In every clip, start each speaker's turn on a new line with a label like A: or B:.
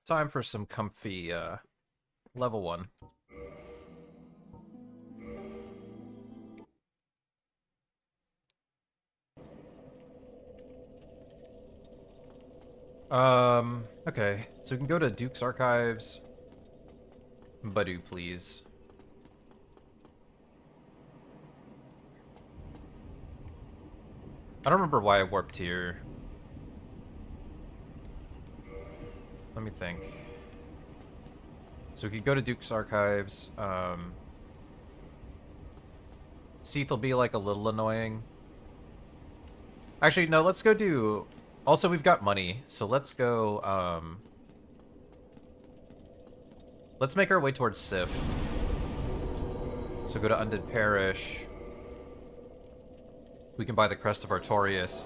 A: Time for some comfy level 1. Okay. So we can go to Duke's Archives. Badu, please. I don't remember why I warped here. Let me think. So we could go to Duke's Archives. Seath will be like a little annoying. Actually, no, let's go do... Also, we've got money, so let's go, let's make our way towards Sif. So go to Undead Parish. We can buy the Crest of Artorias.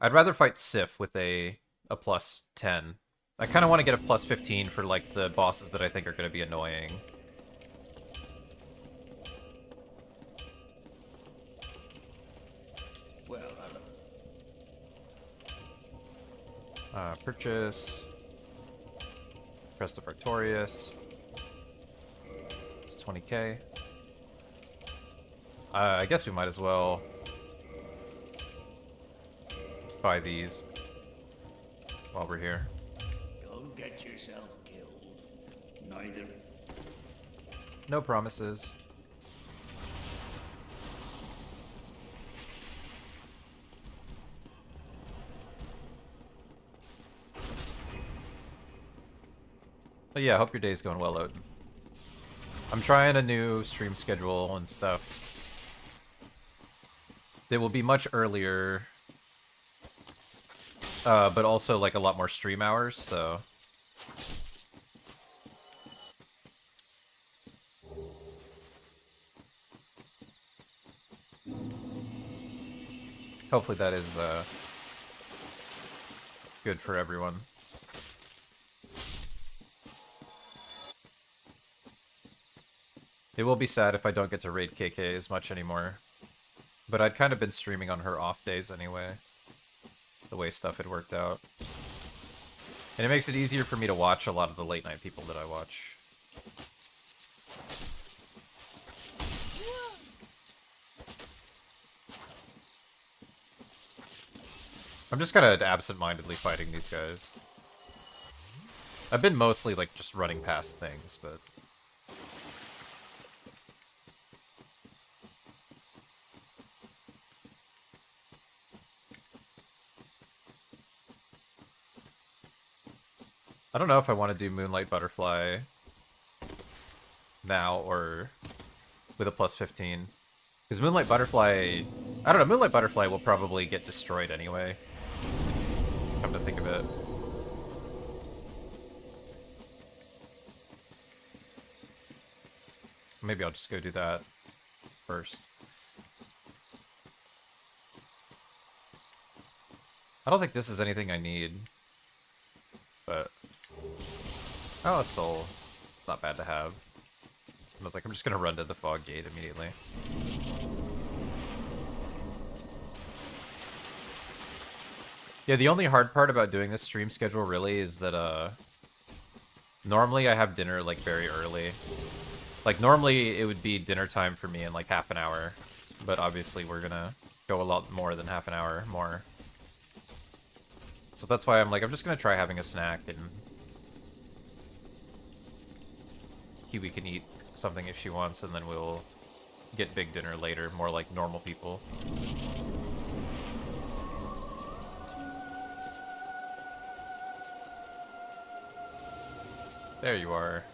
A: I'd rather fight Sif with a plus 10. I kind of want to get a plus 15 for, like, the bosses that I think are going to be annoying. Purchase. Crest of Artorias. It's 20k. I guess we might as well buy these while we're here.
B: Don't get yourself killed. Neither.
A: No promises. But yeah, hope your day's going well, Odin. I'm trying a new stream schedule and stuff. They will be much earlier, but also like a lot more stream hours, so... Hopefully that is good for everyone. It will be sad if I don't get to raid KK as much anymore. But I'd kind of been streaming on her off days anyway. The way stuff had worked out. And it makes it easier for me to watch a lot of the late night people that I watch. I'm just kind of absent-mindedly fighting these guys. I've been mostly like just running past things, but... I don't know if I want to do Moonlight Butterfly now or with a plus 15. Because Moonlight Butterfly... I don't know, Moonlight Butterfly will probably get destroyed anyway. Come to think of it. Maybe I'll just go do that first. I don't think this is anything I need. But... Oh, a soul. It's not bad to have. I was like, I'm just gonna run to the fog gate immediately. Yeah, the only hard part about doing this stream schedule really is that, normally I have dinner, like, very early. Like, normally it would be dinner time for me in, like, half an hour. But obviously we're gonna go a lot more than half an hour more. So that's why I'm like, I'm just gonna try having a snack and... Kiwi can eat something if she wants, and then we'll get big dinner later, more like normal people. There you are.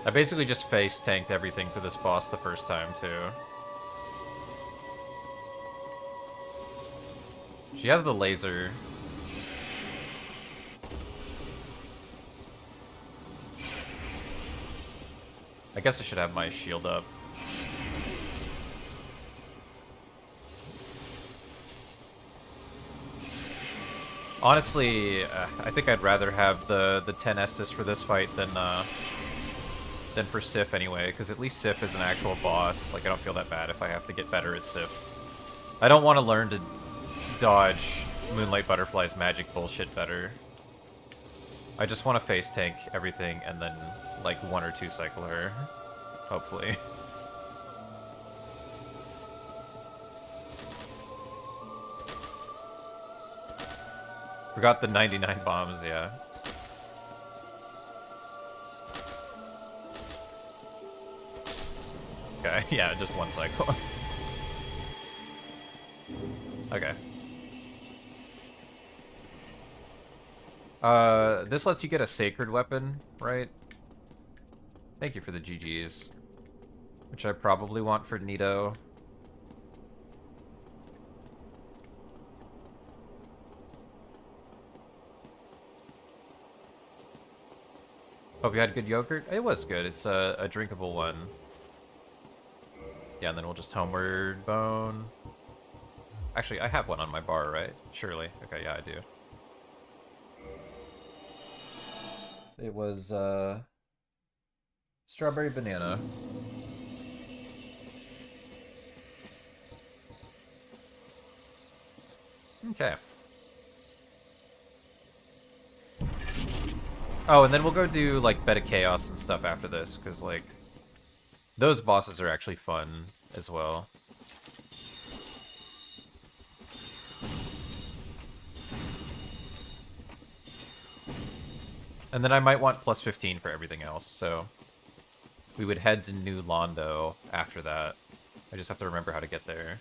A: I basically just face tanked everything for this boss the first time, too. She has the laser. I guess I should have my shield up. Honestly, I think I'd rather have the 10 Estus for this fight than for Sif anyway, because at least Sif is an actual boss. Like, I don't feel that bad if I have to get better at Sif. I don't want to learn to dodge Moonlight Butterfly's magic bullshit better. I just want to face tank everything and then, like, 1 or 2 cycle her. Hopefully. Forgot the 99 bombs, yeah. Okay, yeah, just 1 cycle. Okay. This lets you get a sacred weapon, right? Thank you for the GGs. Which I probably want for Nito. Hope you had good yogurt. It was good. It's a drinkable one. Yeah, and then we'll just homeward bone. Actually, I have one on my bar, right? Surely. Okay, yeah, I do. It was, strawberry banana. Okay. Oh, and then we'll go do, like, Bed of Chaos and stuff after this, because, like, those bosses are actually fun as well. And then I might want plus 15 for everything else, so we would head to New Londo after that. I just have to remember how to get there.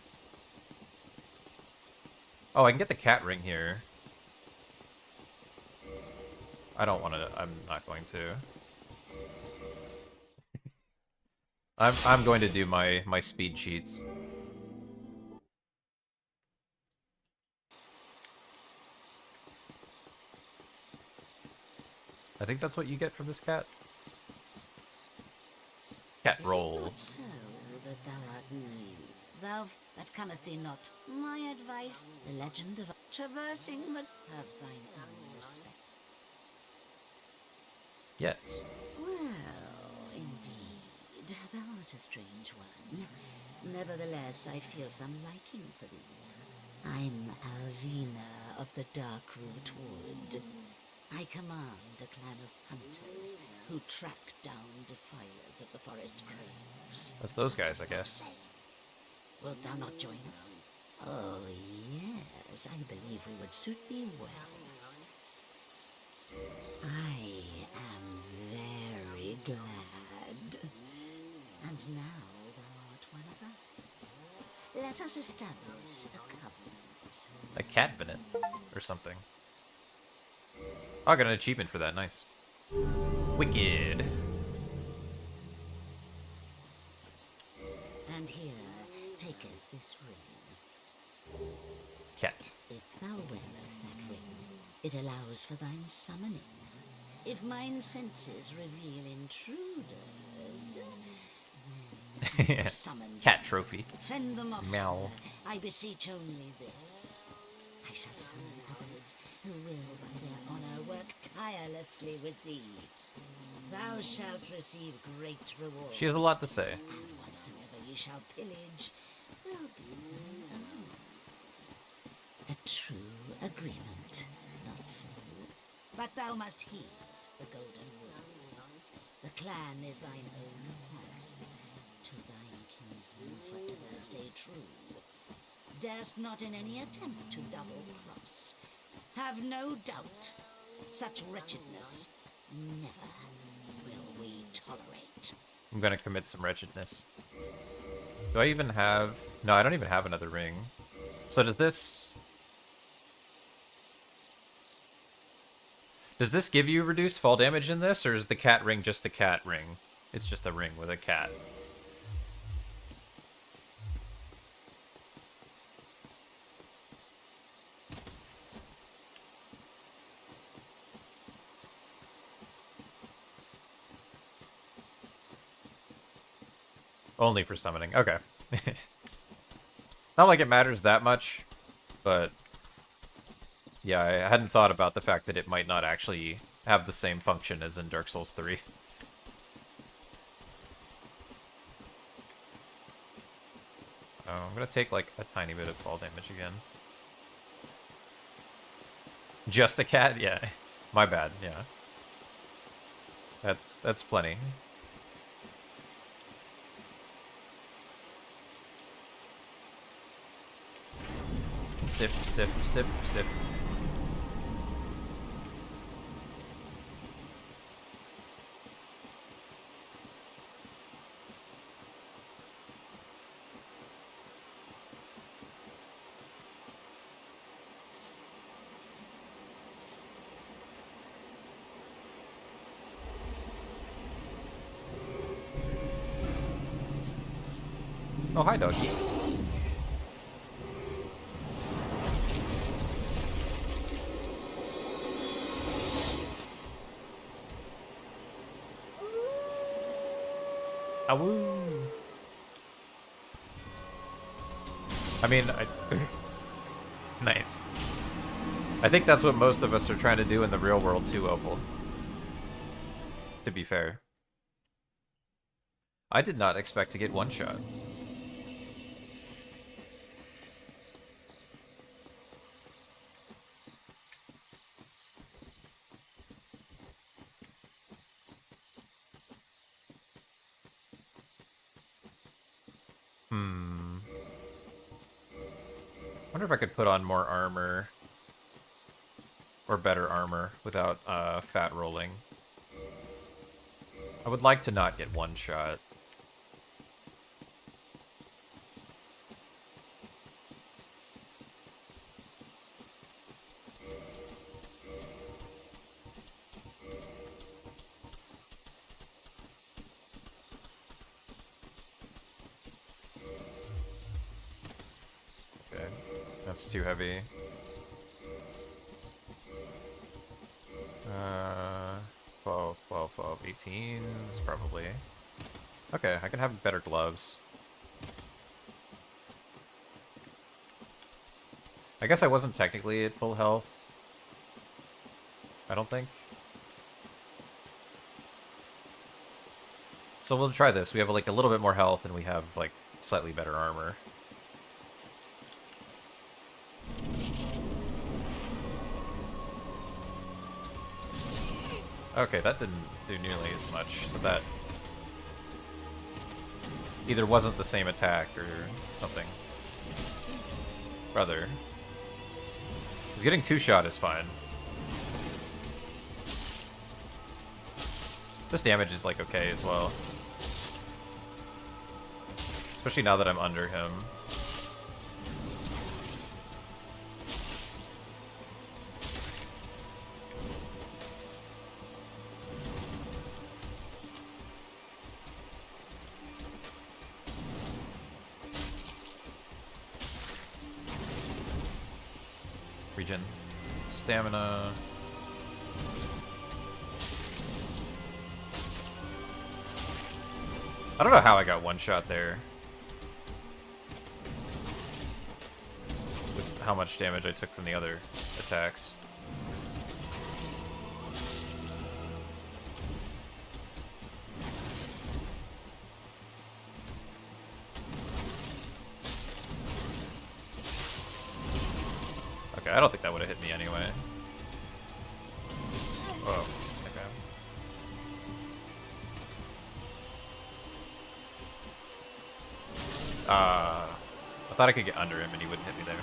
A: Oh, I can get the cat ring here. I don't want to. I'm not going to. I'm going to do my speed cheats. I think that's what you get from this cat. Cat roll.
C: Is it not so that thou art new? Thou that cometh thee not. My advice, the legend of traversing the have thine own respect.
A: Yes.
C: Well, indeed, thou art a strange one. Nevertheless, I feel some liking for thee. I'm Alvina of the Darkroot Wood. I command a clan of hunters who track down defilers of the forest graves.
A: That's those guys, I guess.
C: Wilt thou not join us? Oh, yes, I believe we would suit thee well. I am very glad. And now thou art one of us. Let us establish a covenant.
A: A cat venant or something. Oh, I got an achievement for that. Nice. Wicked.
C: And here taketh this ring.
A: Cat.
C: If thou wearest that ring, it allows for thine summoning. If mine senses reveal intruders, then summon
A: Cat
C: them.
A: trophy.
C: Fend them off,
A: Meow.
C: sir. I beseech only this. I shall summon others who will, by their honor, work tirelessly with thee. Thou shalt receive great reward.
A: She has a lot to say.
C: And whatsoever ye shall pillage will be thine own. A true agreement, not so? But thou must heed the golden rule. The clan is thine own family. To thine kinsmen forever stay true. Darest not in any attempt to double-cross. Have no doubt, such wretchedness never will we tolerate.
A: I'm gonna commit some wretchedness. Do I even have... No, I don't even have another ring. So does this... Does this give you reduced fall damage in this, or is the cat ring just a cat ring? It's just a ring with a cat. Only for summoning. Okay. Not like it matters that much, but Yeah, I hadn't thought about the fact that it might not actually have the same function as in Dark Souls 3. Oh, I'm gonna take like a tiny bit of fall damage again. Just a cat? Yeah. My bad, yeah. That's plenty. Sip, sip, sip, sip. Oh, hi, doggy. Awoo. I mean, nice. I think that's what most of us are trying to do in the real world too, Opal. To be fair. I did not expect to get one shot. Wonder if I could put on more armor. Or better armor without fat rolling. I would like to not get one shot. Okay, that's too heavy. 12, 12, 12, 18 is probably... Okay, I can have better gloves. I guess I wasn't technically at full health. I don't think. So we'll try this. We have like a little bit more health and we have like slightly better armor. Okay, that didn't do nearly as much, so that either wasn't the same attack or something. Brother. Because getting two-shot is fine. This damage is like okay as well. Especially now that I'm under him. Regen. Stamina. I don't know how I got one shot there. With how much damage I took from the other attacks. Okay, I don't think that would have hit me anyway. Whoa, okay. I thought I could get under him and he wouldn't hit me there.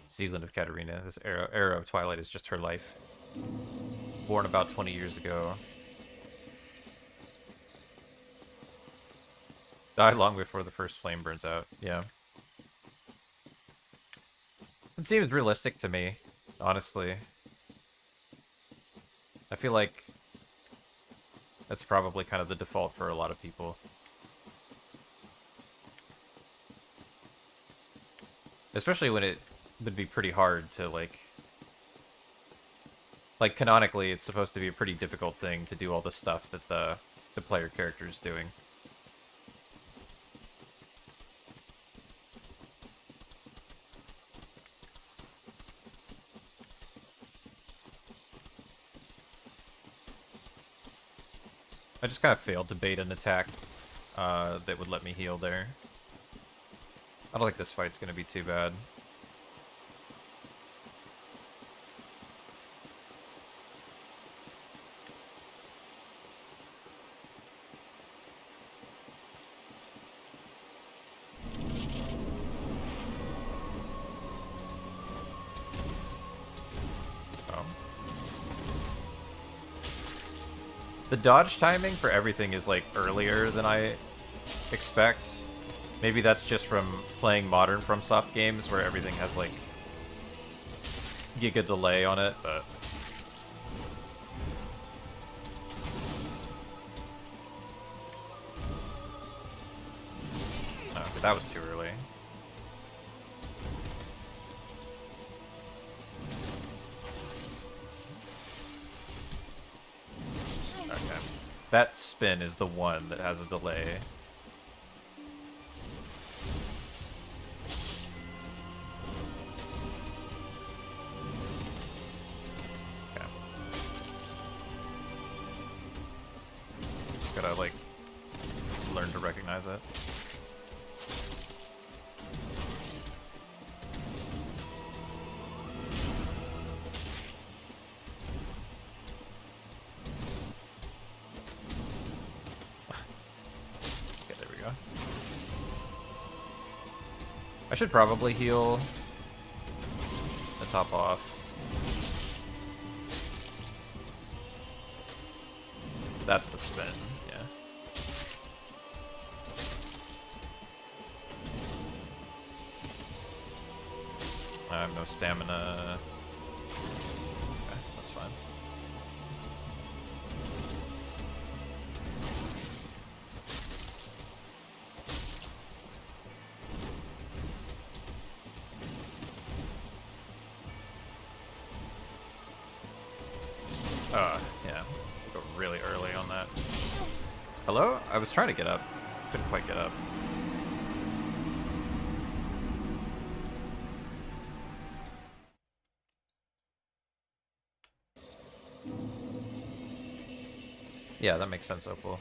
A: Sealand of Katarina. This era of Twilight is just her life. Born about 20 years ago. Die long before the first flame burns out. Yeah. It seems realistic to me, honestly. I feel like that's probably kind of the default for a lot of people. Especially when it would be pretty hard to, like, canonically, it's supposed to be a pretty difficult thing to do all the stuff that the player character is doing. I just kind of failed to bait an attack that would let me heal there. I don't think this fight's gonna be too bad. The dodge timing for everything is, like, earlier than I expect. Maybe that's just from playing modern FromSoft games where everything has, like, giga delay on it, but... Oh, okay, that was too early. That spin is the one that has a delay. Okay. Just gotta, like, learn to recognize it. I should probably heal the top off. That's the spin, yeah. I have no stamina. Okay, that's fine. Yeah. Go really early on that. Hello? I was trying to get up. Couldn't quite get up. Yeah, that makes sense, Opal.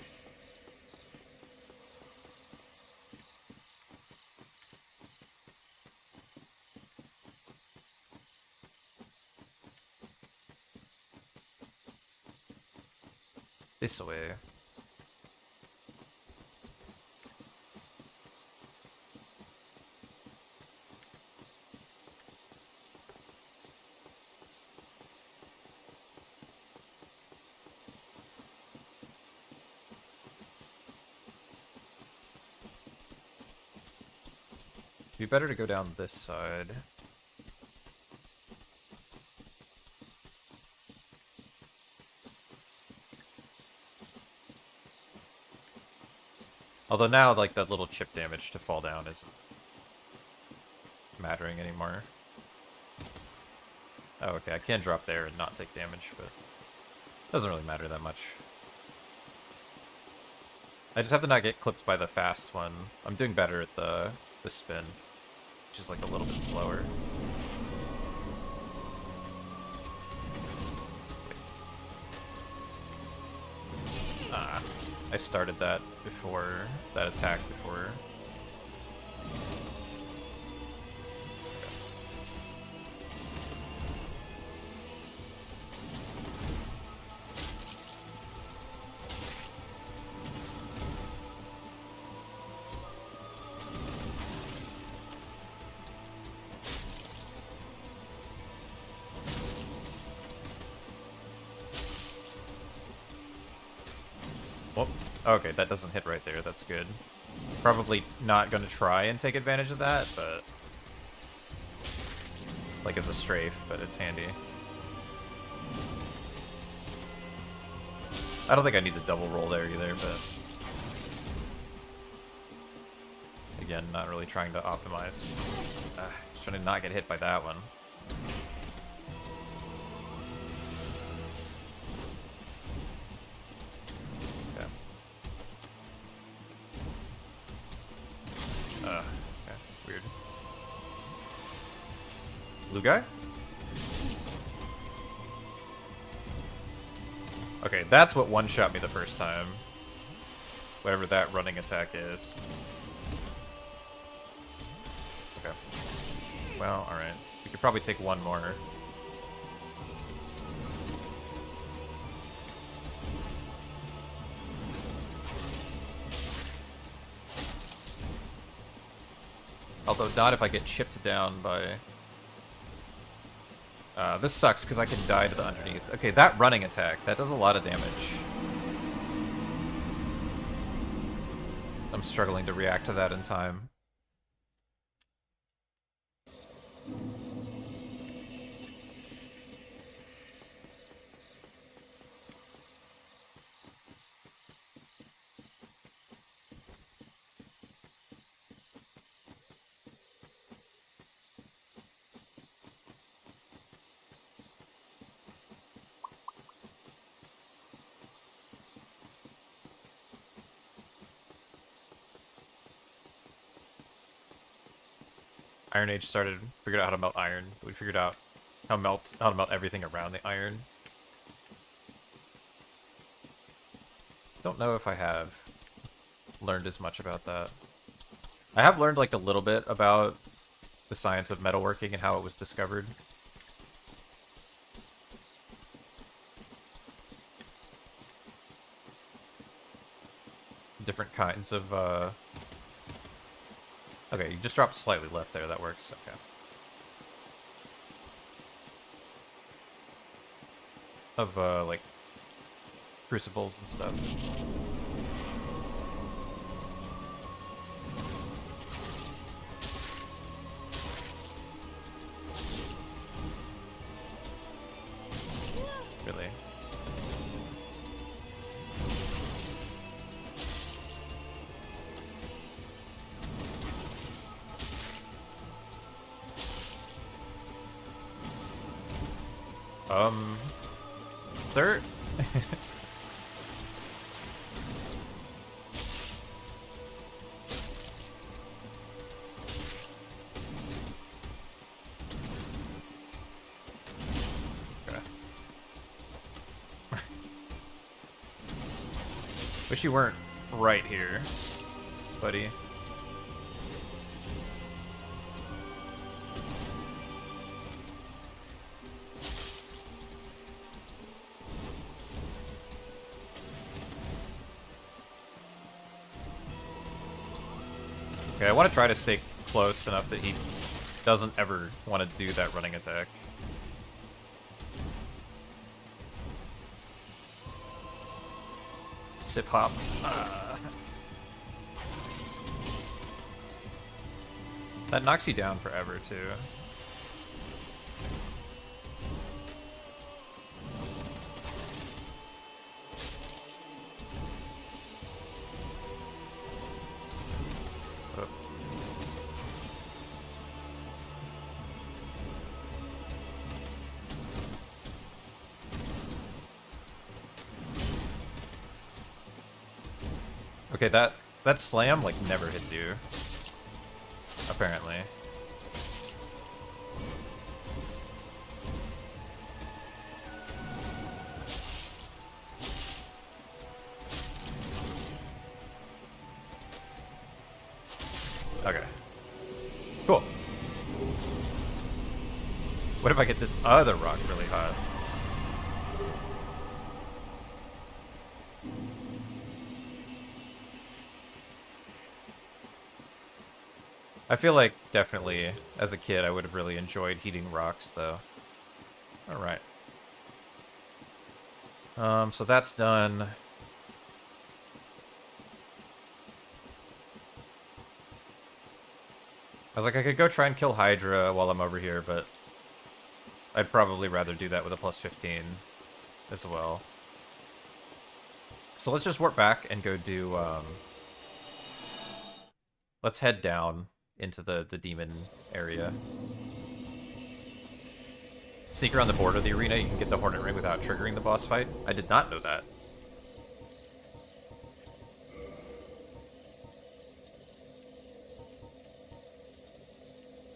A: This way. Be better to go down this side. Although now, like, that little chip damage to fall down isn't mattering anymore. Oh, okay, I can drop there and not take damage, but it doesn't really matter that much. I just have to not get clipped by the fast one. I'm doing better at the spin, which is, like, a little bit slower. Let's see. Ah. I started that before, that attack before. Well, okay, that doesn't hit right there. That's good. Probably not going to try and take advantage of that, but... like, as a strafe, but it's handy. I don't think I need to double roll there either, but... again, not really trying to optimize. Just trying to not get hit by that one. Okay, weird. Blue guy? Okay, that's what one-shot me the first time. Whatever that running attack is. Okay. Well, alright. We could probably take one more. Although not if I get chipped down by... this sucks because I can die to the underneath. Okay, that running attack, that does a lot of damage. I'm struggling to react to that in time. Iron Age started, figured out how to melt iron. We figured out how to melt everything around the iron. Don't know if I have learned as much about that. I have learned like a little bit about the science of metalworking and how it was discovered. Different kinds of okay, you just dropped slightly left there, that works. Okay. Of like crucibles and stuff. Really? Third? Okay. Wish you weren't right here, buddy. Okay, I want to try to stay close enough that he doesn't ever want to do that running attack. Sif hop. That knocks you down forever, too. Okay, that slam like never hits you. Apparently. Okay. Cool. What if I get this other rock really hot? I feel like definitely as a kid I would have really enjoyed heating rocks though. Alright. So that's done. I was like, I could go try and kill Hydra while I'm over here, but I'd probably rather do that with a plus 15 as well. So let's just warp back and go do, let's head down into the demon area. Sneak around the border of the arena, you can get the Hornet Ring without triggering the boss fight. I did not know that.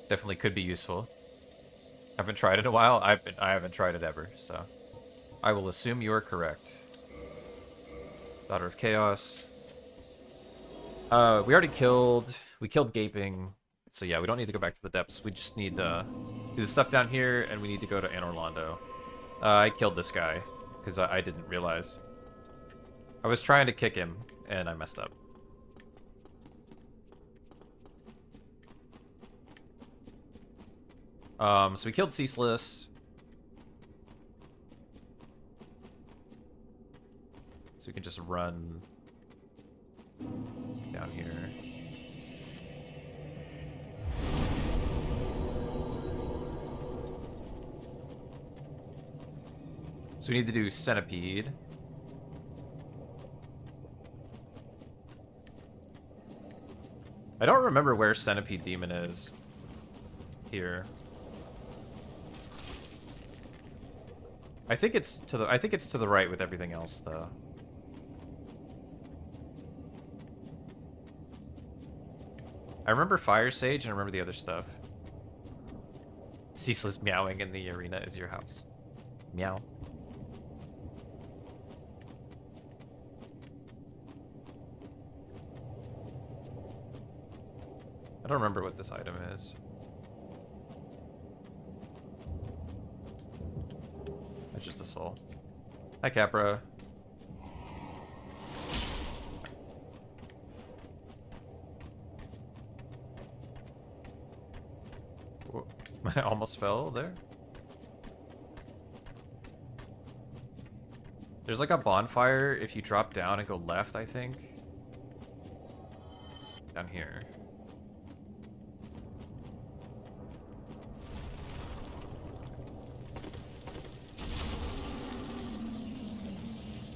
A: Definitely could be useful. I haven't tried it in a while. I haven't tried it ever, so I will assume you are correct. Daughter of Chaos. We already killed... We killed Gaping. So yeah, we don't need to go back to the depths. We just need to do the stuff down here, and we need to go to Anor Londo. I killed this guy, because I didn't realize. I was trying to kick him, and I messed up. So we killed Ceaseless. So we can just run down here. So we need to do Centipede. I don't remember where Centipede Demon is here. I think it's to the right with everything else though. I remember Fire Sage and I remember the other stuff. Ceaseless meowing in the arena is your house. Meow. I don't remember what this item is. It's just a soul. Hi, Capra. Whoa. I almost fell there. There's like a bonfire if you drop down and go left, I think. Down here.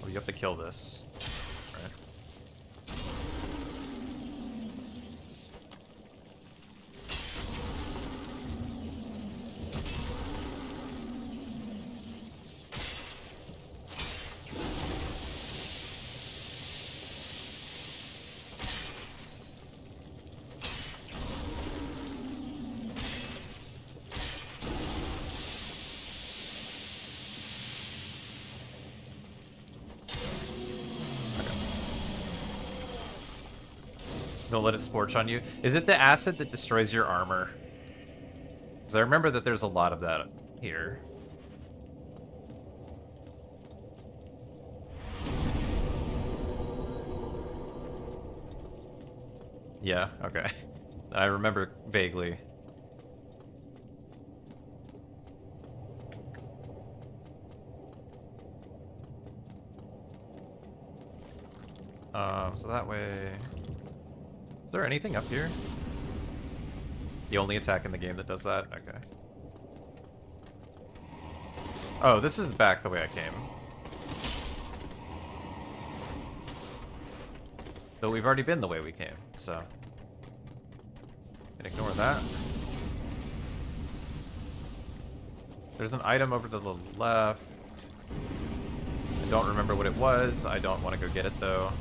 A: Oh, you have to kill this. Right. Don't let it scorch on you. Is it the acid that destroys your armor? Because I remember that there's a lot of that here. Yeah, okay. I remember vaguely. So that way... Is there anything up here? The only attack in the game that does that? Okay. Oh, this isn't back the way I came. Though we've already been the way we came, so... Can ignore that. There's an item over to the left. I don't remember what it was. I don't want to go get it, though.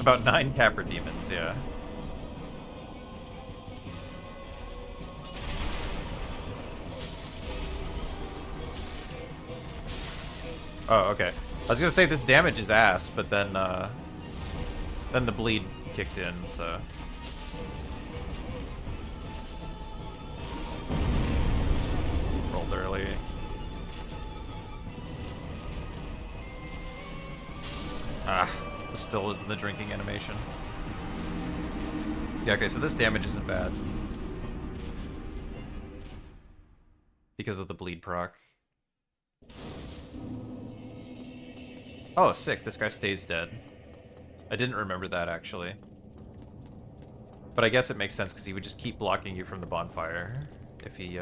A: About 9 Capra demons, yeah. Oh, okay. I was gonna say this damage is ass, but then the bleed kicked in, so. Rolled early. Ah. Was still in the drinking animation. Yeah, okay, so this damage isn't bad. Because of the bleed proc. Oh, sick. This guy stays dead. I didn't remember that, actually. But I guess it makes sense, because he would just keep blocking you from the bonfire if he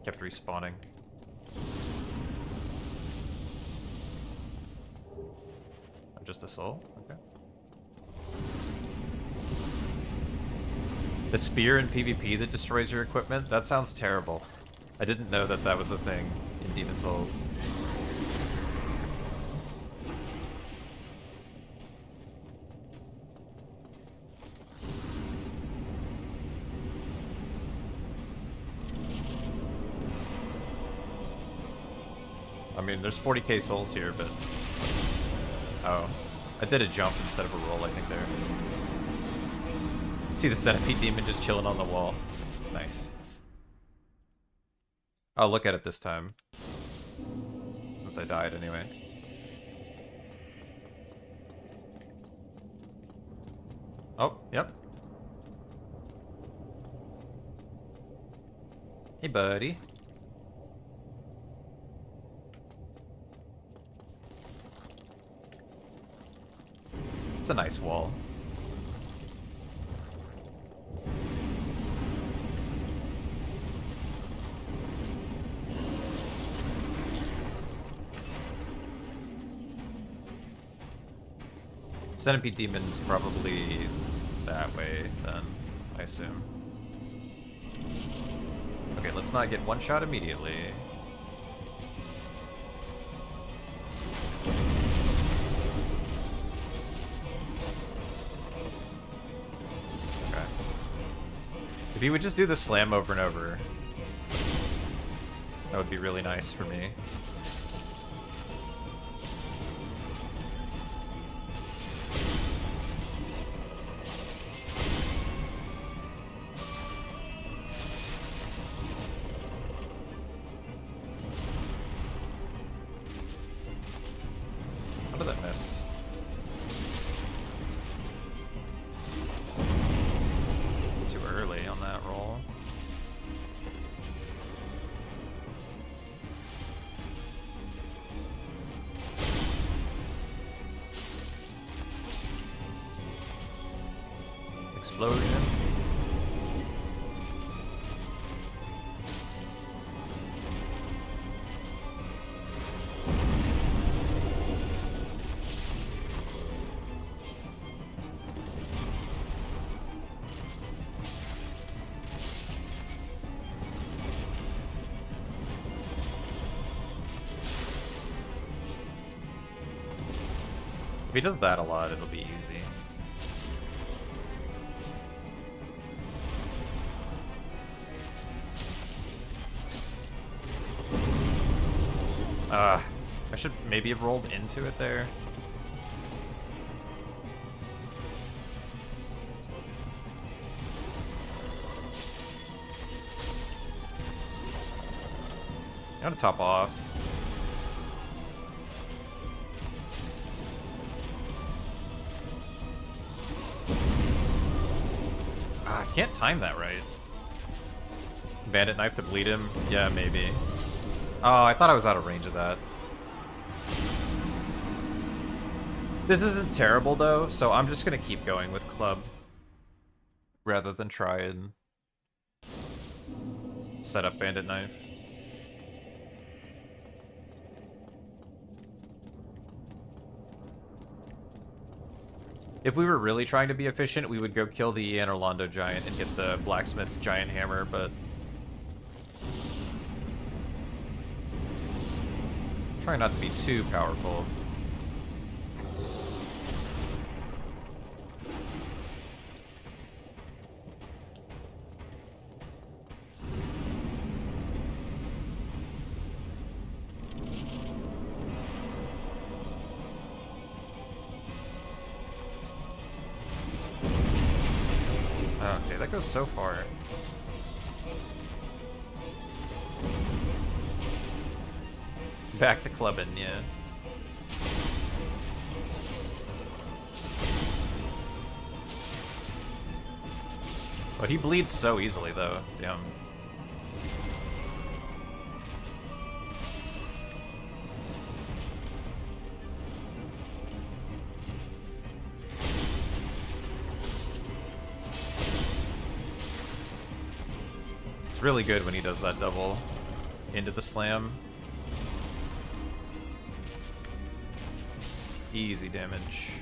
A: kept respawning. I'm just a soul? Okay. The spear in PvP that destroys your equipment? That sounds terrible. I didn't know that that was a thing in Demon Souls. I mean, there's 40k souls here, but... Oh. I did a jump instead of a roll, I think, there. See the centipede demon just chilling on the wall. Nice. I'll look at it this time. Since I died, anyway. Oh, yep. Hey, buddy. It's a nice wall. Centipede demon's probably that way, then, I assume. Okay, let's not get one shot immediately. Okay. If he would just do the slam over and over, that would be really nice for me. How did that miss? Too early on that roll. Explosion. If he does that a lot, it'll be easy. I should maybe have rolled into it there. I'm gonna top off. I can't time that right. Bandit knife to bleed him? Yeah, maybe. Oh, I thought I was out of range of that. This isn't terrible, though, so I'm just gonna keep going with club. Rather than try and set up bandit knife. If we were really trying to be efficient, we would go kill the Ian Orlando giant and get the blacksmith's giant hammer, but... try not to be too powerful. Okay, that goes so far. Back to clubbing, yeah. But he bleeds so easily, though. Damn. It's really good when he does that double into the slam. Easy damage.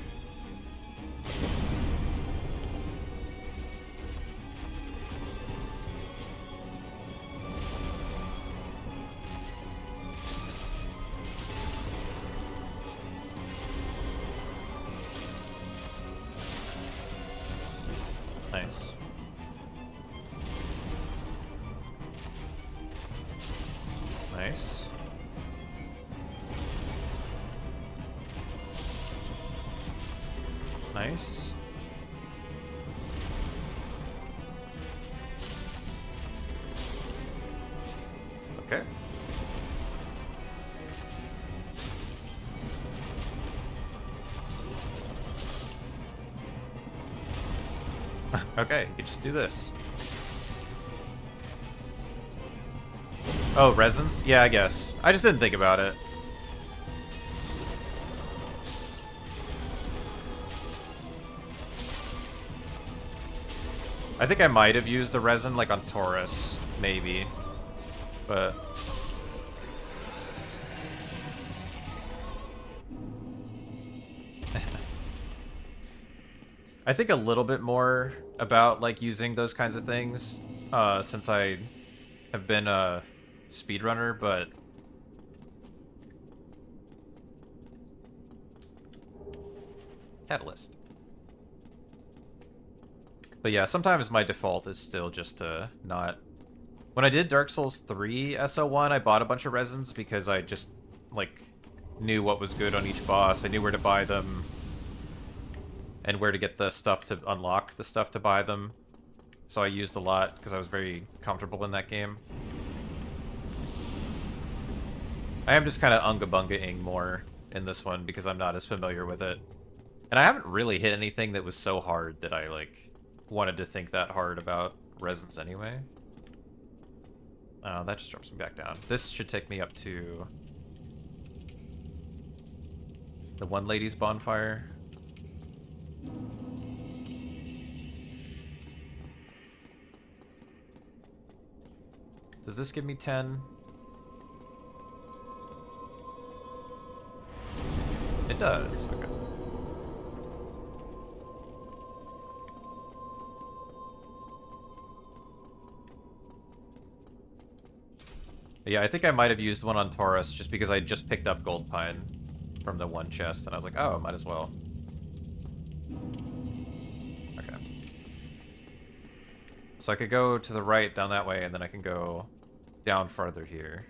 A: Nice. Nice. Nice. Okay. Okay, you can just do this. Oh, resins? Yeah, I guess. I just didn't think about it. I think I might have used the resin like on Taurus, maybe. But I think a little bit more about like using those kinds of things since I have been a speedrunner, but Catalyst. But yeah, sometimes my default is still just to not. When I did Dark Souls 3 SL1, I bought a bunch of resins because I just like knew what was good on each boss. I knew where to buy them and where to get the stuff to unlock the stuff to buy them. So I used a lot because I was very comfortable in that game. I am just kind of unga-bunga-ing more in this one because I'm not as familiar with it. And I haven't really hit anything that was so hard that I, like, wanted to think that hard about resins anyway. Oh, that just drops me back down. This should take me up to the one lady's bonfire. Does this give me 10? It does. Okay. Yeah, I think I might have used one on Taurus just because I just picked up Gold Pine from the one chest, and I was like, oh, might as well. Okay. So I could go to the right down that way, and then I can go down farther here.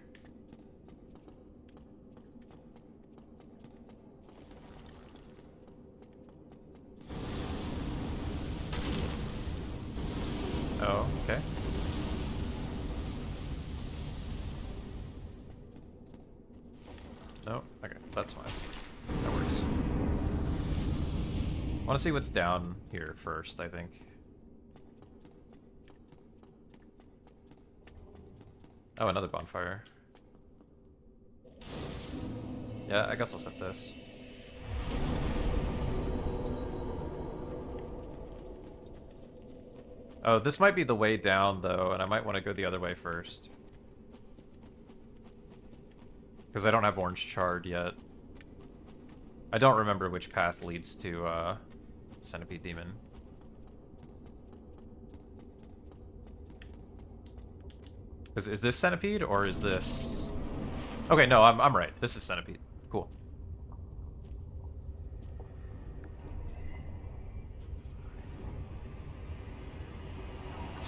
A: Oh, okay. No? Okay, that's fine. That works. I want to see what's down here first, I think. Oh, another bonfire. Yeah, I guess I'll set this. Oh, this might be the way down, though, and I might want to go the other way first. Because I don't have orange chard yet. I don't remember which path leads to, Centipede Demon. Is this Centipede, or is this... Okay, no, I'm right. This is Centipede. Cool.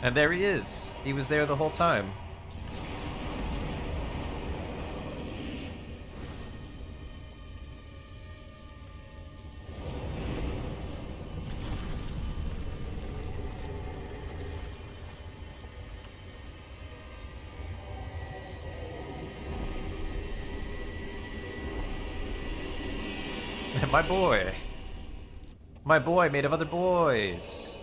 A: And there he is. He was there the whole time. My boy. My boy made of other boys.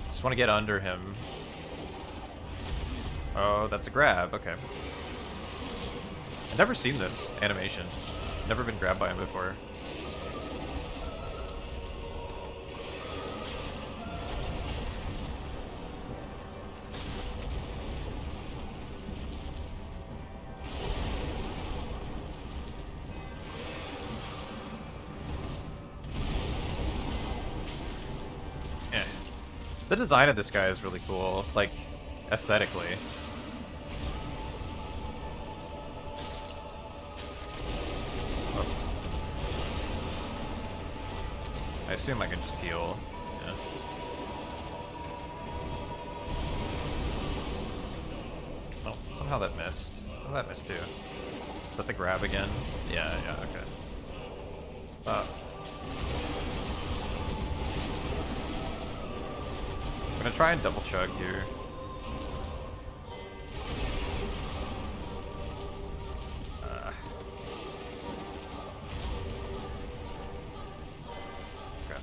A: Just want to get under him. Oh, that's a grab. Okay. I've never seen this animation. Never been grabbed by him before. Eh. The design of this guy is really cool, like, aesthetically. I assume I can just heal. Yeah. Oh, somehow that missed. Oh, that missed too. Is that the grab again? Yeah, okay. I'm gonna try and double chug here. Okay.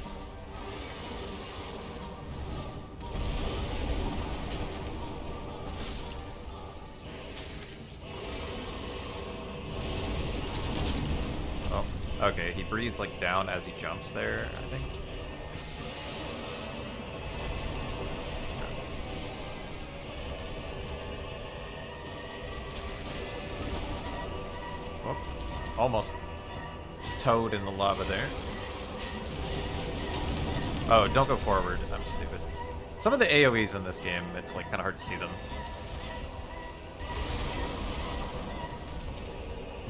A: Oh, okay, he breathes like down as he jumps there, I think. Oh, almost toad in the lava there. Oh, don't go forward. I'm stupid. Some of the AoEs in this game, it's like kind of hard to see them.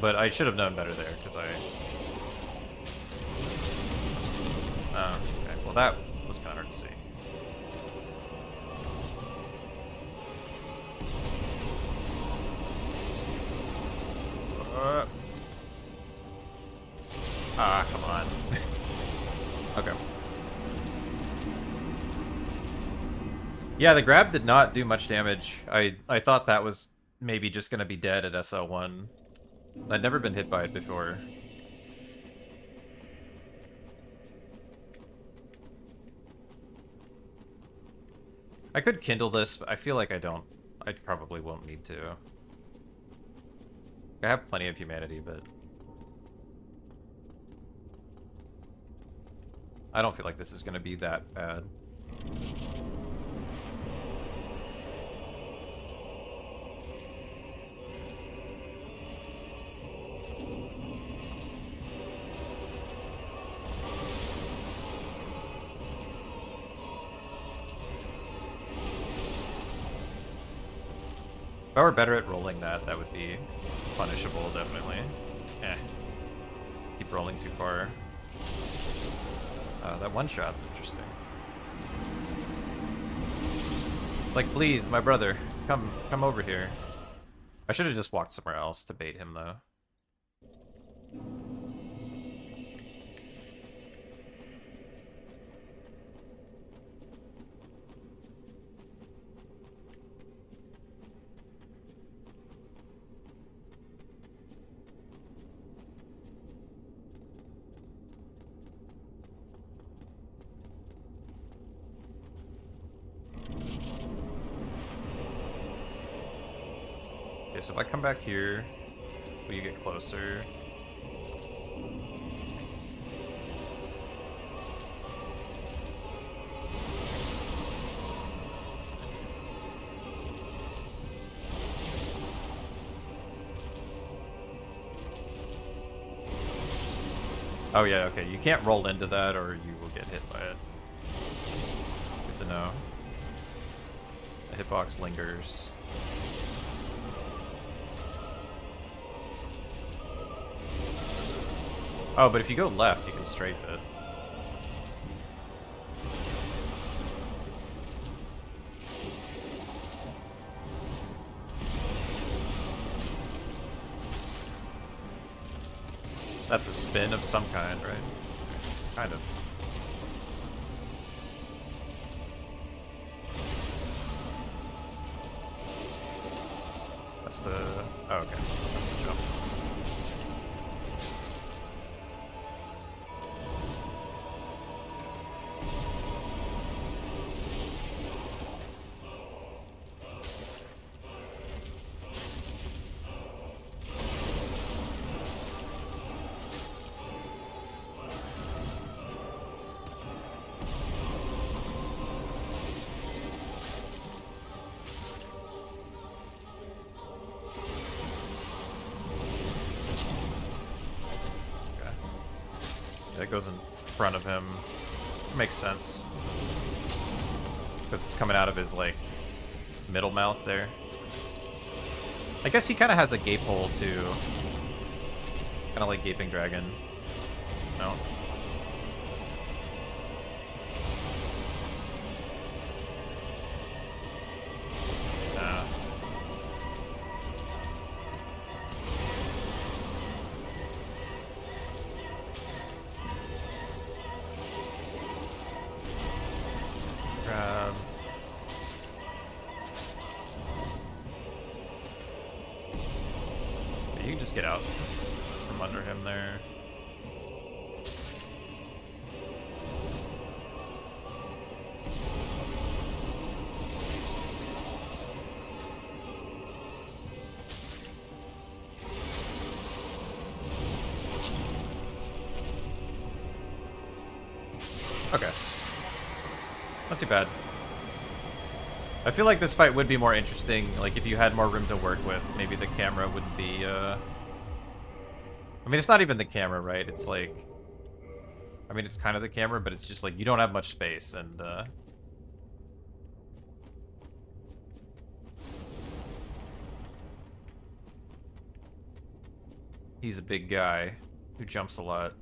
A: But I should have known better there, because I... Oh, okay. Well, that was kind of hard to see. Ah, come on. Okay. Yeah, the grab did not do much damage. I thought that was maybe just going to be dead at SL1. I'd never been hit by it before. I could kindle this, but I feel like I don't. I probably won't need to. I have plenty of humanity, but... I don't feel like this is going to be that bad. If I were better at rolling that, that would be punishable, definitely. Eh. Keep rolling too far. That one shot's interesting. It's like, please, my brother, come over here. I should have just walked somewhere else to bait him, though. Okay, so if I come back here, will you get closer? Oh yeah, okay, you can't roll into that or you will get hit by it. Good to know. The hitbox lingers. Oh, but if you go left, you can strafe it. That's a spin of some kind, right? Kind of. That's the... Oh, okay. That's the jump. That goes in front of him, which makes sense. Because it's coming out of his, like, middle mouth there. I guess he kind of has a gape hole, too. Kind of like Gaping Dragon. No? You can just get out from under him there. Okay. Not too bad. I feel like this fight would be more interesting, like, if you had more room to work with. Maybe the camera wouldn't be, I mean, it's not even the camera, right? It's like... I mean, it's kind of the camera, but it's just like, you don't have much space, and, he's a big guy who jumps a lot.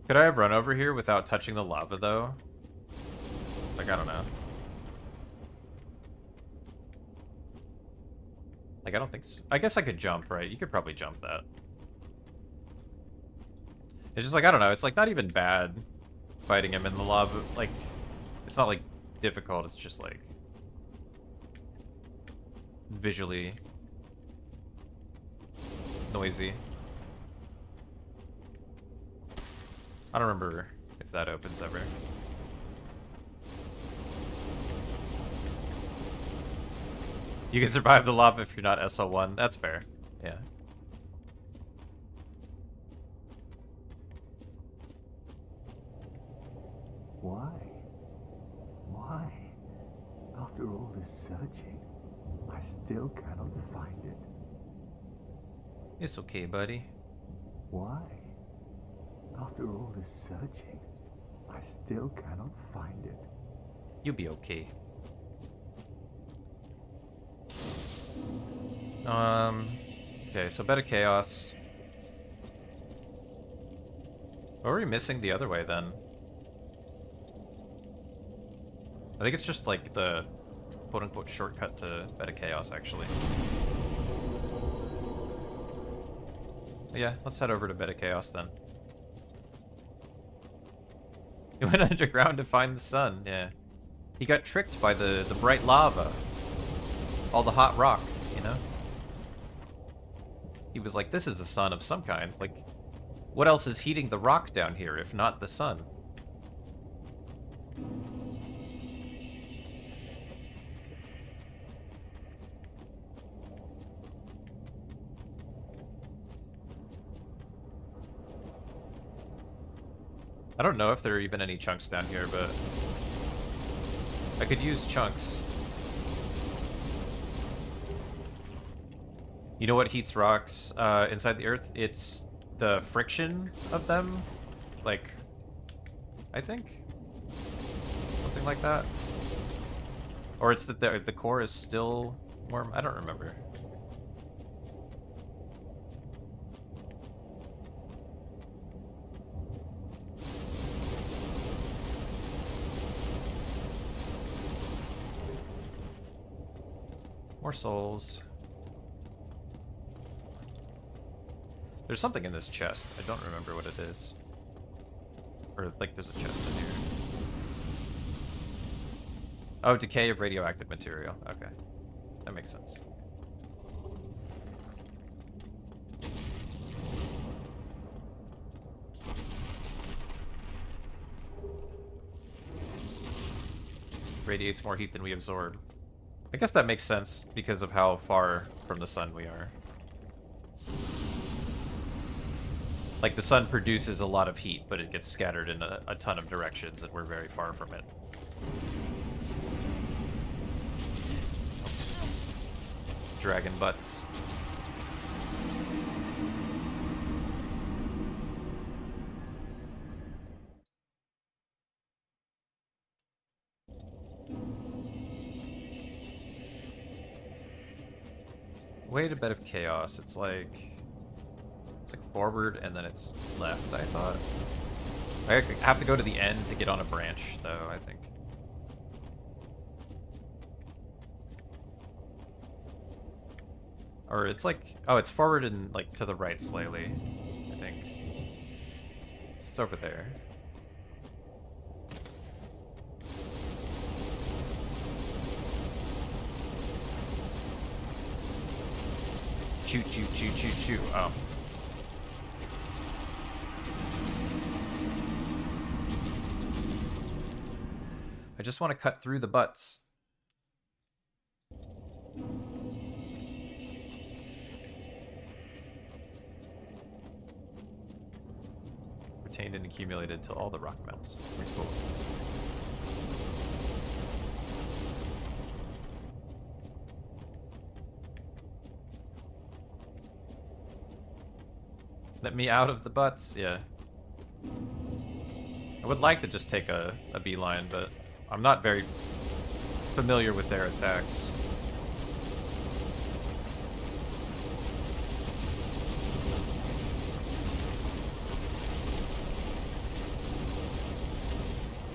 A: Could I have run over here without touching the lava, though? Like, I don't know. Like, I don't think so. I guess I could jump, right? You could probably jump that. It's just like, I don't know. It's like not even bad fighting him in the lava. Like, it's not like difficult. It's just like visually noisy. I don't remember if that opens ever. You can survive the lava if you're not SL1. That's fair. Yeah.
B: Why? Why? After all this searching, I still cannot find it.
A: It's okay, buddy.
B: Why? After all this searching, I still cannot find it.
A: You'll be okay. Okay, so Beta Chaos. What were we missing the other way, then? I think it's just, like, the quote-unquote shortcut to Beta Chaos, actually. But yeah, let's head over to Beta Chaos, then. He went underground to find the sun, yeah. He got tricked by the bright lava. All the hot rock, you know? He was like, this is a sun of some kind. Like, what else is heating the rock down here if not the sun? I don't know if there are even any chunks down here, but I could use chunks. You know what heats rocks inside the Earth? It's the friction of them. Like, I think? Something like that. Or it's that the core is still warm. I don't remember. More souls. There's something in this chest. I don't remember what it is. Or, like, there's a chest in here. Oh, decay of radioactive material. Okay. That makes sense. Radiates more heat than we absorb. I guess that makes sense because of how far from the sun we are. Like, the sun produces a lot of heat, but it gets scattered in a ton of directions, and we're very far from it. Dragon butts. Wait a bit of chaos. It's like forward and then it's left, I thought. I have to go to the end to get on a branch, though, I think. Or it's like, oh, it's forward and like to the right slightly, I think. It's over there. Choo choo choo choo choo. Oh. I just want to cut through the butts. Retained and accumulated till all the rock melts. That's cool. Let me out of the butts, yeah. I would like to just take a beeline, but I'm not very familiar with their attacks.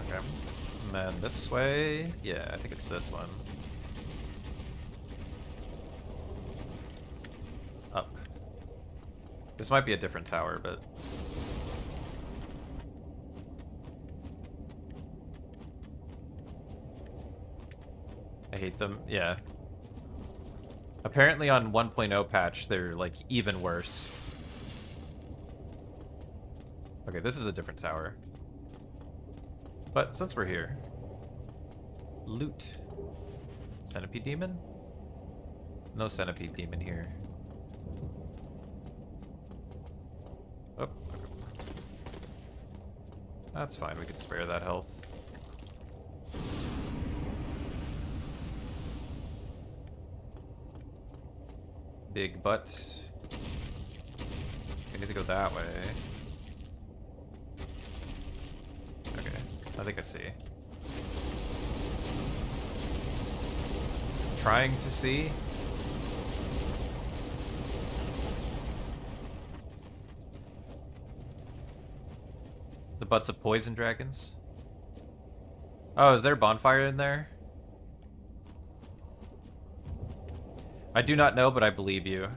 A: Okay. And then this way? Yeah, I think it's this one. Up. This might be a different tower, but... I hate them. Yeah. Apparently on 1.0 patch, they're, like, even worse. Okay, this is a different tower. But since we're here... Loot. Centipede demon? No centipede demon here. Oh, okay. That's fine, we could spare that health. Big butt. We need to go that way. Okay, I think I see. Trying to see. The butts of poison dragons. Oh, is there a bonfire in there? I do not know, but I believe you.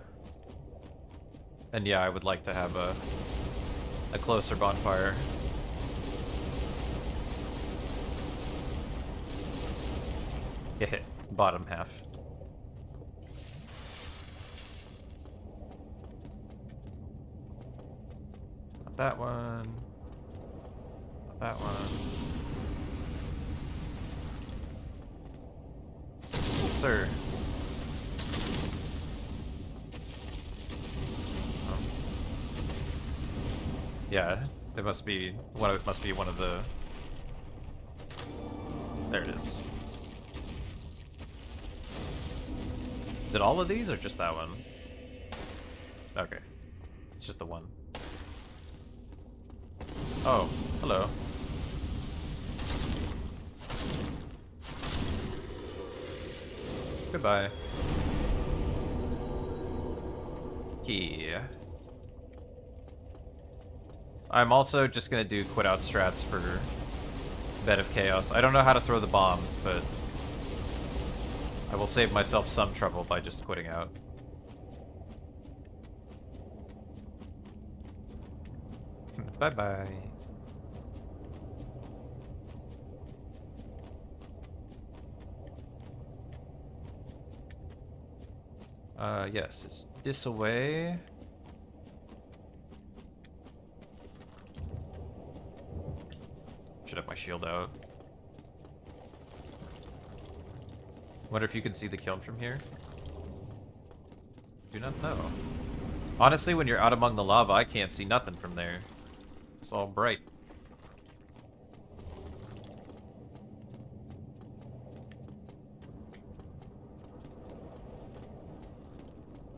A: And yeah, I would like to have a closer bonfire. Yeah, bottom half. Not that one. Not that one. Sir. Yeah, it must be one of the. There it is. Is it all of these or just that one? Okay, it's just the one. Oh, hello. Goodbye. Key. I'm also just gonna do quit out strats for Bed of Chaos. I don't know how to throw the bombs, but I will save myself some trouble by just quitting out. Bye-bye. Yes, is this away? Should have my shield out. Wonder if you can see the kiln from here? Do not know. Honestly, when you're out among the lava, I can't see nothing from there. It's all bright.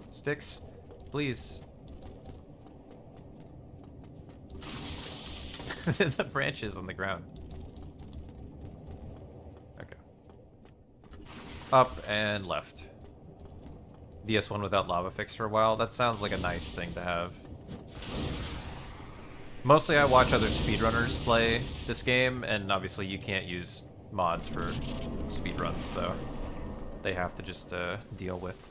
A: Sticks, please. The branches on the ground. Okay. Up and left. DS1 without lava fix for a while. That sounds like a nice thing to have. Mostly I watch other speedrunners play this game, and obviously you can't use mods for speedruns, so they have to just deal with.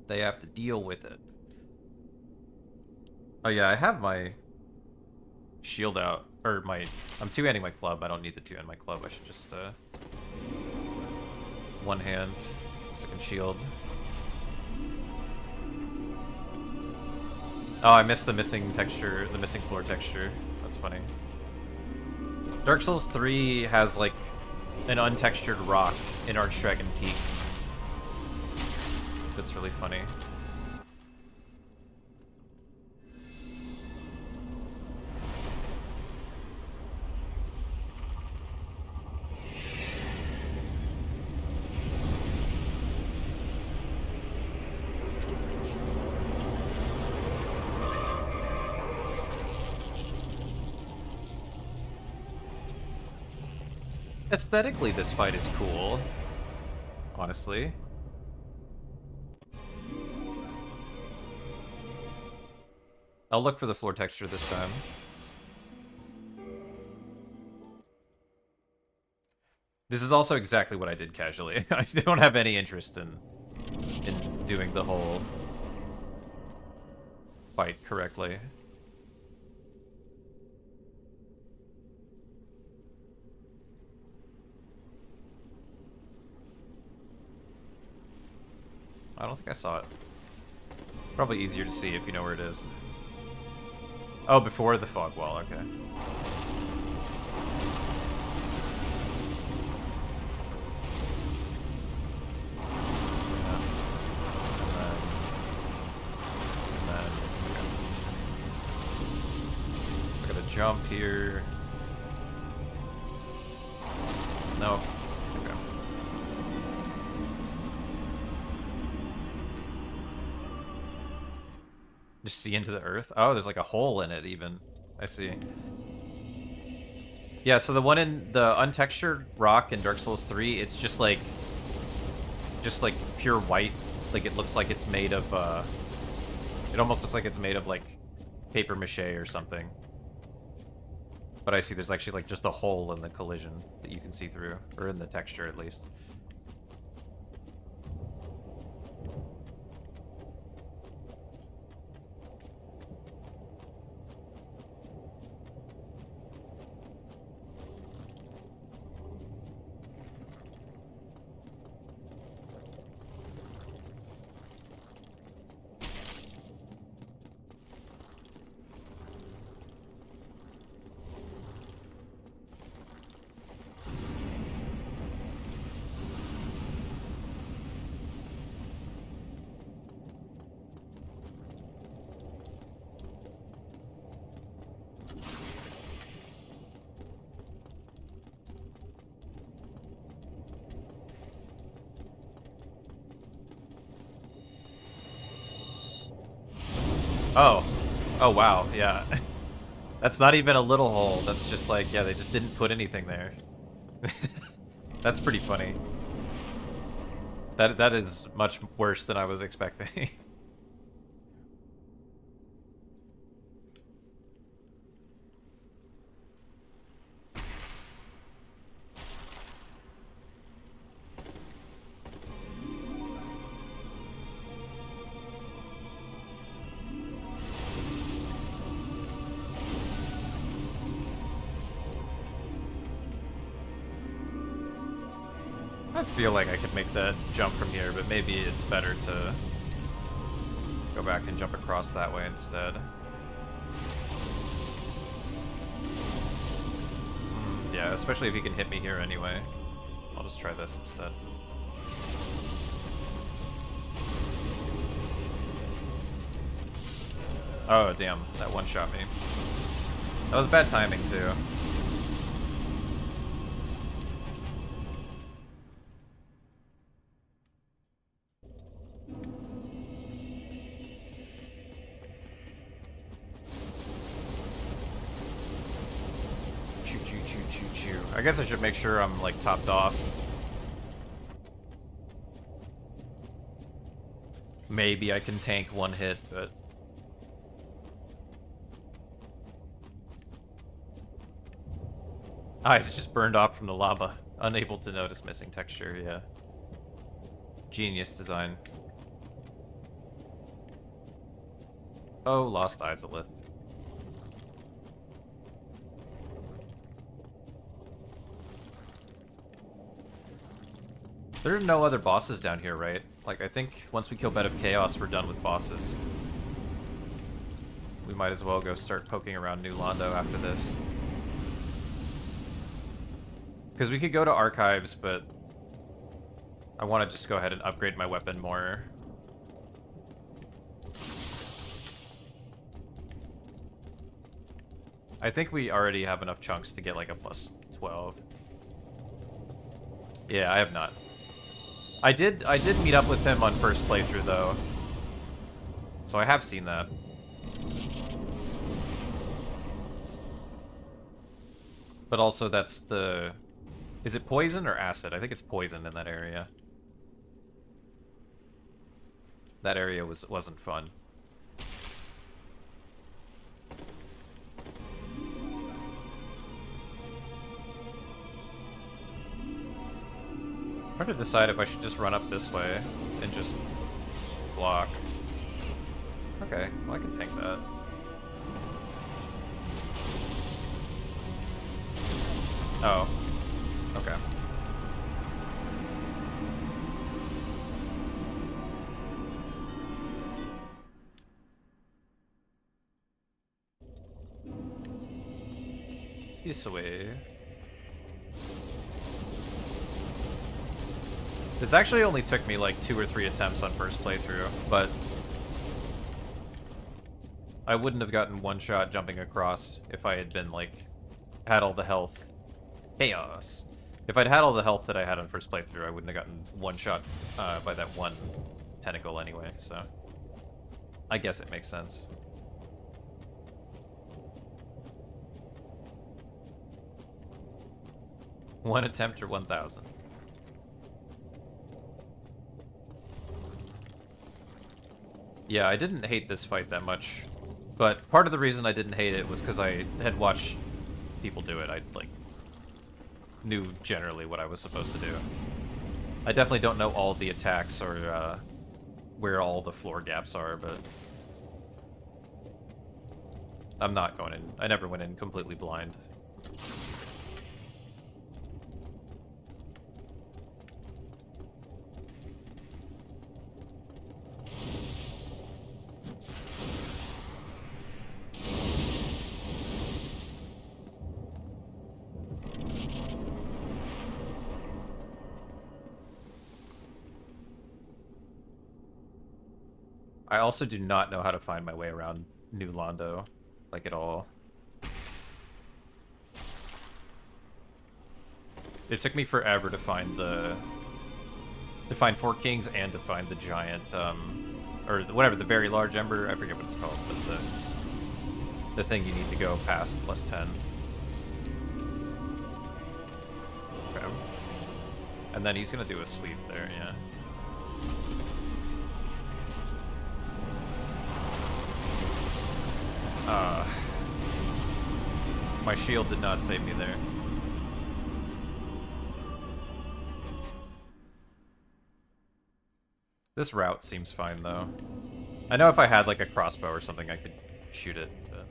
A: They have to deal with it. Oh yeah, I have my shield out, or I'm two-handing my club. I don't need to two-hand my club. I should just one hand so I can shield. Oh, I missed the missing texture, the missing floor texture. That's funny. Dark Souls 3 has, like, an untextured rock in Archdragon Peak. That's really funny. Aesthetically, this fight is cool. Honestly. I'll look for the floor texture this time. This is also exactly what I did casually. I don't have any interest in doing the whole fight correctly. I don't think I saw it. Probably easier to see if you know where it is. Oh, before the fog wall, okay. So I gotta jump here. No. Okay. Just see into the earth? Oh, there's like a hole in it even. I see. Yeah, so the one in the untextured rock in Dark Souls 3, it's just like pure white. Like it looks like it's made of it almost looks like it's made of like paper mache or something. But I see there's actually like just a hole in the collision that you can see through, or in the texture at least. Oh. Oh, wow. Yeah. That's not even a little hole. That's just like, yeah, they just didn't put anything there. That's pretty funny. That is much worse than I was expecting. I feel like I could make that jump from here, but maybe it's better to go back and jump across that way instead. Yeah, especially if he can hit me here anyway. I'll just try this instead. Oh, damn. That one-shot me. That was bad timing, too. Choo choo choo choo choo. I guess I should make sure I'm like topped off. Maybe I can tank one hit, but eyes just burned off from the lava. Unable to notice missing texture, yeah. Genius design. Oh, lost Izalith. There are no other bosses down here, right? Like, I think once we kill Bed of Chaos, we're done with bosses. we might as well go start poking around New Londo after this. Because we could go to Archives, but I want to just go ahead and upgrade my weapon more. I think we already have enough chunks to get like a plus 12. Yeah, I have not. I did meet up with him on first playthrough though. So I have seen that. But also that's the... Is it poison or acid? I think it's poison in that area. That area wasn't fun. I'm trying to decide if I should just run up this way and just block. Okay, well I can tank that. Oh. Okay. This way. This actually only took me like 2 or 3 attempts on first playthrough, but I wouldn't have gotten one shot jumping across if I had been like, had all the health. Chaos. If I'd had all the health that I had on first playthrough, I wouldn't have gotten one shot by that one tentacle anyway, so I guess it makes sense. One attempt or 1,000. Yeah, I didn't hate this fight that much, but part of the reason I didn't hate it was because I had watched people do it. I like knew generally what I was supposed to do. I definitely don't know all the attacks or where all the floor gaps are, but I'm not going in. I never went in completely blind. I also do not know how to find my way around New Londo, like at all. It took me forever to find Four Kings and to find the giant, or whatever, the very large ember. I forget what it's called, but the thing you need to go past plus 10. Okay. And then he's gonna do a sweep there, yeah. My shield did not save me there. This route seems fine, though. I know if I had, like, a crossbow or something, I could shoot it, but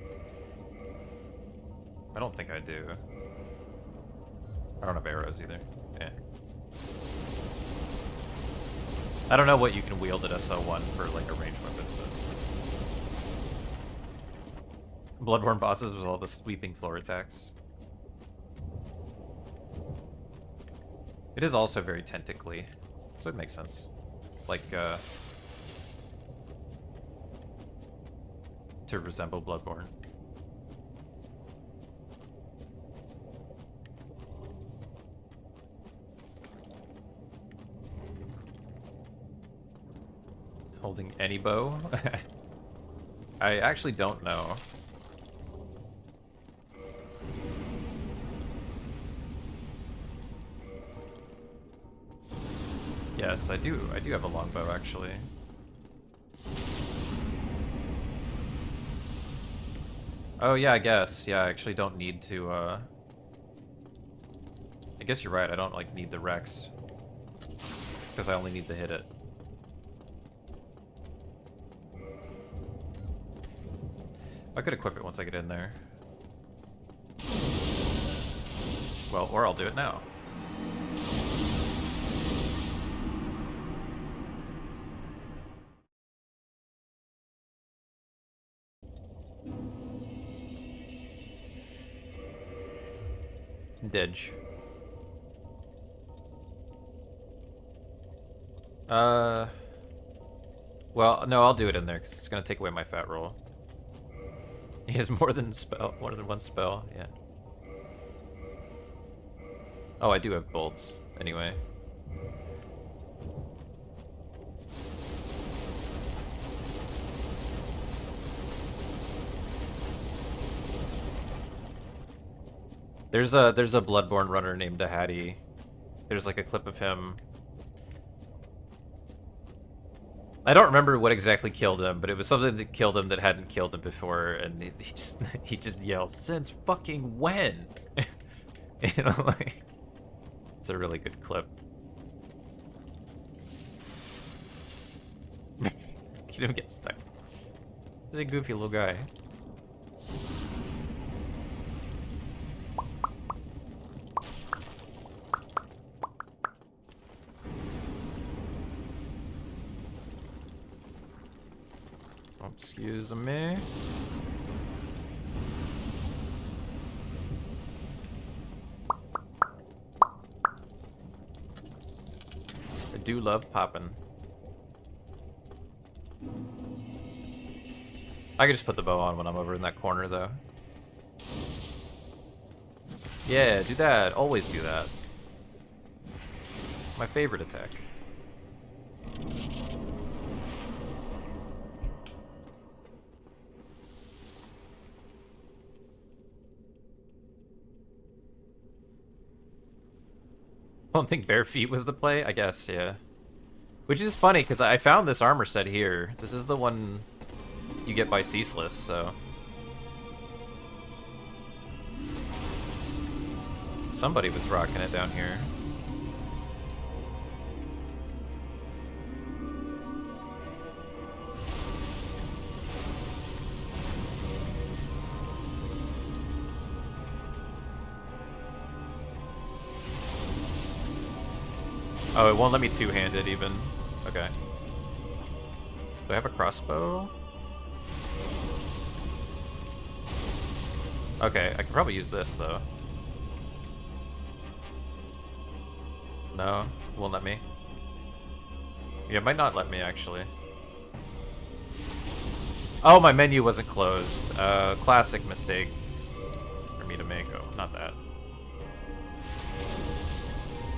A: I don't think I do. I don't have arrows, either. Yeah. I don't know what you can wield at SL1 for, like, a ranged weapon, but... Bloodborne bosses with all the sweeping floor attacks. It is also very tentacly, so it makes sense. Like, to resemble Bloodborne. Holding any bow? I actually don't know. Yes, I do have a longbow, actually. Oh, yeah, I guess. Yeah, I actually don't need to, I guess you're right, I don't, like, need the Rex. Because I only need to hit it. I could equip it once I get in there. Well, or I'll do it now. Didge. Well, no, I'll do it in there because it's gonna take away my fat roll. He has more than one spell. Yeah. Oh, I do have bolts. Anyway. There's a Bloodborne runner named Dahadi. There's like a clip of him. I don't remember what exactly killed him, but it was something that killed him that hadn't killed him before, and he just yells, "Since fucking when?" You know, like, it's a really good clip. He didn't get stuck. He's a goofy little guy. Excuse me. I do love popping. I could just put the bow on when I'm over in that corner, though. Yeah, do that. Always do that. My favorite attack. I don't think bare feet was the play? I guess, yeah. Which is funny, because I found this armor set here. This is the one you get by Ceaseless, so... Somebody was rocking it down here. Oh, it won't let me two-hand it even. Okay. Do I have a crossbow? Okay, I can probably use this, though. No, won't let me. Yeah, it might not let me, actually. Oh, my menu wasn't closed. Classic mistake for me to make. Oh, not that.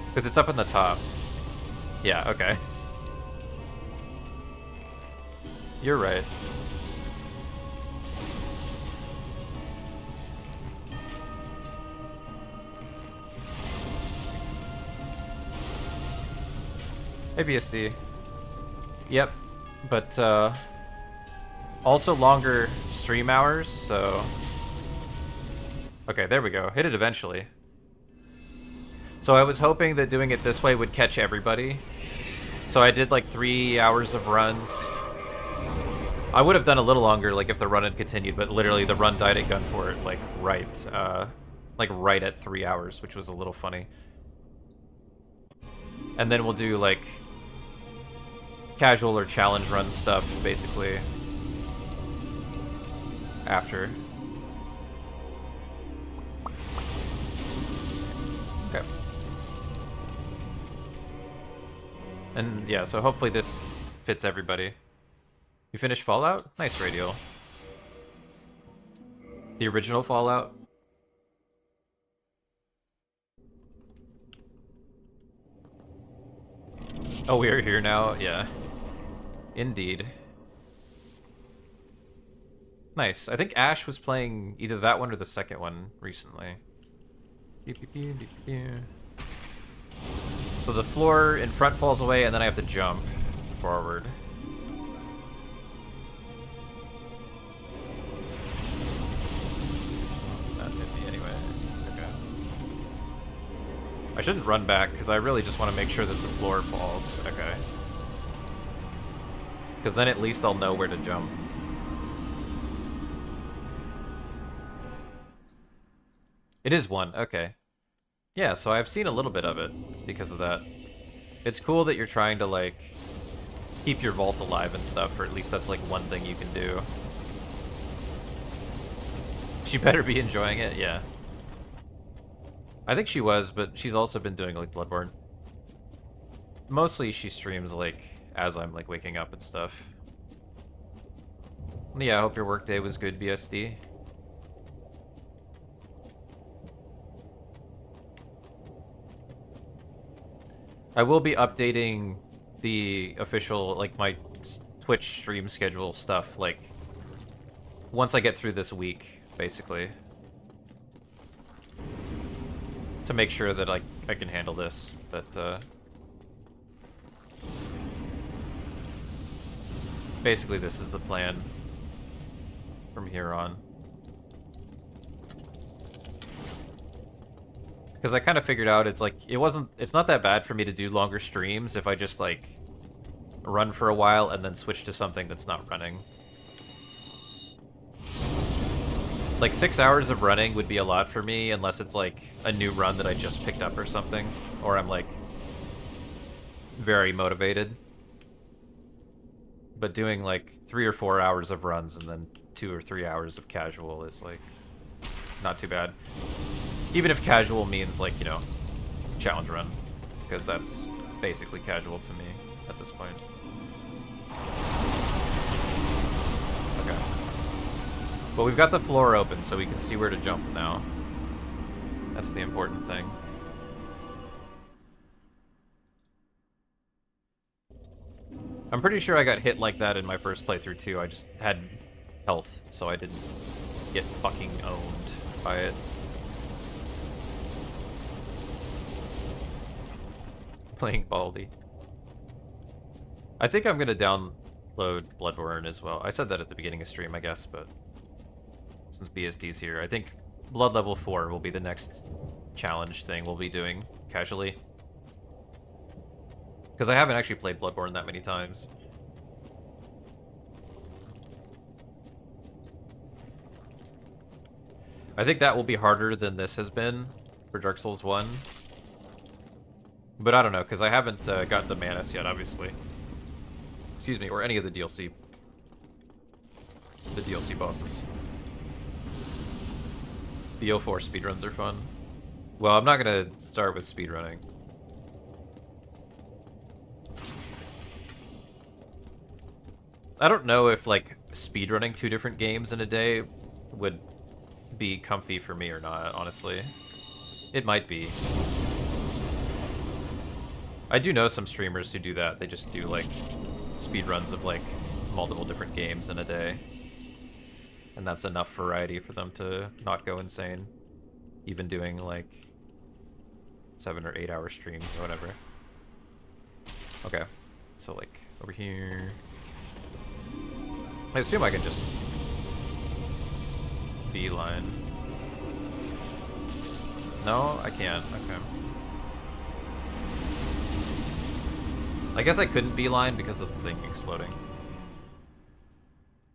A: Because it's up in the top. Yeah, okay. You're right. Hey, BSD. Yep, but also longer stream hours, so... Okay, there we go. Hit it eventually. So I was hoping that doing it this way would catch everybody. So I did like 3 hours of runs. I would have done a little longer, like if the run had continued, but literally the run died at Gunfort, like right at 3 hours, which was a little funny. And then we'll do like casual or challenge run stuff, basically, after. Okay. And yeah, so hopefully this fits everybody. You finished Fallout? Nice, Radial. The original Fallout? Oh, we are here now? Yeah. Indeed. Nice. I think Ash was playing either that one or the second one recently. So the floor in front falls away, and then I have to jump forward. That hit me anyway. Okay. I shouldn't run back, because I really just want to make sure that the floor falls. Okay. Because then at least I'll know where to jump. It is one, okay. Yeah, so I've seen a little bit of it because of that. It's cool that you're trying to, like, keep your vault alive and stuff, or at least that's, like, one thing you can do. She better be enjoying it, yeah. I think she was, but she's also been doing like Bloodborne. Mostly she streams like as I'm like waking up and stuff. Yeah, I hope your workday was good, BSD. I will be updating the official, like, my Twitch stream schedule stuff, like, once I get through this week, basically. To make sure that I can handle this, but, basically this is the plan from here on. Because I kind of figured out it's like, it's not that bad for me to do longer streams if I just like run for a while and then switch to something that's not running. Like 6 hours of running would be a lot for me unless it's like a new run that I just picked up or something, or I'm like very motivated. But doing like 3 or 4 hours of runs and then 2 or 3 hours of casual is like not too bad. Even if casual means like, you know, challenge run, because that's basically casual to me at this point. Okay. But we've got the floor open so we can see where to jump now. That's the important thing. I'm pretty sure I got hit like that in my first playthrough too. I just had health, so I didn't get fucking owned by it. Playing Baldi. I think I'm gonna download Bloodborne as well. I said that at the beginning of stream, I guess, but since BSD's here, I think Blood Level 4 will be the next challenge thing we'll be doing casually. Because I haven't actually played Bloodborne that many times. I think that will be harder than this has been for Dark Souls 1. But I don't know, because I haven't gotten to Manus yet, obviously. Excuse me, or any of the DLC. The DLC bosses. The 04 speedruns are fun. Well, I'm not going to start with speedrunning. I don't know if, like, speedrunning 2 different games in a day would be comfy for me or not, honestly. It might be. I do know some streamers who do that. They just do, like, speedruns of, like, multiple different games in a day. And that's enough variety for them to not go insane. Even doing, like, 7 or 8 hour streams or whatever. Okay. So, like, over here... I assume I can just... beeline. No, I can't. Okay. I guess I couldn't beeline because of the thing exploding.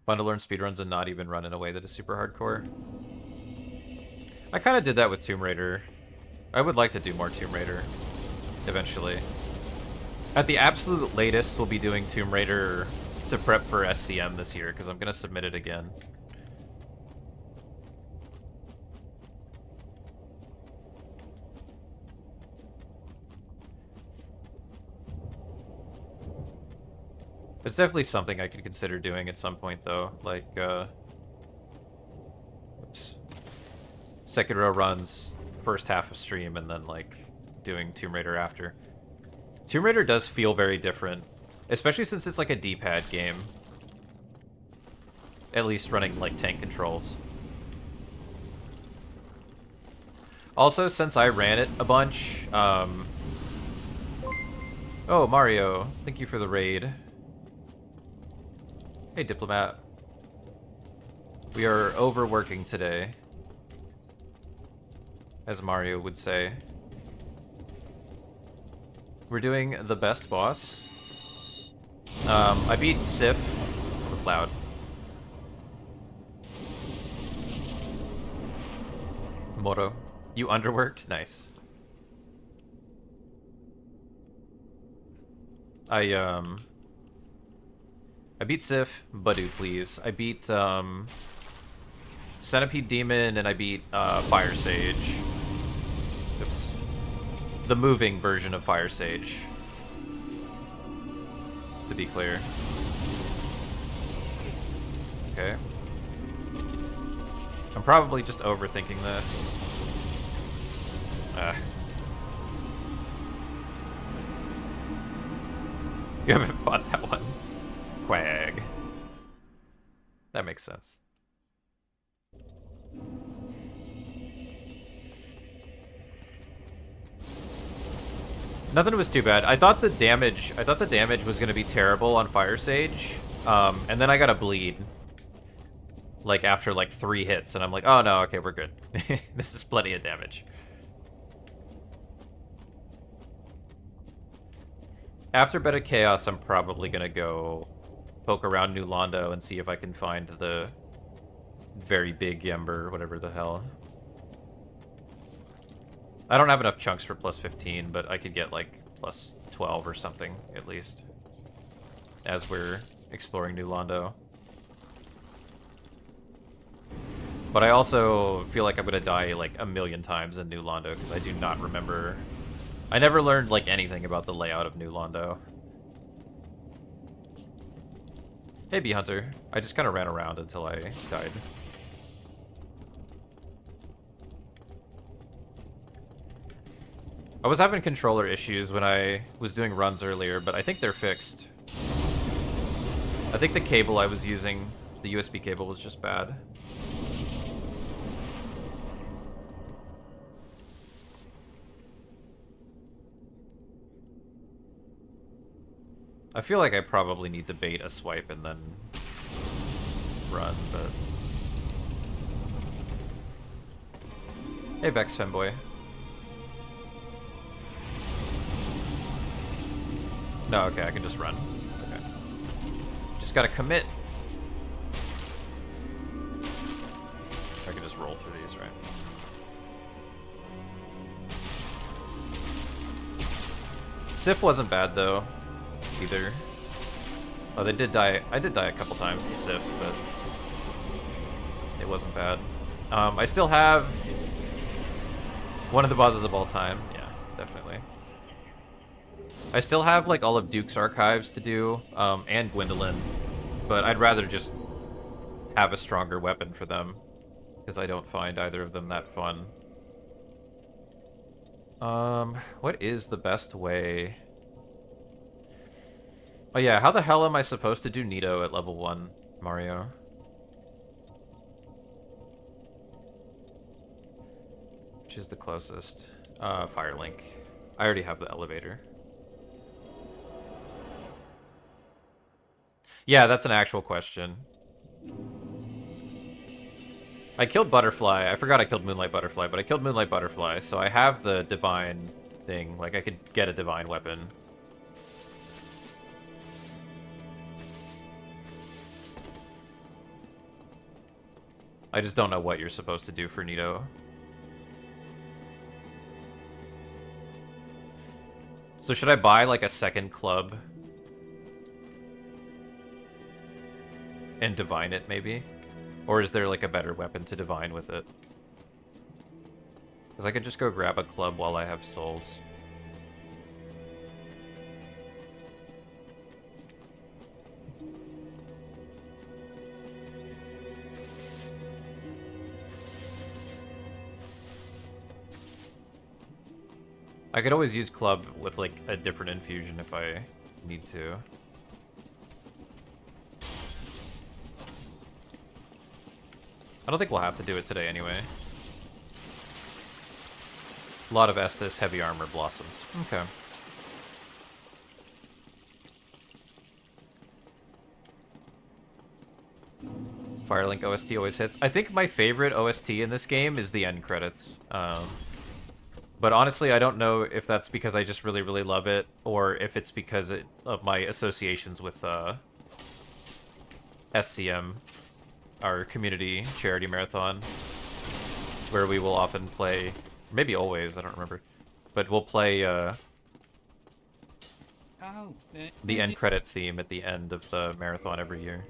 A: Fun to learn speedruns and not even run in a way that is super hardcore. I kind of did that with Tomb Raider. I would like to do more Tomb Raider eventually. At the absolute latest, we'll be doing Tomb Raider to prep for SCM this year, because I'm going to submit it again. It's definitely something I could consider doing at some point, though. Like, oops. Sekiro runs first half of stream, and then, like, doing Tomb Raider after. Tomb Raider does feel very different, especially since it's, like, a D-pad game. At least running, like, tank controls. Also, since I ran it a bunch, oh, Mario, thank you for the raid. Hey, Diplomat. We are overworking today, as Mario would say. We're doing the best boss. I beat Sif. That was loud. Moro. You underworked? Nice. I beat Sif, Badu, please. I beat, Centipede Demon, and I beat, Fire Sage. Oops. The moving version of Fire Sage. To be clear. Okay. I'm probably just overthinking this. You haven't fought that one. Quag. That makes sense. Nothing was too bad. I thought the damage was gonna be terrible on Fire Sage. And then I got a bleed. Like after like 3 hits, and I'm like, oh no, okay, we're good. This is plenty of damage. After Bed of Chaos, I'm probably gonna go poke around New Londo and see if I can find the very big Yember, whatever the hell. I don't have enough chunks for plus 15, but I could get like plus 12 or something, at least. As we're exploring New Londo. But I also feel like I'm gonna die like a million times in New Londo, because I do not remember... I never learned like anything about the layout of New Londo. Hey, Bee Hunter. I just kind of ran around until I died. I was having controller issues when I was doing runs earlier, but I think they're fixed. I think the cable I was using, the USB cable, was just bad. I feel like I probably need to bait a swipe and then run, but... Hey, Vex Femboy. No, okay, I can just run. Okay. Just gotta commit. I can just roll through these, right? Sif wasn't bad, though, either. Oh, they did die. I did die a couple times to Sif, but it wasn't bad. I still have one of the bosses of all time. Yeah, definitely. I still have like all of Duke's archives to do, and Gwendolyn, but I'd rather just have a stronger weapon for them, because I don't find either of them that fun. What is the best way? Oh yeah, how the hell am I supposed to do Nito at level 1, Mario? Which is the closest? Firelink. I already have the elevator. Yeah, that's an actual question. I killed Butterfly. I forgot I killed Moonlight Butterfly, but I killed Moonlight Butterfly, so I have the divine thing. Like, I could get a divine weapon. I just don't know what you're supposed to do for Nito. So should I buy, like, a second club? And divine it, maybe? Or is there, like, a better weapon to divine with it? Because I could just go grab a club while I have souls. I could always use club with, like, a different infusion if I need to. I don't think we'll have to do it today anyway. A lot of Estus heavy armor blossoms. Okay. Firelink OST always hits. I think my favorite OST in this game is the end credits. But honestly, I don't know if that's because I just really, really love it, or if it's because of my associations with SCM, our community charity marathon, where we will often play, maybe always, I don't remember, but we'll play the end credit theme at the end of the marathon every year.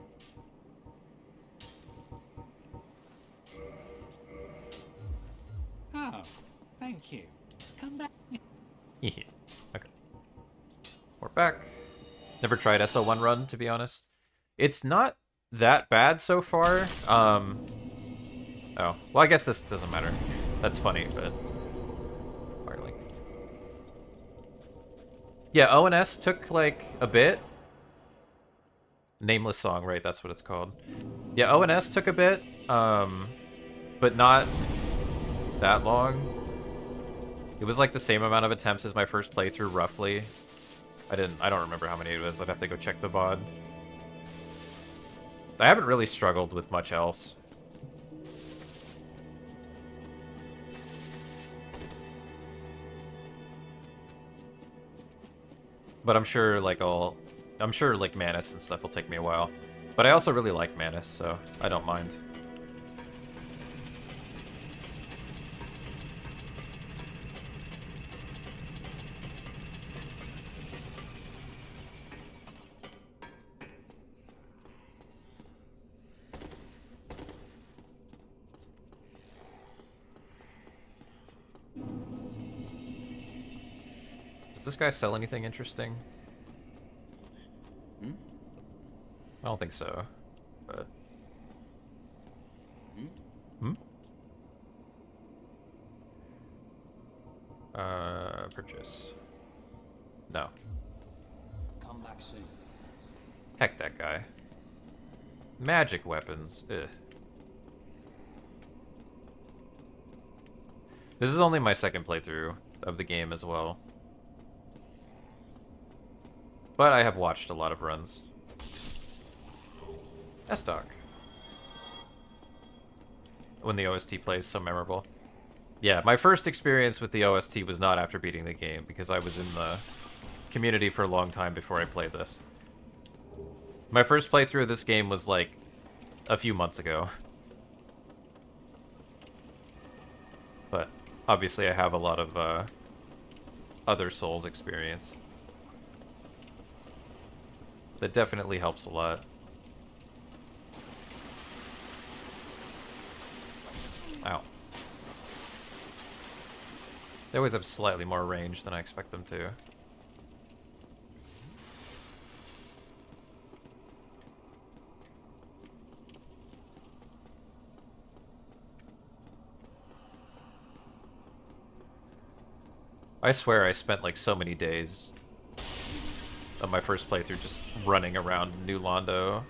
D: Oh, thank you. Come back.
A: Okay. We're back. Never tried SL1 run, to be honest. It's not that bad so far. Oh. Well, I guess this doesn't matter. That's funny, but... Firelink. Yeah, ONS took, like, a bit. Nameless song, right? That's what it's called. Yeah, ONS took a bit, but not that long. It was like the same amount of attempts as my first playthrough, roughly. I don't remember how many it was. I'd have to go check the VOD. I haven't really struggled with much else. But I'm sure like Manus and stuff will take me a while. But I also really like Manus, so I don't mind. Does this guy sell anything interesting? I don't think so, but... Purchase. No.
D: Come back soon.
A: Heck that guy. Magic weapons. Ugh. This is only my second playthrough of the game as well. But I have watched a lot of runs. S-Doc. When the OST plays so memorable. Yeah, my first experience with the OST was not after beating the game, because I was in the community for a long time before I played this. My first playthrough of this game was like a few months ago. But obviously I have a lot of other Souls experience. That definitely helps a lot. Ow. They always have slightly more range than I expect them to. I swear I spent like so many days of my first playthrough just running around New Londo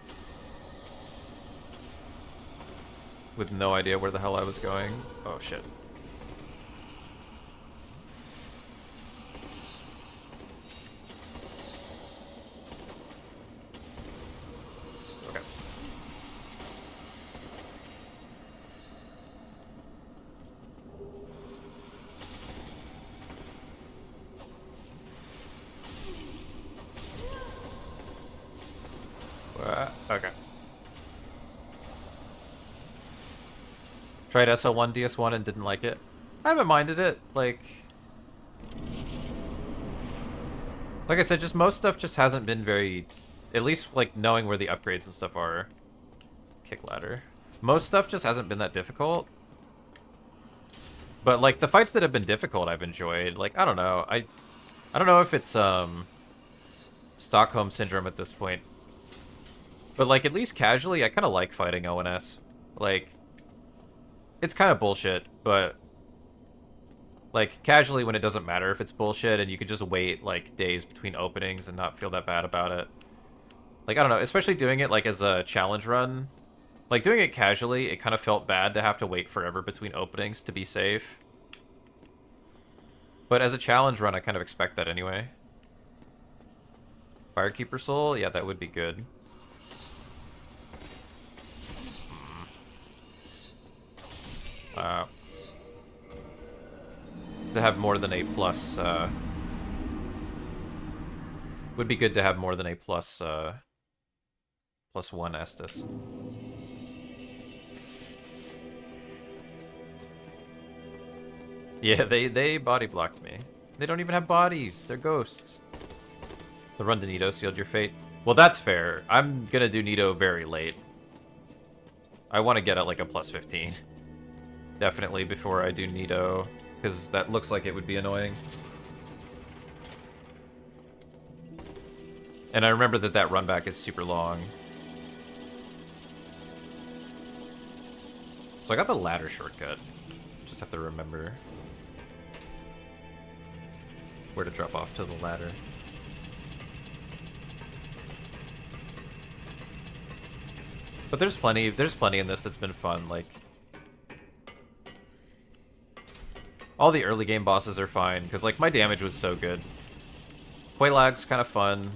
A: with no idea where the hell I was going. Oh shit. Okay. Okay. Tried SL1, DS1, and didn't like it. I haven't minded it. Like I said, just most stuff just hasn't been very... At least, like, knowing where the upgrades and stuff are. Kick ladder. Most stuff just hasn't been that difficult. But, like, the fights that have been difficult I've enjoyed. Like, I don't know. I don't know if it's, Stockholm Syndrome at this point. But, like, at least casually, I kind of like fighting ONS. Like, it's kind of bullshit, but... Like, casually when it doesn't matter if it's bullshit and you can just wait, like, days between openings and not feel that bad about it. Like, I don't know, especially doing it, like, as a challenge run. Like, doing it casually, it kind of felt bad to have to wait forever between openings to be safe. But as a challenge run, I kind of expect that anyway. Firekeeper Soul? Yeah, that would be good. To have more than a plus, would be good to have more than a plus, plus one Estus. Yeah, they body blocked me. They don't even have bodies. They're ghosts. The run to Nito sealed your fate. Well, that's fair. I'm gonna do Nito very late. I want to get at like a plus 15. Definitely before I do Nito. because that looks like it would be annoying. And I remember that that run back is super long. So I got the ladder shortcut. Just have to remember where to drop off to the ladder. But there's plenty in this that's been fun, like all the early game bosses are fine, because like my damage was so good. Quaylag's kind of fun.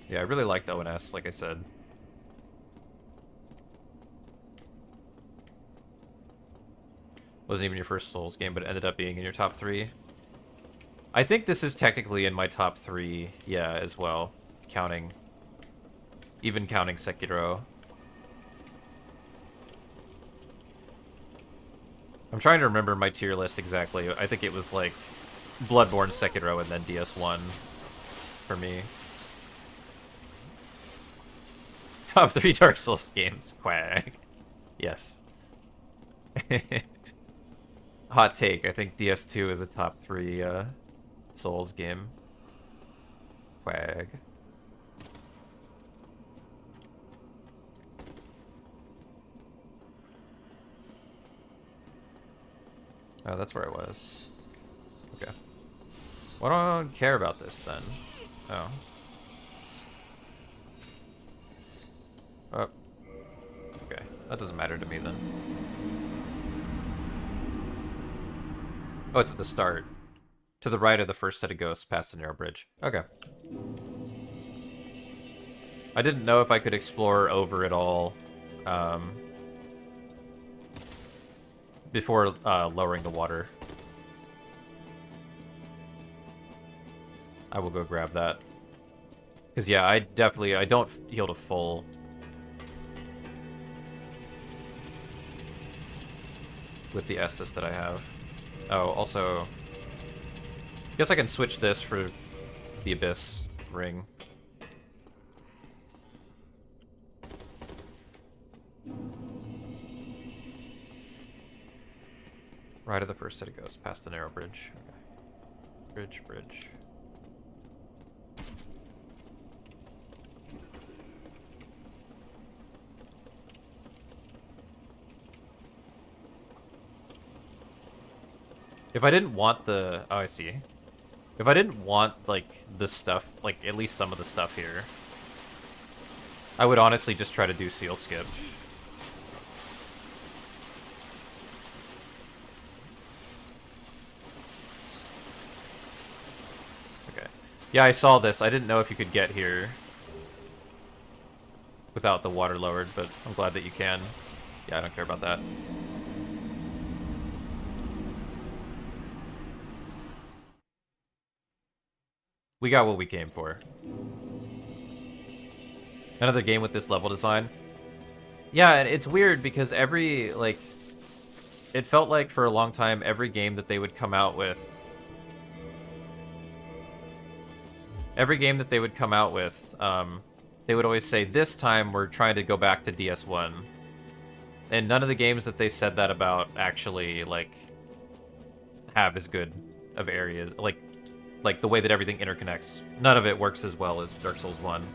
A: Yeah, I really liked ONS, like I said. Wasn't even your first Souls game, but it ended up being in your top 3. I think this is technically in my top 3, yeah, as well. Even counting Sekiro. I'm trying to remember my tier list exactly. I think it was like Bloodborne, Sekiro, and then DS1 for me. Top 3 Dark Souls games. Quack. Yes. Hot take. I think DS2 is a top 3 Souls game. Quag. Oh, that's where I was. Okay. Why don't I care about this then? Oh. Oh. Okay. That doesn't matter to me then. Oh, it's at the start. To the right of the first set of ghosts past the narrow bridge. Okay. I didn't know if I could explore over it all before lowering the water. I will go grab that. Because, yeah, I don't heal to full. With the Estus that I have. Oh, also... I guess I can switch this for the Abyss ring. Right of the first set of ghosts, past the narrow bridge. Okay. Bridge. If I didn't want the... Oh, I see. If I didn't want, like, the stuff, like, at least some of the stuff here, I would honestly just try to do seal skip. Okay. Yeah, I saw this. I didn't know if you could get here without the water lowered, but I'm glad that you can. Yeah, I don't care about that. We got what we came for. Another game with this level design. Yeah, and it's weird because every, like... It felt like for a long time, every game that they would come out with... Every game that they would come out with, they would always say, this time we're trying to go back to DS1. And none of the games that they said that about actually, like, have as good of areas. Like the way that everything interconnects. None of it works as well as Dark Souls 1.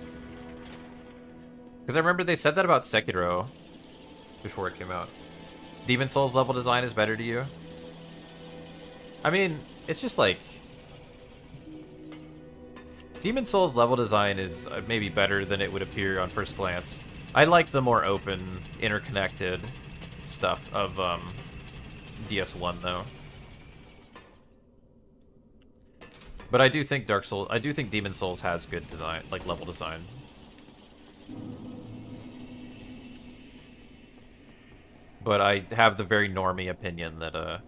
A: Because I remember they said that about Sekiro before it came out. Demon Souls level design is better to you? I mean, it's just like... Demon Souls level design is maybe better than it would appear on first glance. I like the more open, interconnected stuff of DS1 though. But I do think Demon Souls has good design, like level design. But I have the very normie opinion that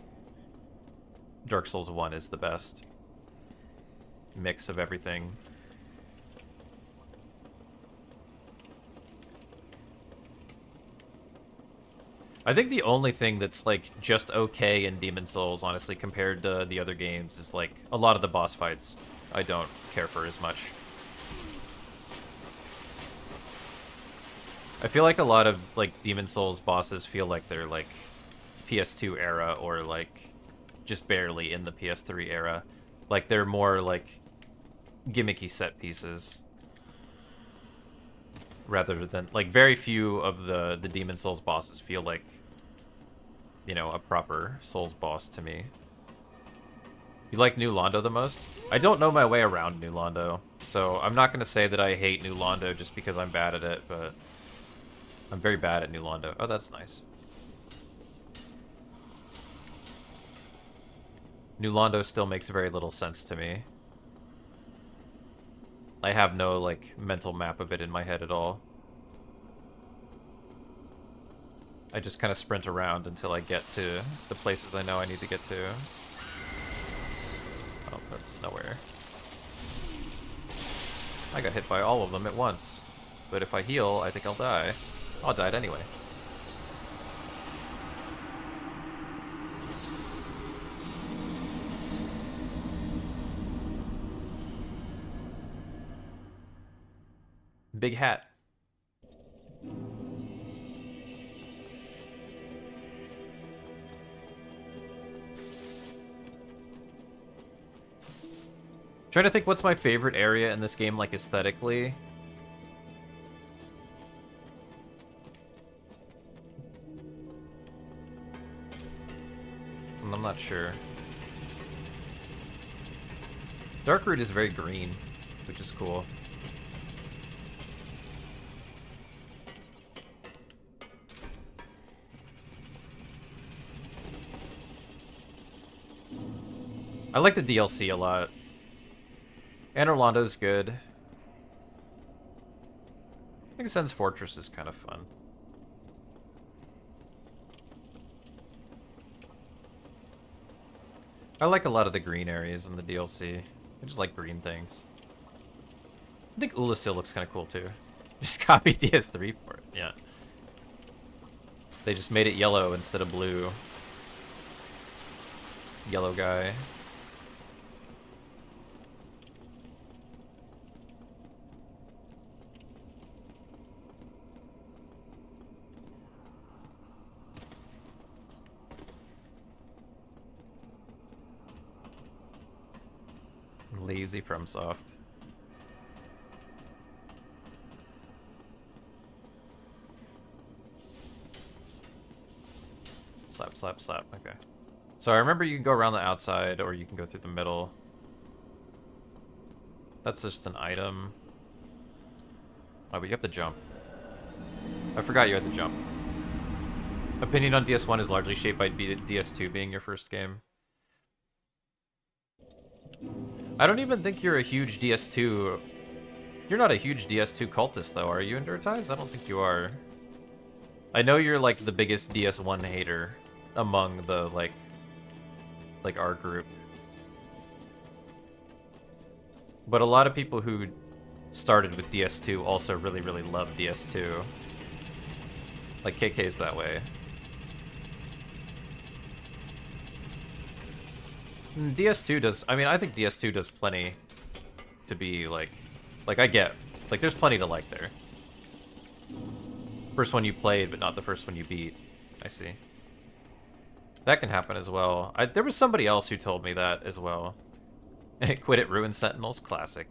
A: Dark Souls 1 is the best mix of everything. I think the only thing that's, like, just okay in Demon Souls, honestly, compared to the other games, is, like, a lot of the boss fights I don't care for as much. I feel like a lot of like Demon Souls bosses feel like they're like PS2 era or like just barely in the PS3 era. Like they're more like gimmicky set pieces rather than like very few of the Demon Souls bosses feel like, you know, a proper Souls boss to me. You like New Londo the most? I don't know my way around New Londo, so I'm not going to say that I hate New Londo just because I'm bad at it, but I'm very bad at New Londo. Oh, that's nice. New Londo still makes very little sense to me. I have no, like, mental map of it in my head at all. I just kind of sprint around until I get to the places I know I need to get to. Oh, that's nowhere. I got hit by all of them at once. But if I heal, I think I'll die. Oh, I died anyway. Big hat. Trying to think what's my favorite area in this game, like, aesthetically. I'm not sure. Darkroot is very green, which is cool. I like the DLC a lot. And Orlando's good. I think Sen's Fortress is kind of fun. I like a lot of the green areas in the DLC. I just like green things. I think Ulasil looks kind of cool too. Just copy DS3 for it, yeah. They just made it yellow instead of blue. Yellow guy. Lazy FromSoft. Slap, slap, slap. Okay. So I remember you can go around the outside or you can go through the middle. That's just an item. Oh, but you have to jump. I forgot you had to jump. Opinion on DS1 is largely shaped by DS2 being your first game. I don't even think you're a huge DS2... You're not a huge DS2 cultist, though, are you, Enduritize? I don't think you are. I know you're, like, the biggest DS1 hater among the, like, our group. But a lot of people who started with DS2 also really, really love DS2. Like, KK's that way. DS2 does... I mean, I think DS2 does plenty to be, like, I get... Like, there's plenty to like there. First one you played, but not the first one you beat. I see. That can happen as well. There was somebody else who told me that as well. Quit at Ruin Sentinels, classic.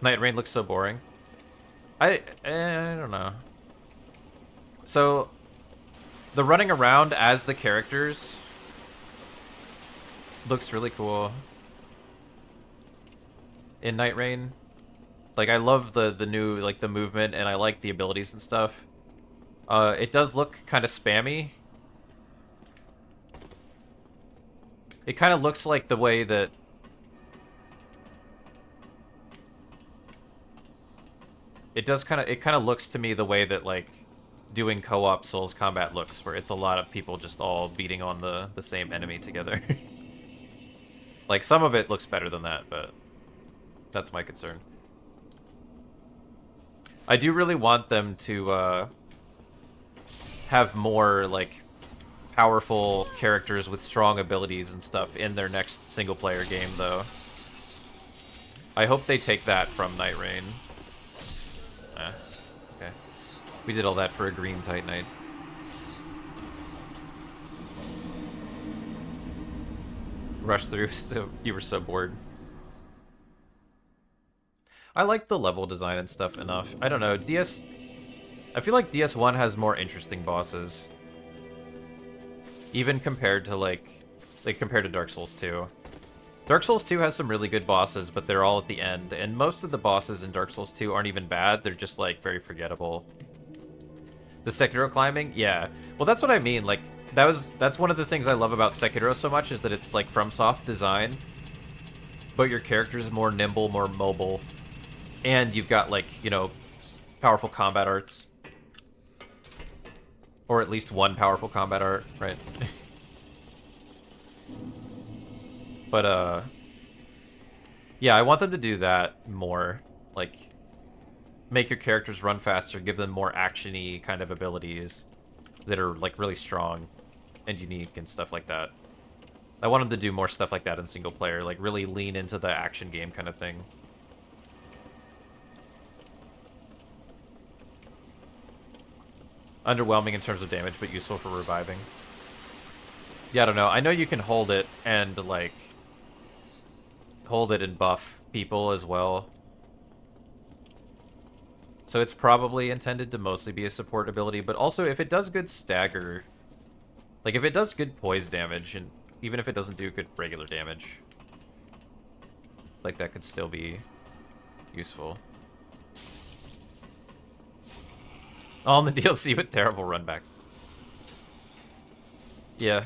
A: Night Rain looks so boring. I don't know. So, the running around as the characters looks really cool in Night Rain. Like, I love the new, like, the movement, and I like the abilities and stuff. It does look kind of spammy. It kind of looks like the way that... It kind of looks to me the way that, like, doing co-op Souls combat looks, where it's a lot of people just all beating on the same enemy together. Like, some of it looks better than that, but that's my concern. I do really want them to have more, like, powerful characters with strong abilities and stuff in their next single-player game, though. I hope they take that from Night Rain. Okay. We did all that for a green Titanite. Rush through, so you were so bored. I like the level design and stuff enough. I don't know, I feel like DS1 has more interesting bosses. Even compared to, like compared to Dark Souls 2. Dark Souls 2 has some really good bosses, but they're all at the end. And most of the bosses in Dark Souls 2 aren't even bad. They're just, like, very forgettable. The Sekiro climbing? Yeah. Well, that's what I mean. Like, that's one of the things I love about Sekiro so much, is that it's, like, FromSoft design. But your character's more nimble, more mobile. And you've got, like, you know, powerful combat arts. Or at least one powerful combat art, right? But, yeah, I want them to do that more. Like, make your characters run faster, give them more action-y kind of abilities that are, like, really strong and unique and stuff like that. I want them to do more stuff like that in single player, like, really lean into the action game kind of thing. Underwhelming in terms of damage, but useful for reviving. Yeah, I don't know. I know you can hold it and, like, hold it and buff people as well. So it's probably intended to mostly be a support ability, but also if it does good stagger, like if it does good poise damage, and even if it doesn't do good regular damage, like that could still be useful. All in the DLC with terrible runbacks. Yeah.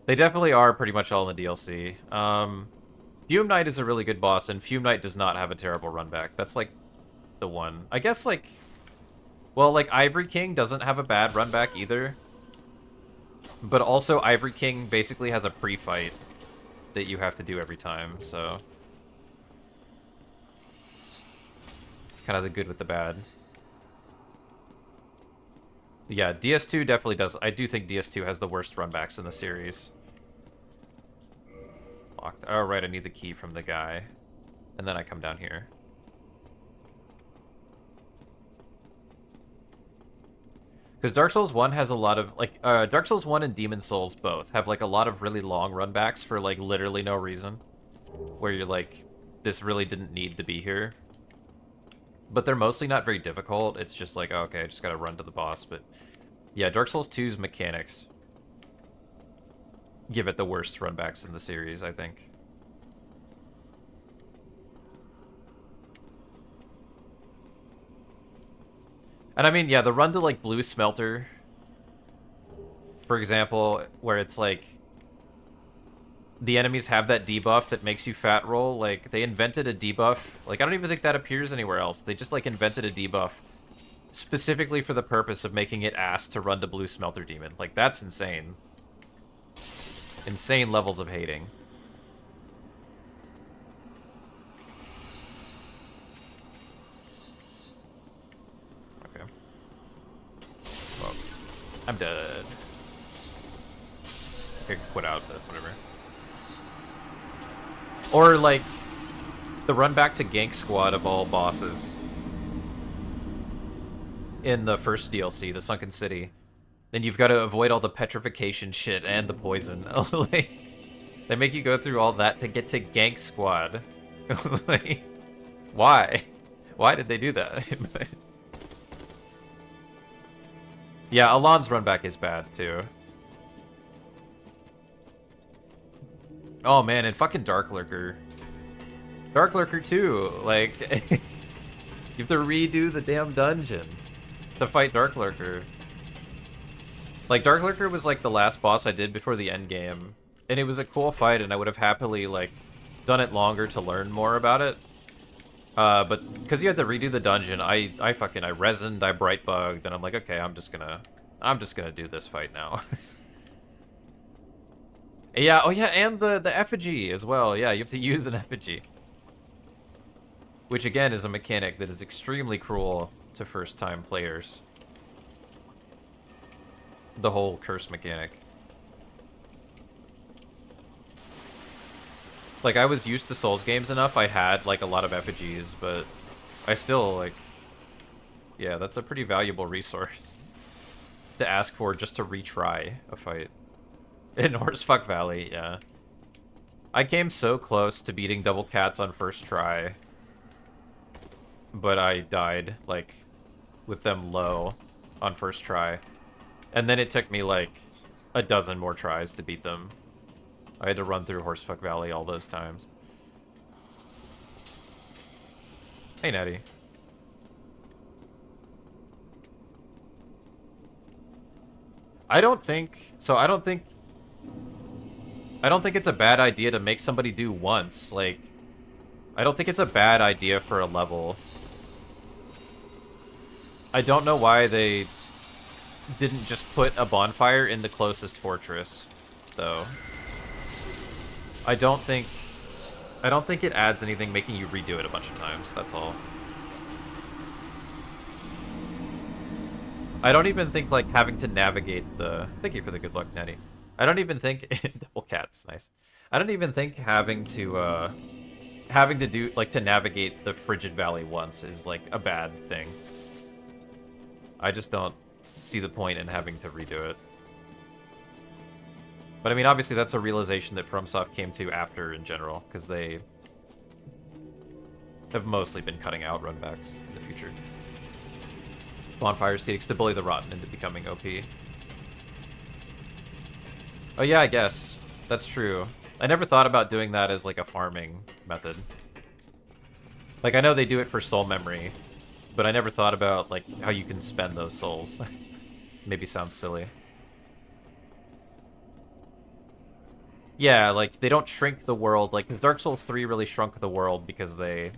A: They definitely are pretty much all in the DLC. Fume Knight is a really good boss, and Fume Knight does not have a terrible runback. That's, like, the one. I guess, like... Well, like, Ivory King doesn't have a bad runback either. But also, Ivory King basically has a pre-fight that you have to do every time, so... Kind of the good with the bad. Yeah, DS2 definitely does. I do think DS2 has the worst runbacks in the series. Locked. Oh, right, I need the key from the guy. And then I come down here. Because Dark Souls 1 has a lot of, like, Dark Souls 1 and Demon Souls both have, like, a lot of really long runbacks for, like, literally no reason. Where you're like, this really didn't need to be here. But they're mostly not very difficult. It's just like, oh, okay, I just gotta run to the boss. But yeah, Dark Souls 2's mechanics give it the worst runbacks in the series, I think. And I mean, yeah, the run to, like, Blue Smelter, for example, where it's like the enemies have that debuff that makes you fat roll. Like, they invented a debuff. Like, I don't even think that appears anywhere else. They just, like, invented a debuff specifically for the purpose of making it ass to run to Blue Smelter Demon. Like, that's insane. Insane levels of hating. Okay. Well, I'm dead. I could quit out, but whatever. Or, like, the run back to Gank Squad of all bosses in the first DLC, the Sunken City. Then you've got to avoid all the petrification shit and the poison. Like, they make you go through all that to get to Gank Squad. Like, why? Why did they do that? Yeah, Alon's run back is bad, too. Oh man, and fucking Dark Lurker. Dark Lurker 2, like, you have to redo the damn dungeon to fight Dark Lurker. Like, Dark Lurker was like the last boss I did before the end game, and it was a cool fight, and I would have happily, like, done it longer to learn more about it. But because you had to redo the dungeon, I resined, I bright bugged, and I'm like, okay, I'm just gonna do this fight now. Yeah, oh yeah, and the effigy as well. Yeah, you have to use an effigy. Which, again, is a mechanic that is extremely cruel to first-time players. the whole curse mechanic. Like, I was used to Souls games enough, I had, like, a lot of effigies, but I still, like... Yeah, that's a pretty valuable resource to ask for just to retry a fight. In Horsefuck Valley, yeah. I came so close to beating double cats on first try, but I died, like, with them low on first try. And then it took me, like, a dozen more tries to beat them. I had to run through Horsefuck Valley all those times. Hey, Natty. I don't think it's a bad idea to make somebody do once. Like, I don't think it's a bad idea for a level. I don't know why they didn't just put a bonfire in the closest fortress, though. I don't think it adds anything making you redo it a bunch of times, that's all. I don't even think, like, having to navigate the... Thank you for the good luck, Nettie. I don't even think... Double cats, nice. I don't even think having to do, like, to navigate the Frigid Valley once is, like, a bad thing. I just don't see the point in having to redo it. But, I mean, obviously that's a realization that FromSoft came to after, in general, because they have mostly been cutting out runbacks in the future. Bonfire seeks to bully the Rotten into becoming OP. Oh yeah, I guess. That's true. I never thought about doing that as, like, a farming method. Like, I know they do it for soul memory, but I never thought about, like, how you can spend those souls. Maybe sounds silly. Yeah, like, they don't shrink the world. Like, 'cause Dark Souls 3 really shrunk the world because they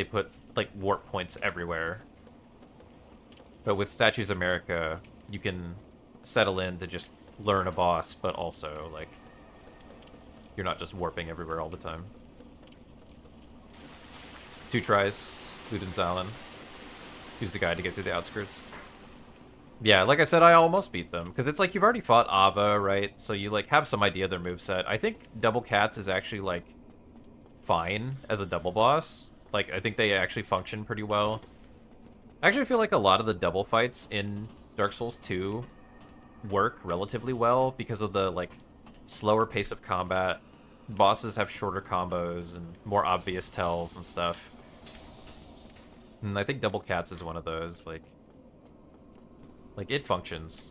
A: put, like, warp points everywhere. But with Statues America, you can settle in to just learn a boss, but also, like, you're not just warping everywhere all the time. 2 tries, Ludenzalen. Use the guide to get through the outskirts. Yeah, like I said, I almost beat them. Because it's like you've already fought Ava, right? So you, like, have some idea of their moveset. I think Double Cats is actually, like, fine as a double boss. Like, I think they actually function pretty well. I actually feel like a lot of the double fights in Dark Souls 2 work relatively well because of the, like, slower pace of combat. Bosses have shorter combos and more obvious tells and stuff. And I think Double Cats is one of those, like, it functions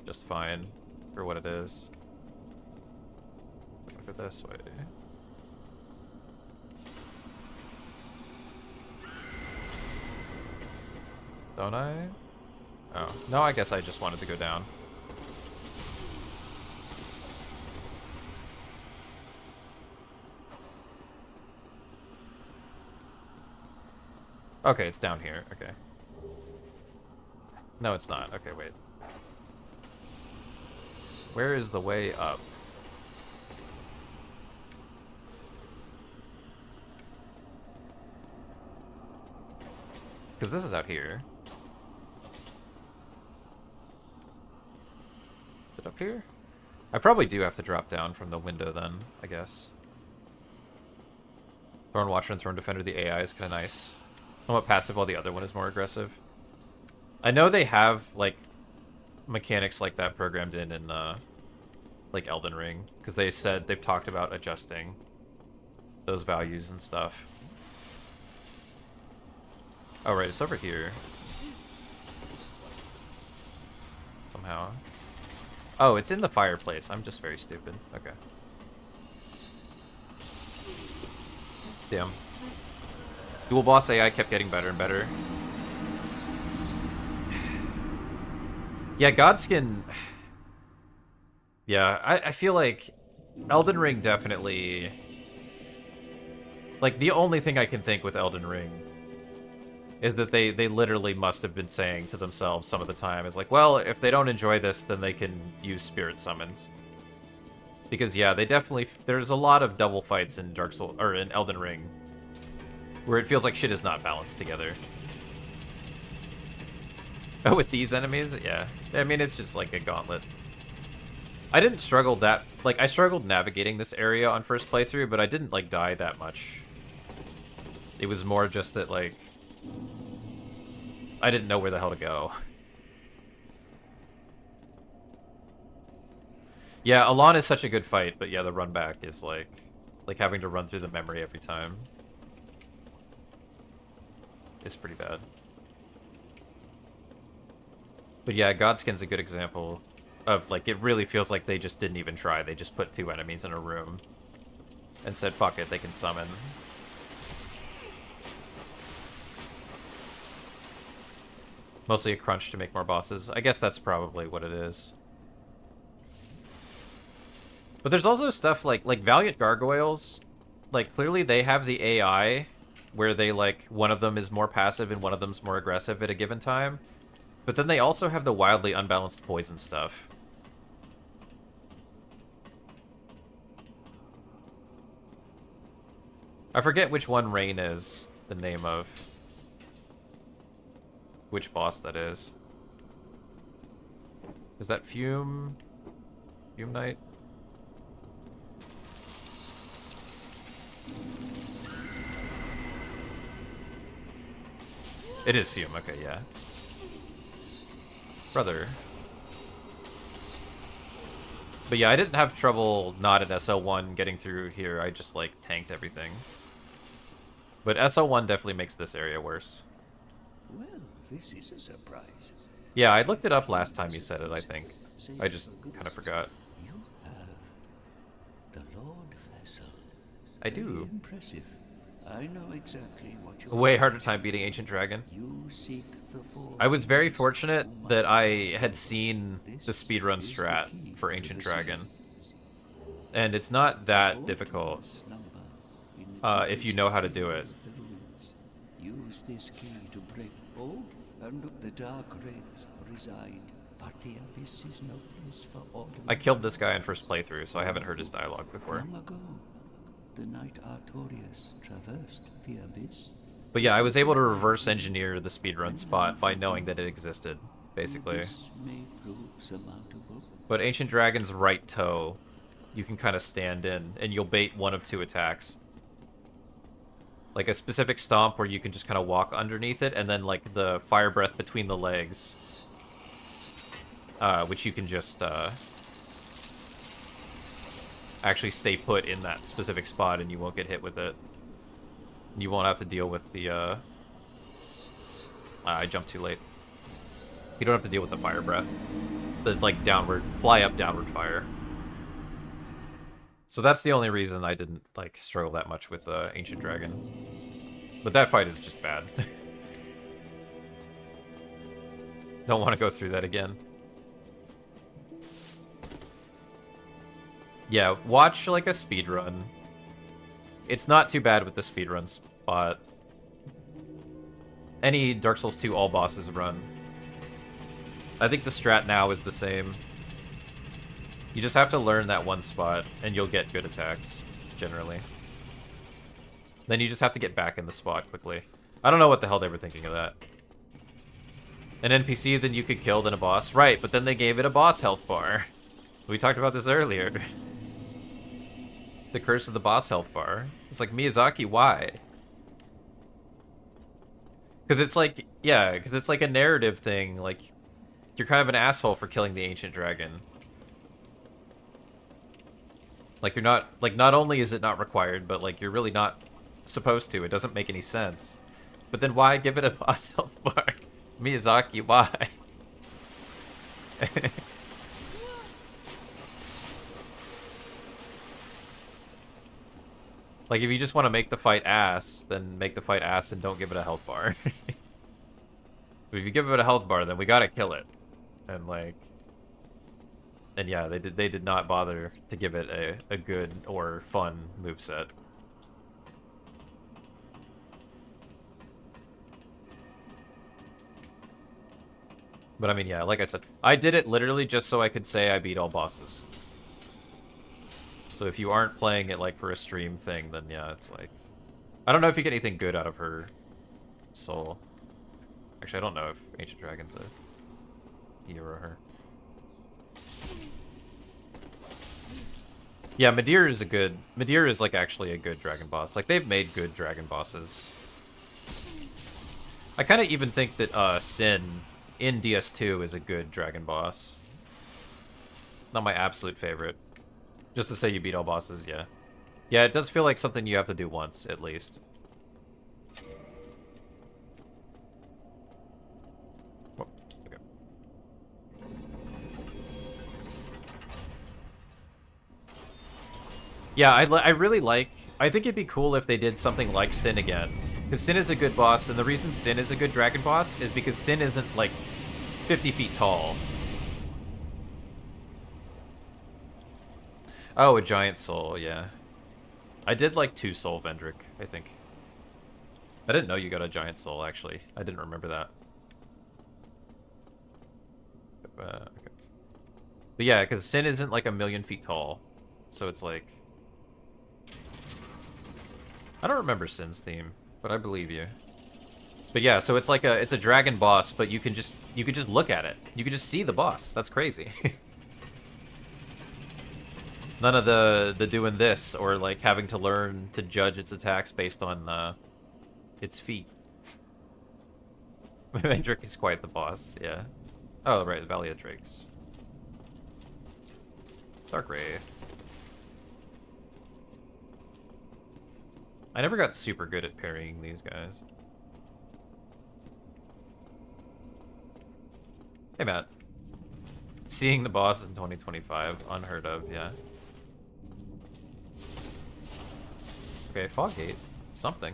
A: just fine for what it is. Look at this way. Don't I? Oh. No, I guess I just wanted to go down. Okay, it's down here. Okay. No, it's not. Okay, wait. Where is the way up? Because this is out here. Is it up here? I probably do have to drop down from the window then, I guess. Throne Watcher and Throne Defender, the AI is kind of nice. Somewhat passive while the other one is more aggressive. I know they have, like, mechanics like that programmed in like, Elden Ring. Because they've talked about adjusting those values and stuff. Oh, right, it's over here. Somehow. Oh, it's in the fireplace. I'm just very stupid. Okay. Damn. Dual boss AI kept getting better and better. Yeah, Godskin... Yeah, I feel like Elden Ring definitely... Like, the only thing I can think with Elden Ring is that they literally must have been saying to themselves some of the time is like, well, if they don't enjoy this, then they can use spirit summons. Because, yeah, they definitely... There's a lot of double fights in Dark Souls... Or in Elden Ring where it feels like shit is not balanced together. Oh, with these enemies? Yeah. I mean, it's just like a gauntlet. I didn't struggle that... Like, I struggled navigating this area on first playthrough, but I didn't, like, die that much. It was more just that, like... I didn't know where the hell to go. Yeah, Alon is such a good fight, but yeah, the run back is, like having to run through the memory every time. It's pretty bad. But yeah, Godskin's a good example of, like, it really feels like they just didn't even try. They just put 2 enemies in a room and said, fuck it, they can summon. Mostly a crunch to make more bosses. I guess that's probably what it is. But there's also stuff like Valiant Gargoyles, like, clearly they have the AI where they, like, one of them is more passive and one of them's more aggressive at a given time. But then they also have the wildly unbalanced poison stuff. I forget which one Rain is the name of. Which boss that is. Is that Fume? Fume Knight? It is Fume, okay, yeah. Brother. But yeah, I didn't have trouble not at SL1 getting through here. I just, like, tanked everything. But SL1 definitely makes this area worse.
B: Well, this is a surprise.
A: Yeah, I looked it up last time you said it, I think. I just kind of forgot.
B: You have the Lord Vessel.
A: I do.
B: Impressive. I know exactly what you're...
A: A way harder time beating Ancient Dragon.
B: You seek the forge.
A: I was very fortunate that I had seen the speedrun strat for Ancient Dragon. And it's not that difficult if you know how to do it.
B: Use this key to break both, and the dark wraiths reside, but the abyss is no place for order.
A: I killed this guy in first playthrough, so I haven't heard his dialogue before.
B: Long ago, the knight Artorias traversed the abyss.
A: But yeah, I was able to reverse engineer the speedrun spot by knowing that it existed, basically.
B: This may prove surmountable.
A: But Ancient Dragon's right toe, you can kind of stand in, and you'll bait one of 2 attacks. Like a specific stomp where you can just kind of walk underneath it, and then like the fire breath between the legs, which you can just actually stay put in that specific spot, and you won't get hit with it. You won't have to deal with the I jumped too late. You don't have to deal with the fire breath. The, like, downward, fly up downward fire. So that's the only reason I didn't, like, struggle that much with Ancient Dragon. But that fight is just bad. Don't want to go through that again. Yeah, watch, like, a speedrun. It's not too bad with the speedrun spot. Any Dark Souls 2 all bosses run. I think the strat now is the same. You just have to learn that one spot, and you'll get good attacks, generally. Then you just have to get back in the spot quickly. I don't know what the hell they were thinking of that. An NPC then you could kill than a boss. Right, but then they gave it a boss health bar. We talked about this earlier. The curse of the boss health bar. It's like, Miyazaki, why? Because it's like, yeah, because it's like a narrative thing. Like, you're kind of an asshole for killing the ancient dragon. Like, you're not, like, not only is it not required, but, like, you're really not supposed to. It doesn't make any sense. But then why give it a boss health bar? Miyazaki, why? Like, if you just want to make the fight ass, then make the fight ass and don't give it a health bar. But if you give it a health bar, then we gotta kill it. And, like... And yeah, they did not bother to give it a good or fun moveset. But I mean, yeah, like I said, I did it literally just so I could say I beat all bosses. So if you aren't playing it, like, for a stream thing, then yeah, it's like... I don't know if you get anything good out of her soul. Actually, I don't know if Ancient Dragon's a He or her. Yeah, Midir is a good... Midir is, like, actually a good dragon boss. Like, they've made good dragon bosses. I kind of even think that, Sin in DS2 is a good dragon boss. Not my absolute favorite. Just to say you beat all bosses, yeah. Yeah, it does feel like something you have to do once, at least. Oh, okay. Yeah, I really like... I think it'd be cool if they did something like Sin again. Because Sin is a good boss, and the reason Sin is a good dragon boss is because Sin isn't, like, 50 feet tall. Oh, a giant soul, yeah. I did like 2 soul Vendrick, I think. I didn't know you got a giant soul, actually. I didn't remember that. Okay. But yeah, because Sin isn't like 1,000,000 feet tall. So it's like... I don't remember Sin's theme, but I believe you. But yeah, so it's like it's a dragon boss, but you can just look at it. You can just see the boss. That's crazy. None of the doing this or like having to learn to judge its attacks based on its feet. Vendrick is quite the boss, yeah. Oh right, the Valley of Drakes. Dark Wraith. I never got super good at parrying these guys. Hey Matt. Seeing the boss in 2025, unheard of, yeah. Okay, Foggate. Something.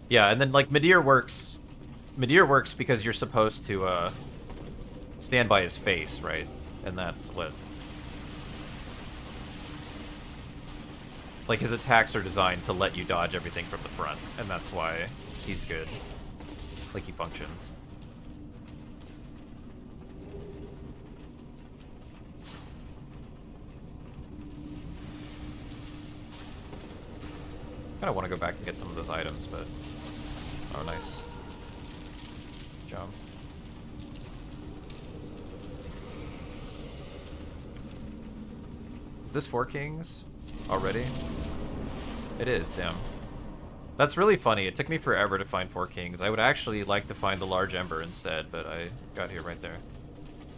A: Yeah, and then like Midir works. Midir works because you're supposed to stand by his face, right? And that's what... Like his attacks are designed to let you dodge everything from the front, and that's why he's good. Like he functions. I kind of want to go back and get some of those items, but... Oh, nice. Good job. Is this 4 kings already? It is, damn. That's really funny. It took me forever to find 4 kings. I would actually like to find the large ember instead, but I got here right there.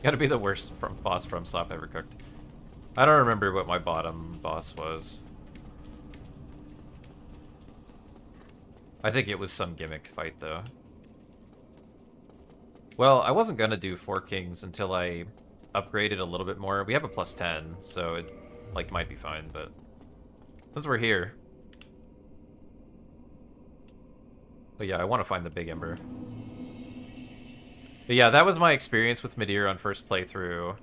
A: Gotta be the worst boss FromSoft ever cooked. I don't remember what my bottom boss was. I think it was some gimmick fight, though. Well, I wasn't gonna do 4 kings until I upgraded a little bit more. We have a +10, so it, like, might be fine, but... Since we're here... But yeah, I want to find the big ember. But yeah, that was my experience with Midir on first playthrough.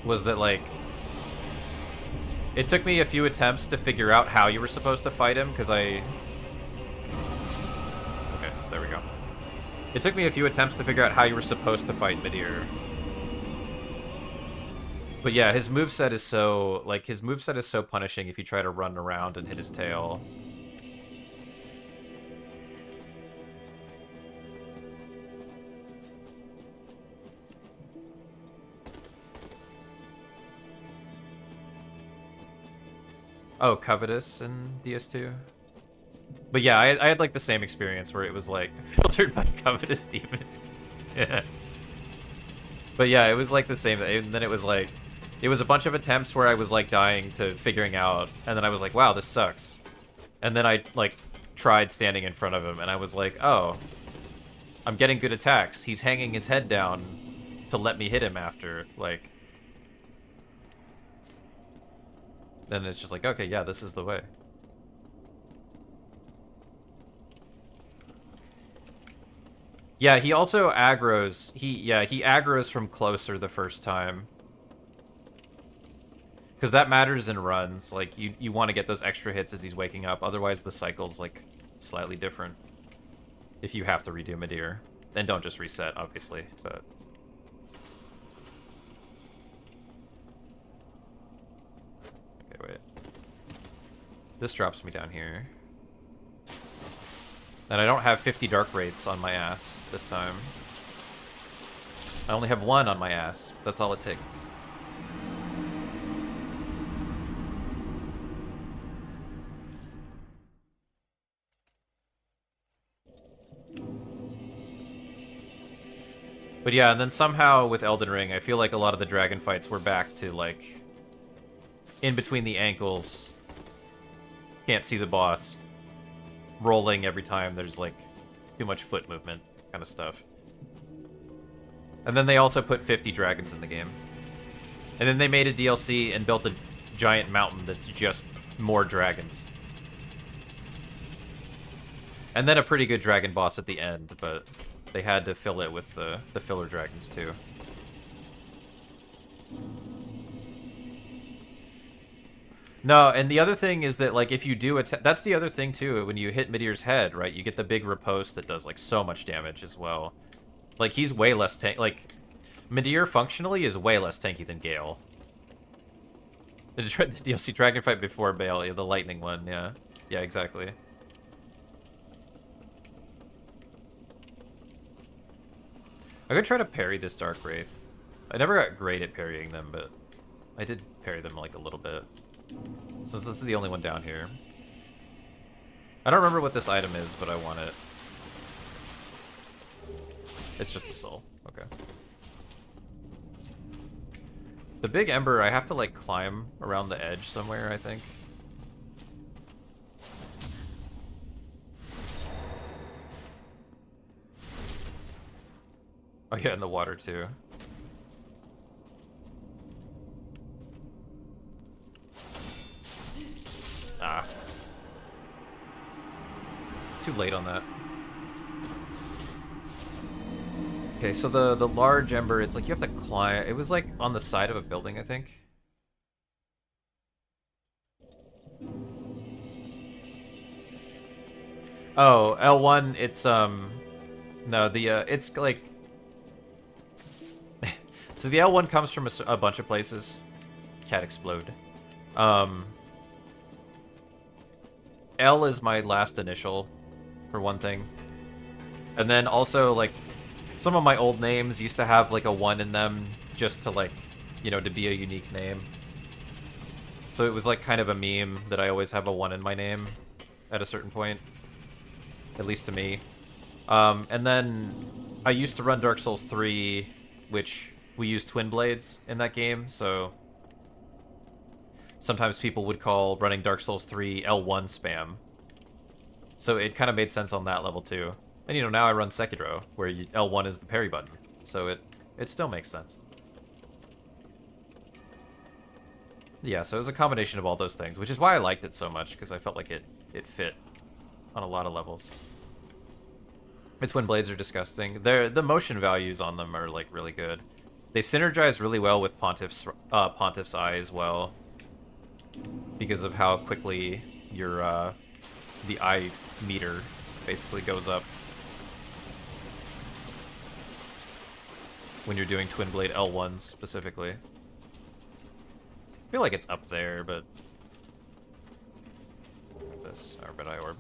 A: Was that, like... It took me a few attempts to figure out how you were supposed to fight him, because I... Okay, there we go. It took me a few attempts to figure out how you were supposed to fight Midir. But yeah, his moveset is so... Like, his moveset is so punishing if you try to run around and hit his tail. Oh, Covetous in DS2? But yeah, I had like the same experience where it was like filtered by Covetous Demon. Yeah. But yeah, it was like the same, and then it was like, it was a bunch of attempts where I was like dying to figuring out, and then I was like, wow, this sucks. And then I like tried standing in front of him, and I was like, oh, I'm getting good attacks. He's hanging his head down to let me hit him after, like. Then it's just like, okay, yeah, this is the way. Yeah, he also aggroes. He aggroes from closer the first time. Because that matters in runs. Like, you want to get those extra hits as he's waking up. Otherwise, the cycle's, like, slightly different. If you have to redo Midir. Then don't just reset, obviously, but... This drops me down here. And I don't have 50 Dark Wraiths on my ass this time. I only have 1 on my ass. That's all it takes. But yeah, and then somehow with Elden Ring, I feel like a lot of the dragon fights were back to, like, in between the ankles, can't see the boss, rolling every time there's, like, too much foot movement kind of stuff. And then they also put 50 dragons in the game. And then they made a DLC and built a giant mountain that's just more dragons. And then a pretty good dragon boss at the end, but they had to fill it with the filler dragons too. No, and the other thing is that, like, if you do attack... That's the other thing, too. When you hit Midir's head, right, you get the big riposte that does, like, so much damage as well. Like, he's way less tank... Like, Midir functionally is way less tanky than Gale. The DLC Dragon fight before Bale, yeah, the lightning one, yeah. Yeah, exactly. I could try to parry this Dark Wraith. I never got great at parrying them, but I did parry them, like, a little bit. Since this is the only one down here. I don't remember what this item is, but I want it. It's just a soul. Okay. The big ember, I have to, like, climb around the edge somewhere, I think. Oh yeah, in the water too. Ah. Too late on that. Okay, so the large ember, it's like you have to climb. It was like on the side of a building, I think. Oh, L1, it's no, the it's like so the L1 comes from a bunch of places. Cat explode. L is my last initial, for one thing. And then also, like, some of my old names used to have, like, a 1 in them, just to, like, you know, to be a unique name. So it was, like, kind of a meme that I always have a 1 in my name at a certain point. At least to me. And then I used to run Dark Souls 3, which we used Twin Blades in that game, so sometimes people would call running Dark Souls 3 L1 spam. So it kind of made sense on that level too. And you know, now I run Sekiro, where L1 is the parry button, so it still makes sense. Yeah, so it was a combination of all those things, which is why I liked it so much, because I felt like it fit on a lot of levels. The Twin Blades are disgusting. The motion values on them are, like, really good. They synergize really well with Pontiff's Eye as well, because of how quickly your the eye meter basically goes up when you're doing Twin Blade L1s specifically. I feel like it's up there, but this Red Eye Orb.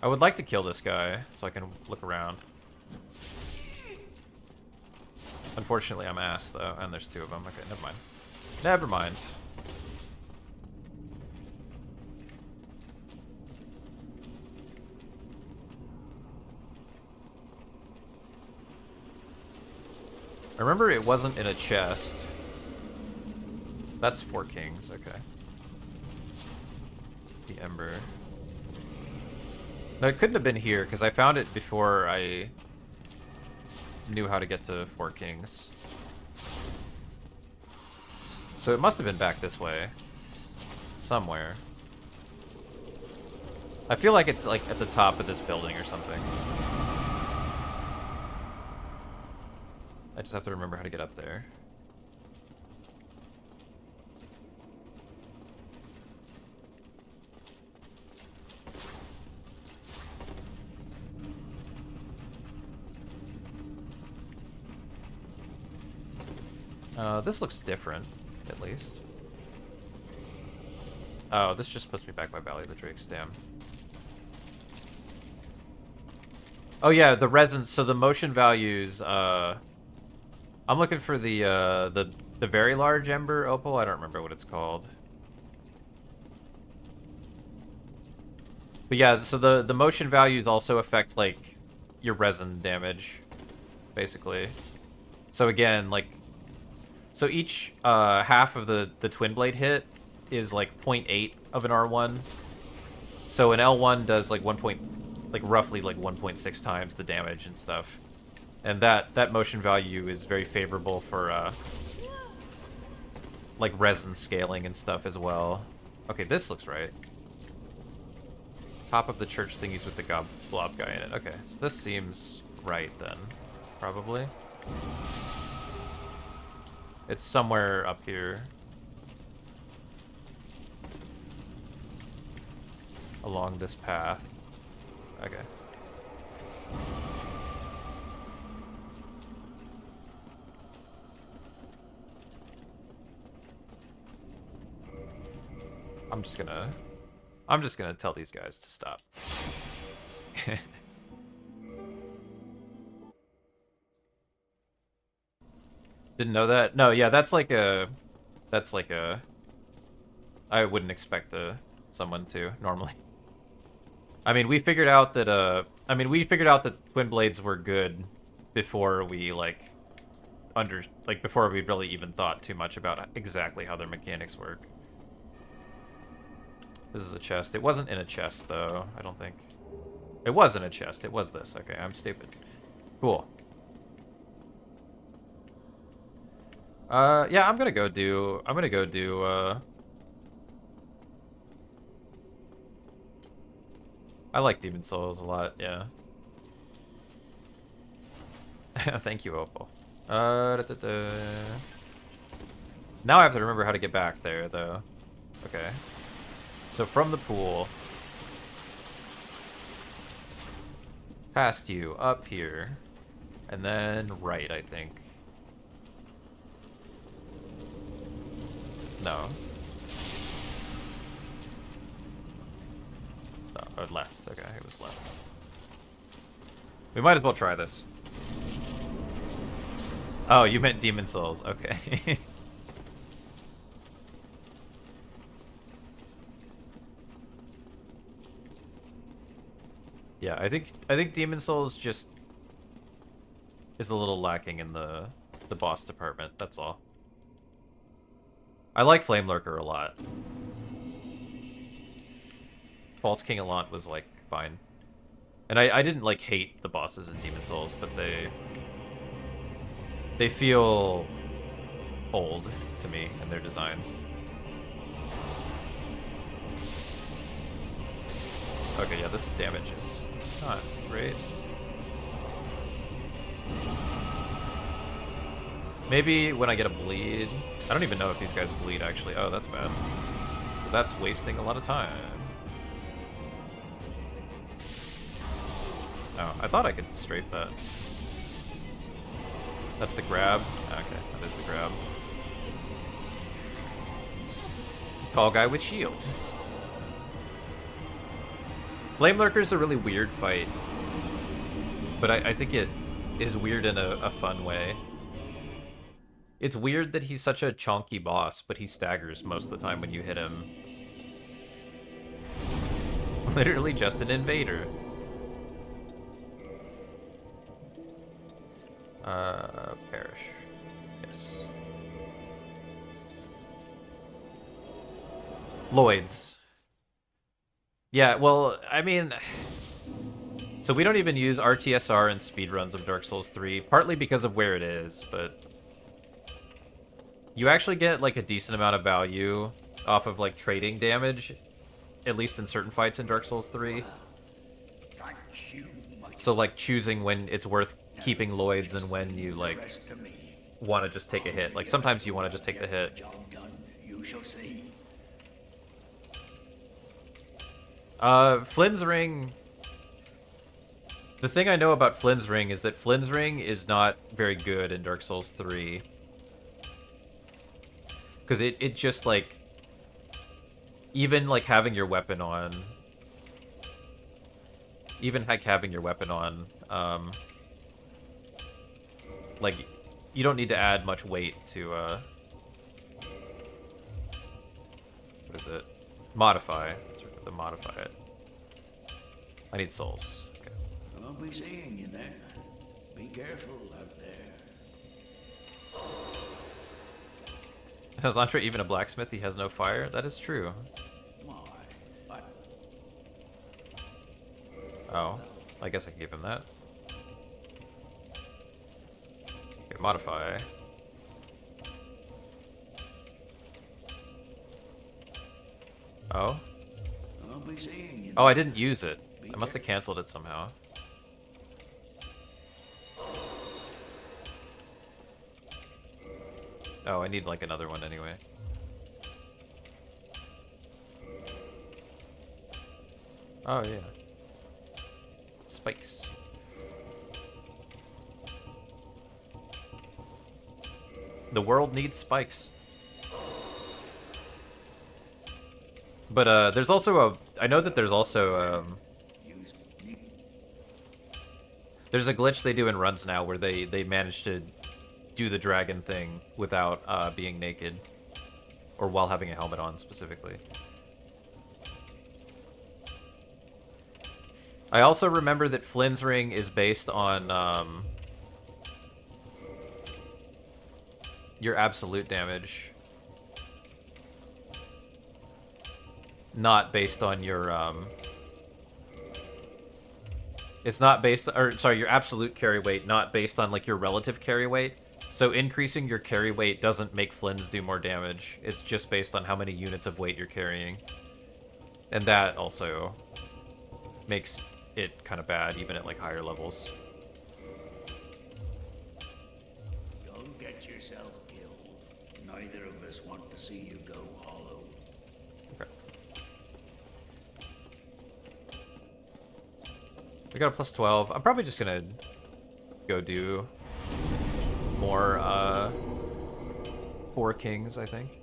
A: I would like to kill this guy so I can look around. Unfortunately, I'm ass though, and there's 2 of them. Okay, never mind. Never mind. I remember it wasn't in a chest. That's 4 kings, okay. The Ember. No, it couldn't have been here, because I found it before I knew how to get to 4 kings. So it must have been back this way. Somewhere. I feel like it's, like, at the top of this building or something. I just have to remember how to get up there. This looks different, at least. Oh, this just puts me back by Valley of the Drakes, damn. Oh yeah, the resins, so the motion values, I'm looking for the very large ember opal, I don't remember what it's called. But yeah, so the motion values also affect, like, your resin damage, basically. So again, like, so each half of the twin blade hit is like 0.8 of an R1. So an L1 does like roughly like 1.6 times the damage and stuff. And that motion value is very favorable for like resin scaling and stuff as well. Okay, this looks right. Top of the church thingies with the blob guy in it. Okay, so this seems right then, probably. It's somewhere up here. Along this path. Okay. I'm just gonna tell these guys to stop. Didn't know that? No, yeah, that's like a I wouldn't expect someone to normally. I mean, we figured out that twin blades were good before we before we really even thought too much about exactly how their mechanics work. This is a chest. It wasn't in a chest though, I don't think. It was in a chest. It was this. Okay, I'm stupid. Cool. Yeah, I'm gonna go do I like Demon Souls a lot, yeah. Thank you, Opal. Now I have to remember how to get back there, though. Okay. So from the pool. Past you, up here. And then right, I think. No. Oh, left. Okay, it was left. We might as well try this. Oh, you meant Demon Souls. Okay. Yeah, I think Demon Souls just is a little lacking in the boss department. That's all. I like Flame Lurker a lot. False King Elant was, like, fine. And I didn't, like, hate the bosses in Demon Souls, but they feel old to me in their designs. Okay, yeah, this damage is not great. Maybe when I get a bleed. I don't even know if these guys bleed, actually. Oh, that's bad. Because that's wasting a lot of time. Oh, I thought I could strafe that. That's the grab? Okay, that is the grab. Tall guy with shield. Flame Lurker's a really weird fight. But I think it is weird in a fun way. It's weird that he's such a chonky boss, but he staggers most of the time when you hit him. Literally just an invader. Perish. Yes. Lloyd's. Yeah, well, I mean... So we don't even use RTSR in speedruns of Dark Souls 3, partly because of where it is, but... You actually get, like, a decent amount of value off of, like, trading damage, at least in certain fights in Dark Souls 3. So, like, choosing when it's worth keeping Lloyds and when you, like, want to just take a hit. Like, sometimes you want to just take the hit. Flynn's Ring... The thing I know about Flynn's Ring is that Flynn's Ring is not very good in Dark Souls 3. Because it just, like... even like having your weapon on, like you don't need to add much weight to what is it? Modify. Let's the modify it. I need souls. Okay.
B: I'll be seeing you then. Be careful out there.
A: Has Entre even a blacksmith? He has no fire? That is true.
B: Why? But
A: Oh, I guess I can give him that. Okay, modify. Oh?
B: I'll be seeing you.
A: Oh, I didn't use it. I must have canceled it somehow. Oh, I need like another one anyway. Oh, yeah. Spikes. The world needs spikes. But there's also a... I know that there's also there's a glitch they do in runs now where they manage to do the dragon thing without being naked. Or while having a helmet on, specifically. I also remember that Flynn's ring is based on your absolute damage. Not based on your, it's not based, or sorry, your absolute carry weight, not based on like your relative carry weight. So increasing your carry weight doesn't make Flynn's do more damage. It's just based on how many units of weight you're carrying. And that also makes it kind of bad, even at like higher levels.
B: Don't get yourself killed. Neither of us want to see you go hollow.
A: Okay. We got a plus 12. I'm probably just gonna go do more 4 kings, I think.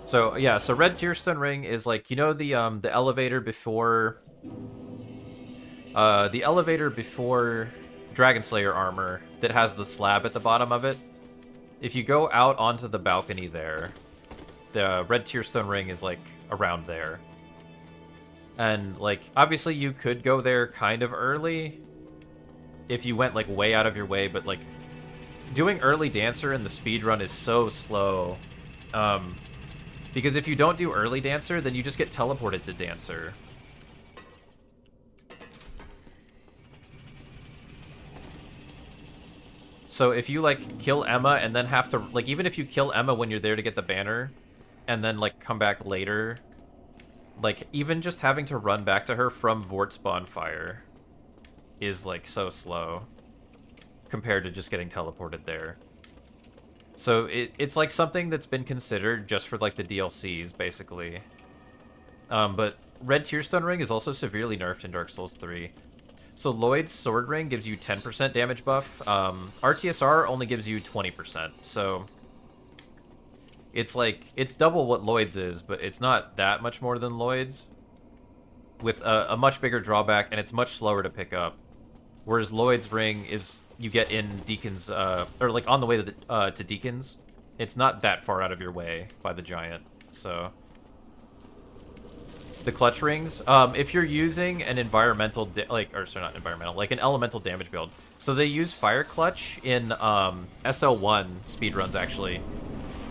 A: So yeah, so red tearstone ring is like, you know, the elevator before Dragon Slayer armor that has the slab at the bottom of it. If you go out onto the balcony there, the red tearstone ring is like around there. And like obviously you could go there kind of early if you went like way out of your way, but like doing early dancer in the speedrun is so slow. Because if you don't do early dancer, then you just get teleported to dancer. So if you like kill Emma and then have to like, even if you kill Emma when you're there to get the banner and then like come back later, like even just having to run back to her from Vort's bonfire is like so slow compared to just getting teleported there. So it's like something that's been considered just for like the DLCs basically. But red tearstone ring is also severely nerfed in Dark Souls 3. So Lloyd's sword ring gives you 10% damage buff. RTSR only gives you 20%. So it's like, it's double what Lloyd's is, but it's not that much more than Lloyd's. With a much bigger drawback, and it's much slower to pick up. Whereas Lloyd's ring is, you get in Deacon's, or like on the way to Deacon's. It's not that far out of your way by the giant, so... The clutch rings, if you're using an environmental, like an elemental damage build. So they use fire clutch in SL1 speedruns actually,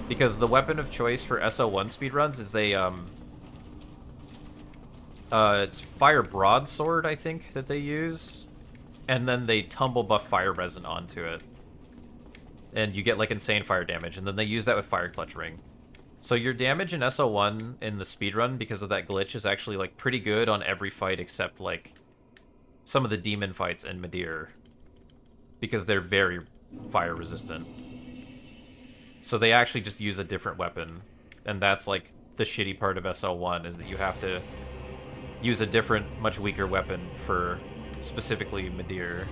A: because the weapon of choice for SL1 speedruns is it's fire broadsword I think that they use, and then they tumble buff fire resin onto it, and you get like insane fire damage, and then they use that with fire clutch ring. So your damage in SL1 in the speedrun, because of that glitch, is actually like pretty good on every fight except like some of the demon fights in Midir, because they're very fire resistant. So they actually just use a different weapon, and that's like the shitty part of SL1, is that you have to use a different, much weaker weapon for specifically Midir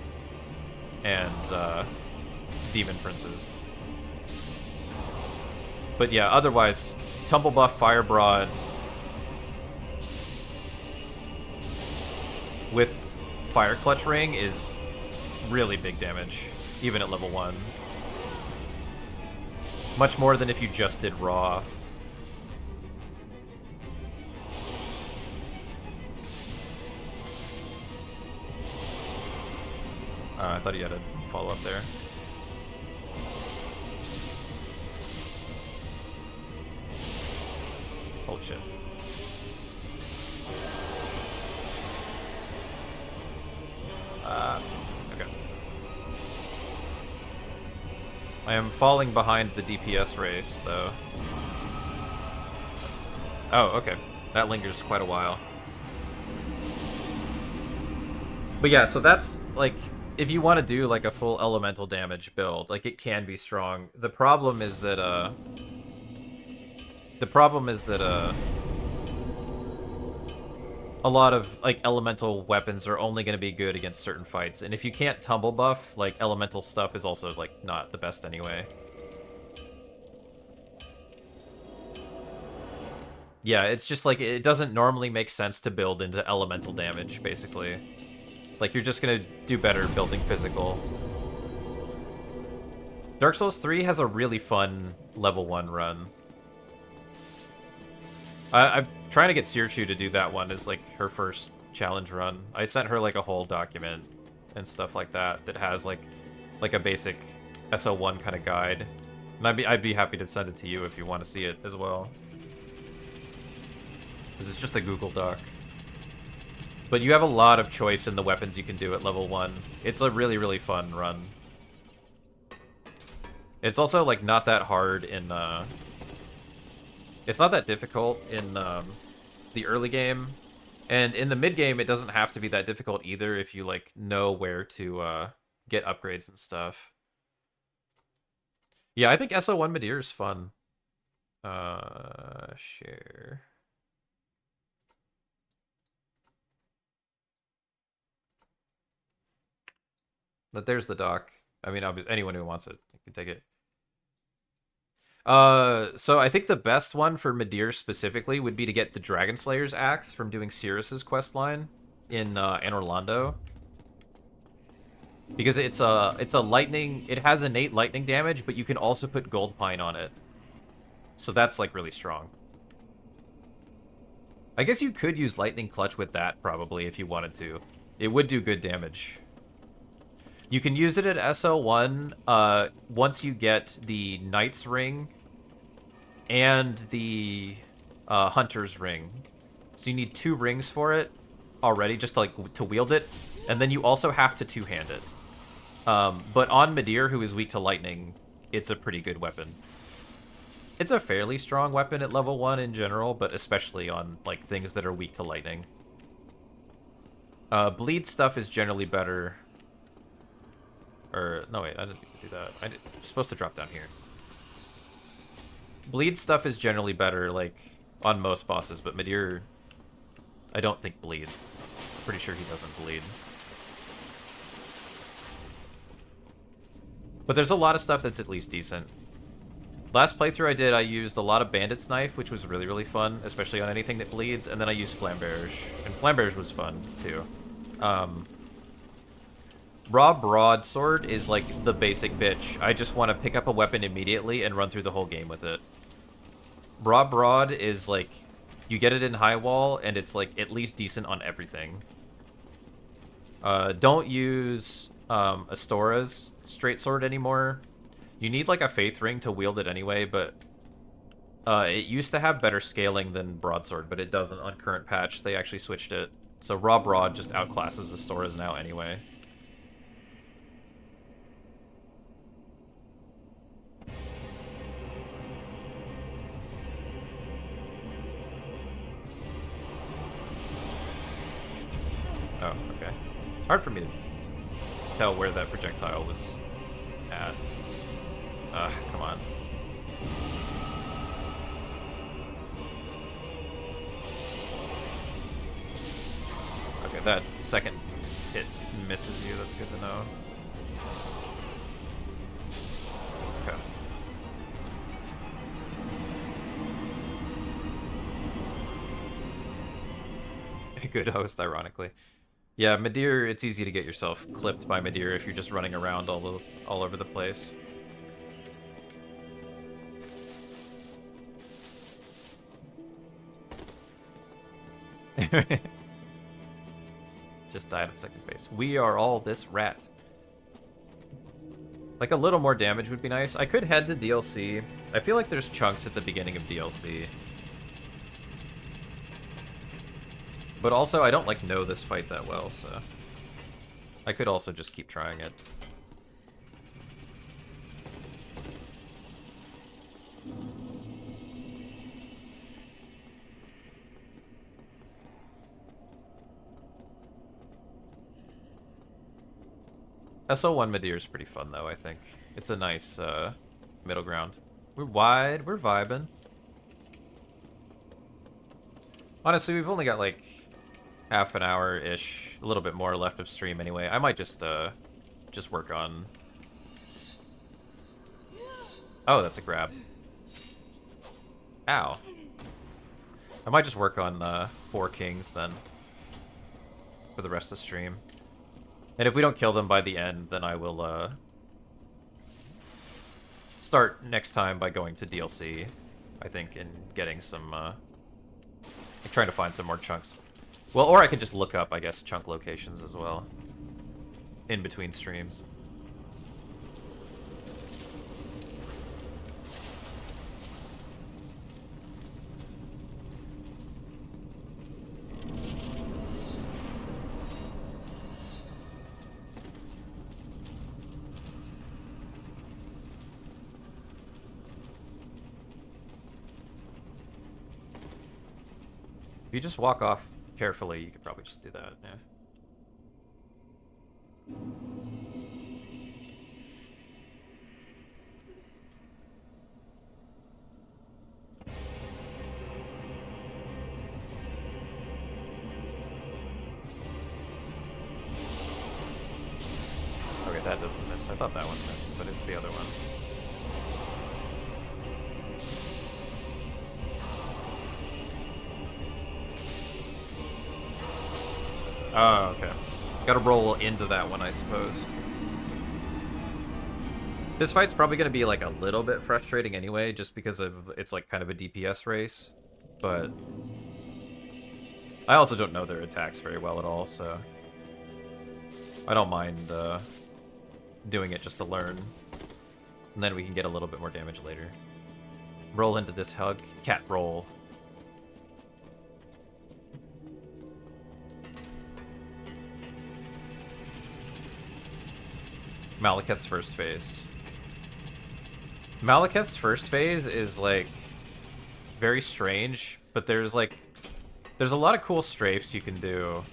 A: and Demon Princes. But yeah, otherwise, Tumble Buff, Fire Broad, with Fire Clutch Ring is really big damage, even at level 1. Much more than if you just did Raw. I thought he had a follow-up there. Holy shit. Okay. I am falling behind the DPS race, though. Oh, okay. That lingers quite a while. But yeah, so that's, like, if you want to do, like, a full elemental damage build, like, it can be strong. The problem is that, a lot of, like, elemental weapons are only going to be good against certain fights. And if you can't tumble buff, like, elemental stuff is also, like, not the best anyway. Yeah, it's just, like, it doesn't normally make sense to build into elemental damage, basically. Like, you're just gonna do better building physical. Dark Souls 3 has a really fun level 1 run. I'm trying to get Searchu to do that one as, like, her first challenge run. I sent her, like, a whole document and stuff like that that has, like a basic SL1 kind of guide. And I'd be happy to send it to you if you want to see it as well. This is just a Google Doc. But you have a lot of choice in the weapons you can do at level 1. It's a really, really fun run. It's also, like, not that hard in, it's not that difficult in, the early game. And in the mid-game, it doesn't have to be that difficult either if you, like, know where to, get upgrades and stuff. Yeah, I think SL1 Midir is fun. Share. But there's the doc. I mean, anyone who wants it can take it. So I think the best one for Midir specifically would be to get the Dragon Slayer's axe from doing Cirrus's questline in Orlando. Because it's a lightning, it has innate lightning damage, but you can also put Gold Pine on it. So that's, like, really strong. I guess you could use Lightning Clutch with that, probably, if you wanted to. It would do good damage. You can use it at SL1 once you get the Knight's Ring and the Hunter's Ring. So you need 2 rings for it already, just to, like, to wield it. And then you also have to two-hand it. But on Midir, who is weak to lightning, it's a pretty good weapon. It's a fairly strong weapon at level 1 in general, but especially on, like, things that are weak to lightning. Bleed stuff is generally better. Or, no wait, I didn't need to do that. I'm supposed to drop down here. Bleed stuff is generally better, like, on most bosses, but Midir, I don't think bleeds. Pretty sure he doesn't bleed. But there's a lot of stuff that's at least decent. Last playthrough I did, I used a lot of Bandit's Knife, which was really, really fun, especially on anything that bleeds, and then I used Flamberge. And Flamberge was fun, too. Raw Broadsword is, like, the basic bitch. I just want to pick up a weapon immediately and run through the whole game with it. Raw Broad is, like, you get it in high wall, and it's, like, at least decent on everything. Don't use Astora's straight sword anymore. You need, like, a Faith Ring to wield it anyway, but it used to have better scaling than Broadsword, but it doesn't on current patch. They actually switched it. So Raw Broad just outclasses Astora's now anyway. Oh, okay. It's hard for me to tell where that projectile was at. Come on. Okay, that second hit misses you. That's good to know. Okay. A good host, ironically. Yeah, Midir, it's easy to get yourself clipped by Midir if you're just running around all over the place. Just died at second phase. We are all this rat. Like, a little more damage would be nice. I could head to DLC. I feel like there's chunks at the beginning of DLC. But also, I don't, like, know this fight that well, so... I could also just keep trying it. SL1 Midir is pretty fun, though, I think. It's a nice middle ground. We're wide, we're vibing. Honestly, we've only got, like, half an hour-ish, a little bit more left of stream anyway. I might just work on... Oh, that's a grab. Ow. I might just work on 4 kings, then. For the rest of the stream. And if we don't kill them by the end, then I will start next time by going to DLC, I think, and getting some, trying to find some more chunks. Well, or I could just look up, I guess, chunk locations as well. In between streams. If you just walk off carefully, you could probably just do that, yeah. Okay, that doesn't miss. I thought that one missed, but it's the other one. Oh, okay. Gotta roll into that one, I suppose. This fight's probably gonna be, like, a little bit frustrating anyway, just because of it's, like, kind of a DPS race. But I also don't know their attacks very well at all, so I don't mind doing it just to learn. And then we can get a little bit more damage later. Roll into this hug. Cat roll. Malekith's first phase. Malekith's first phase is, like, very strange, but there's a lot of cool strafes you can do.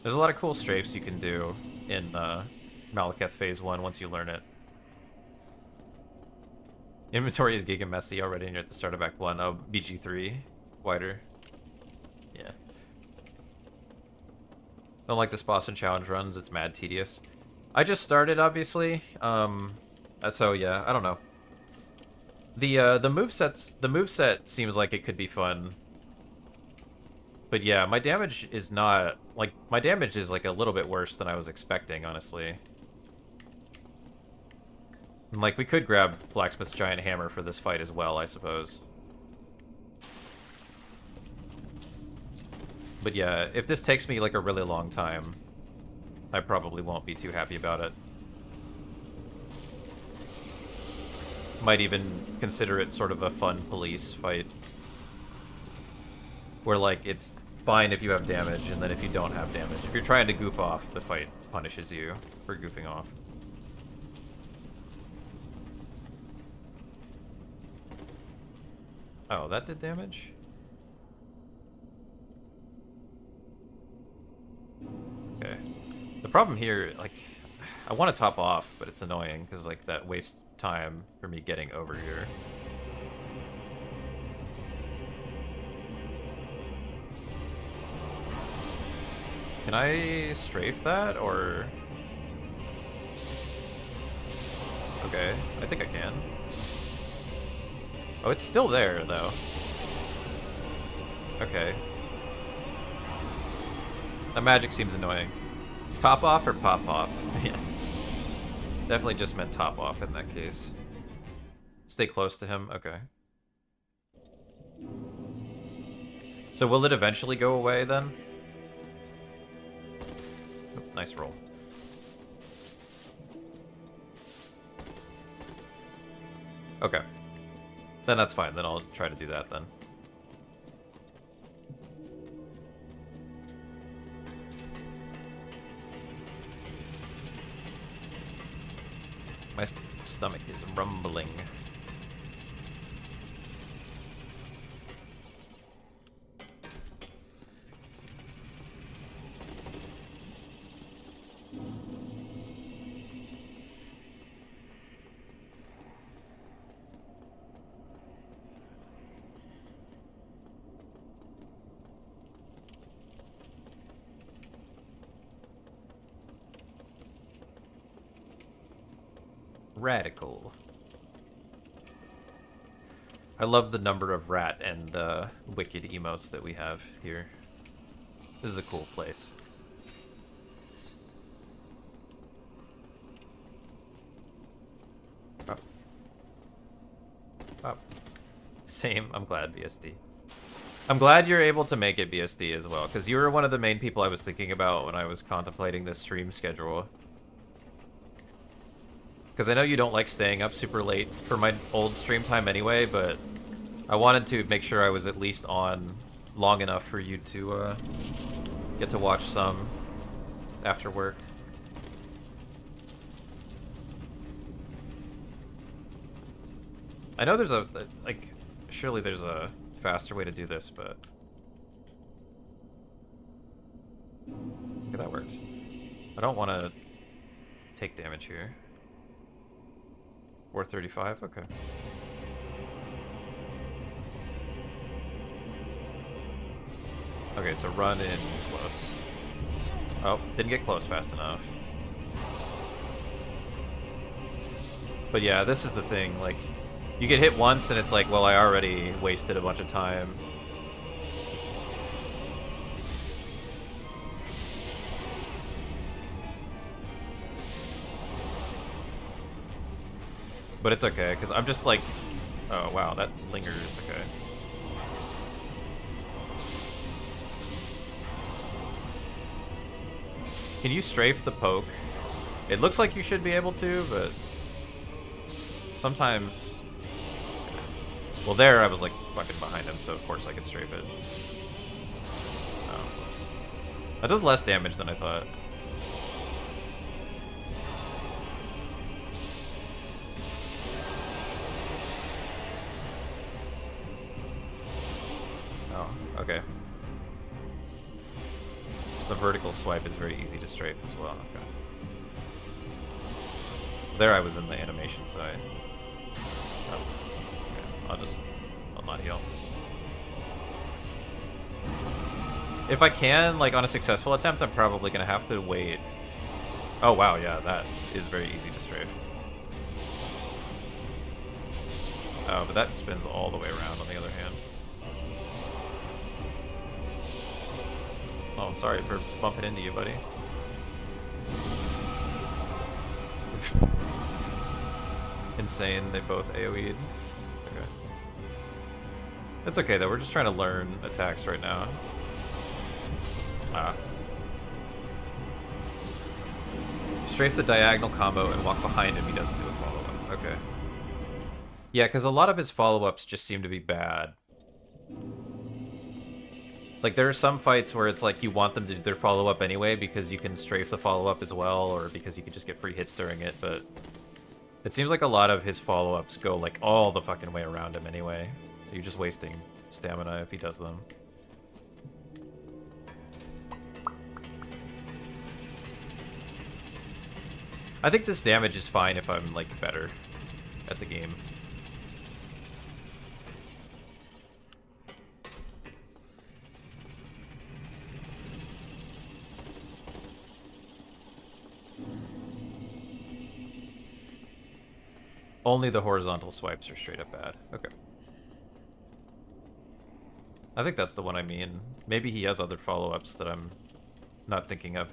A: There's a lot of cool strafes you can do in Malekith phase 1 once you learn it. Inventory is giga messy already, and you're at the start of Act 1. Oh, BG3. Wider. Yeah. Don't like this boss and challenge runs, it's mad tedious. I just started, obviously. So yeah, I don't know. The moveset seems like it could be fun. But yeah, my damage is not like my damage is like a little bit worse than I was expecting, honestly. And, like, we could grab Blacksmith's Giant Hammer for this fight as well, I suppose. But yeah, if this takes me, like, a really long time, I probably won't be too happy about it. Might even consider it sort of a fun police fight. Where, like, it's fine if you have damage, and then if you don't have damage. If you're trying to goof off, the fight punishes you for goofing off. Oh, that did damage? Okay. The problem here, like, I want to top off, but it's annoying, because, like, that wastes time for me getting over here. Can I strafe that, or... Okay, I think I can. Oh, it's still there, though. Okay. The magic seems annoying. Top off or pop off? Yeah. Definitely just meant top off in that case. Stay close to him? Okay. So will it eventually go away then? Oh, nice roll. Okay. Then that's fine. Then I'll try to do that then. My stomach is rumbling. Radical. I love the number of rat and wicked emotes that we have here. This is a cool place. Up. Up. Same. I'm glad, BSD. I'm glad you're able to make it BSD as well, because you were one of the main people I was thinking about when I was contemplating this stream schedule. Because I know you don't like staying up super late for my old stream time anyway, but I wanted to make sure I was at least on long enough for you to get to watch some after work. I know there's a, like, surely there's a faster way to do this, but... Okay, that works. I don't want to take damage here. 435, okay. Okay, so run in close. Oh, didn't get close fast enough. But yeah, this is the thing, like, you get hit once and it's like, well, I already wasted a bunch of time. But it's okay, because I'm just like... Oh, wow, that lingers, okay. Can you strafe the poke? It looks like you should be able to, but... Sometimes... Well, there I was like fucking behind him, so of course I could strafe it. Oh, whoops. That does less damage than I thought. Okay. The vertical swipe is very easy to strafe as well. Okay. There I was in the animation side. Oh. Okay. I'll not heal. If I can, like on a successful attempt, I'm probably gonna have to wait. Oh wow, yeah, that is very easy to strafe. Oh, but that spins all the way around on the other hand. Oh, I'm sorry for bumping into you, buddy. Insane, they both AoE'd. Okay. It's okay though, we're just trying to learn attacks right now. Ah. Strafe the diagonal combo and walk behind him, he doesn't do a follow-up. Okay. Yeah, because a lot of his follow-ups just seem to be bad. Like, there are some fights where it's like you want them to do their follow-up anyway because you can strafe the follow-up as well, or because you can just get free hits during it, but it seems like a lot of his follow-ups go, like, all the fucking way around him anyway. You're just wasting stamina if he does them. I think this damage is fine if I'm, like, better at the game. Only the horizontal swipes are straight up bad. Okay. I think that's the one I mean. Maybe he has other follow-ups that I'm not thinking of.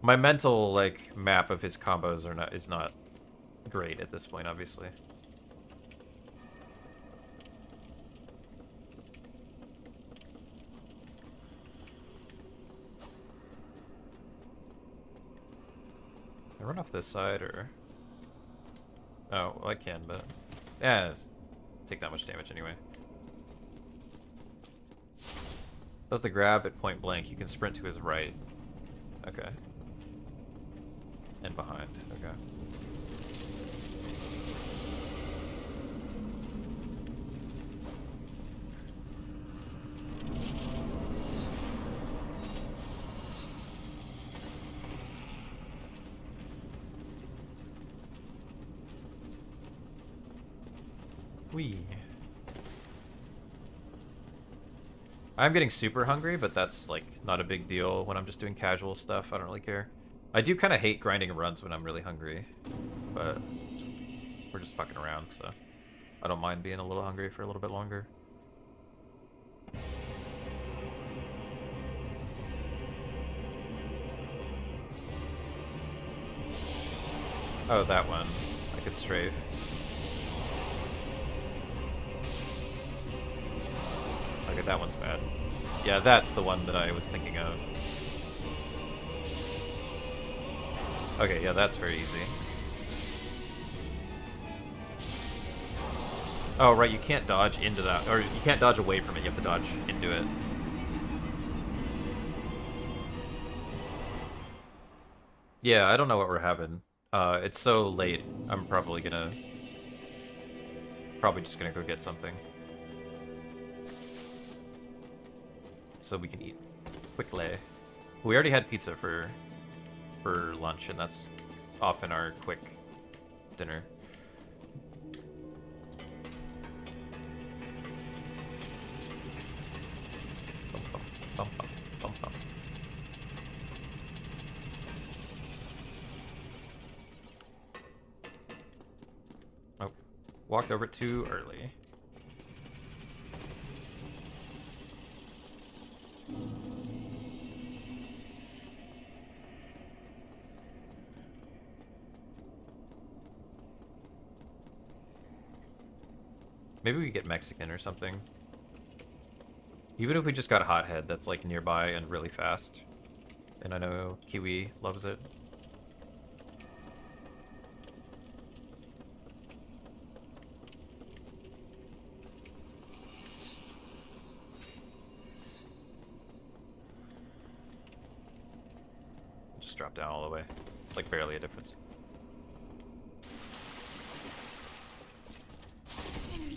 A: My mental, like, map of his combos is not great at this point, obviously. Can I run off this side, or... Oh, well, I can, but... Yeah, take that much damage anyway. Does the grab at point blank, you can sprint to his right. Okay. And behind, okay. Wee. I'm getting super hungry, but that's, like, not a big deal when I'm just doing casual stuff. I don't really care. I do kind of hate grinding runs when I'm really hungry, but we're just fucking around, so I don't mind being a little hungry for a little bit longer. Oh, that one. I could strafe. Okay, that one's bad. Yeah, that's the one that I was thinking of. Okay, yeah, that's very easy. Oh, right, you can't dodge into that. Or you can't dodge away from it, you have to dodge into it. Yeah, I don't know what we're having. It's so late, I'm probably just gonna go get something. So we can eat quickly. We already had pizza for lunch, and that's often our quick dinner. Bum, bum, bum, bum, bum, bum. Oh, walked over too early. Maybe we get Mexican or something. Even if we just got Hothead, that's like nearby and really fast. And I know Kiwi loves it. Just drop down all the way. It's like barely a difference.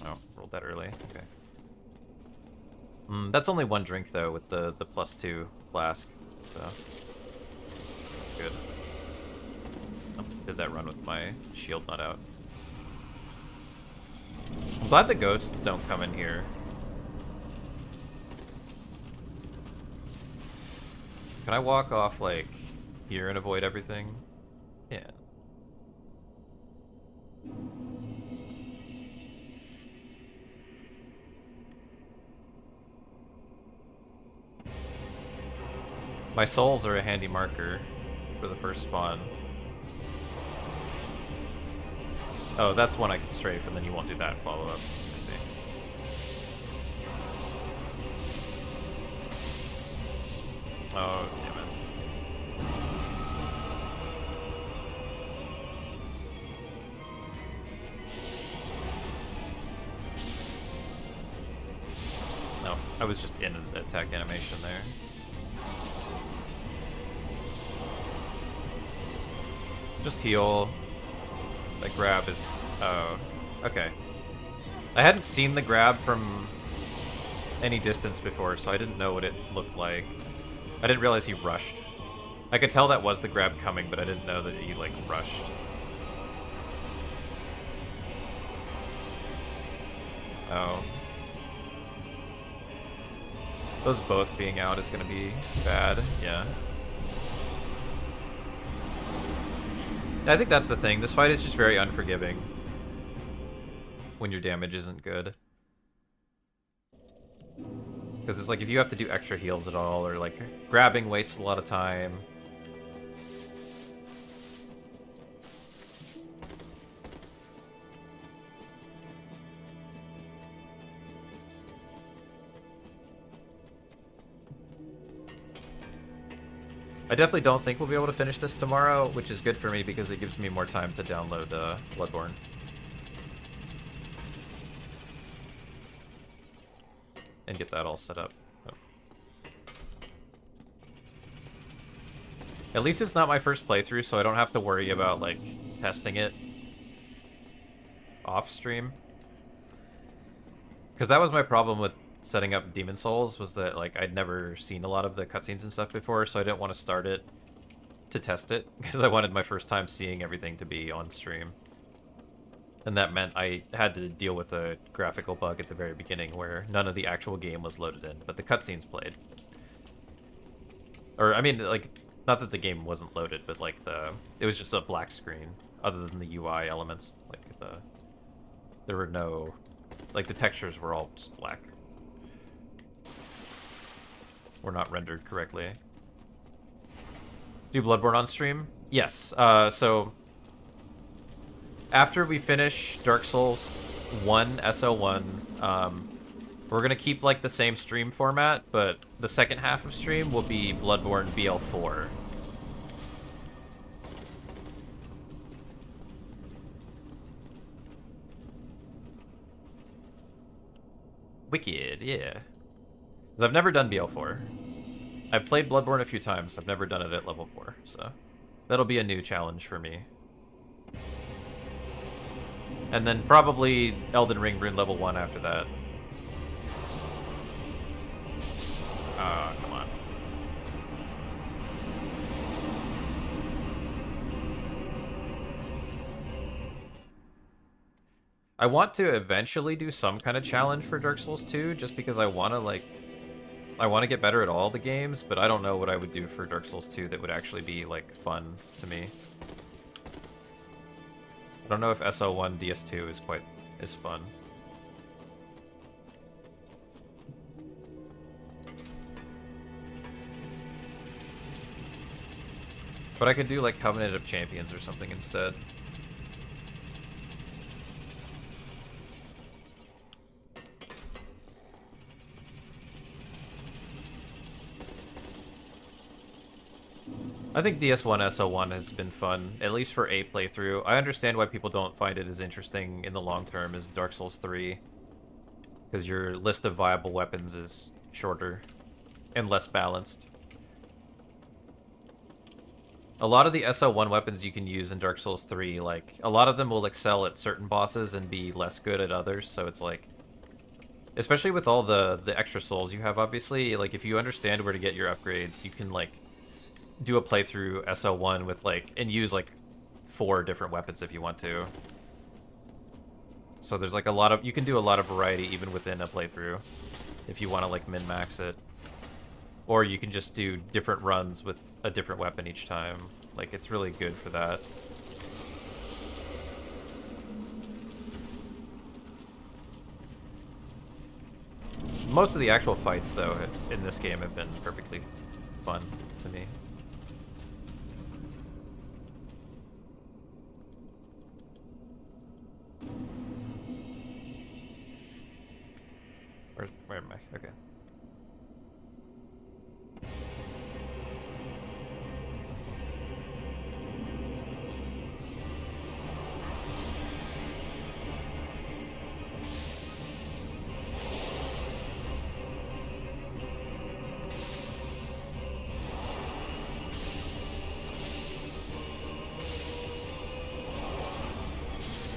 A: Oh, rolled that early. Okay. That's only one drink though with the +2 flask, so that's good. Oh, did that run with my shield not out. I'm glad the ghosts don't come in here. Can I walk off like here and avoid everything? Yeah. My souls are a handy marker for the first spawn. Oh, that's one I can strafe, and then you won't do that follow-up. I see. Oh, damn it. No, I was just in the attack animation there. Just heal. That grab is... Oh, okay. I hadn't seen the grab from any distance before, so I didn't know what it looked like. I didn't realize he rushed. I could tell that was the grab coming, but I didn't know that he, like, rushed. Oh. Those both being out is gonna be bad, yeah. I think that's the thing. This fight is just very unforgiving when your damage isn't good. Because it's like if you have to do extra heals at all, or like grabbing wastes a lot of time. I definitely don't think we'll be able to finish this tomorrow, which is good for me because it gives me more time to download Bloodborne. And get that all set up. Oh. At least it's not my first playthrough, so I don't have to worry about, like, testing it off stream. Because that was my problem with setting up Demon Souls, was that, like, I'd never seen a lot of the cutscenes and stuff before, so I didn't want to start it to test it, because I wanted my first time seeing everything to be on stream. And that meant I had to deal with a graphical bug at the very beginning where none of the actual game was loaded in, but the cutscenes played. Or, I mean, like, not that the game wasn't loaded, but, like, it was just a black screen, other than the UI elements. Like, there were no... Like, the textures were all just black. Were not rendered correctly. Do Bloodborne on stream? Yes. So after we finish Dark Souls 1 SL1, we're gonna keep like the same stream format, but the second half of stream will be Bloodborne BL4. Wicked, yeah. Because I've never done BL4. I've played Bloodborne a few times. I've never done it at level 4, so that'll be a new challenge for me. And then probably Elden Ring Rune level 1 after that. Come on. I want to eventually do some kind of challenge for Dark Souls 2, just because I want to, like... I want to get better at all the games, but I don't know what I would do for Dark Souls 2 that would actually be, like, fun to me. I don't know if SL1 DS2 is quite as fun. But I could do, like, Covenant of Champions or something instead. I think DS1 SL1 has been fun, at least for a playthrough. I understand why people don't find it as interesting in the long term as Dark Souls 3. Because your list of viable weapons is shorter and less balanced. A lot of the SL1 weapons you can use in Dark Souls 3, like, a lot of them will excel at certain bosses and be less good at others, so it's like... Especially with all the extra souls you have, obviously, like, if you understand where to get your upgrades, you can, like... do a playthrough SL1 with, like, and use, like, 4 different weapons if you want to. So there's, like, a lot of, you can do a lot of variety even within a playthrough if you want to, like, min-max it. Or you can just do different runs with a different weapon each time. Like, it's really good for that. Most of the actual fights, though, in this game have been perfectly fun to me. Where am I? Okay.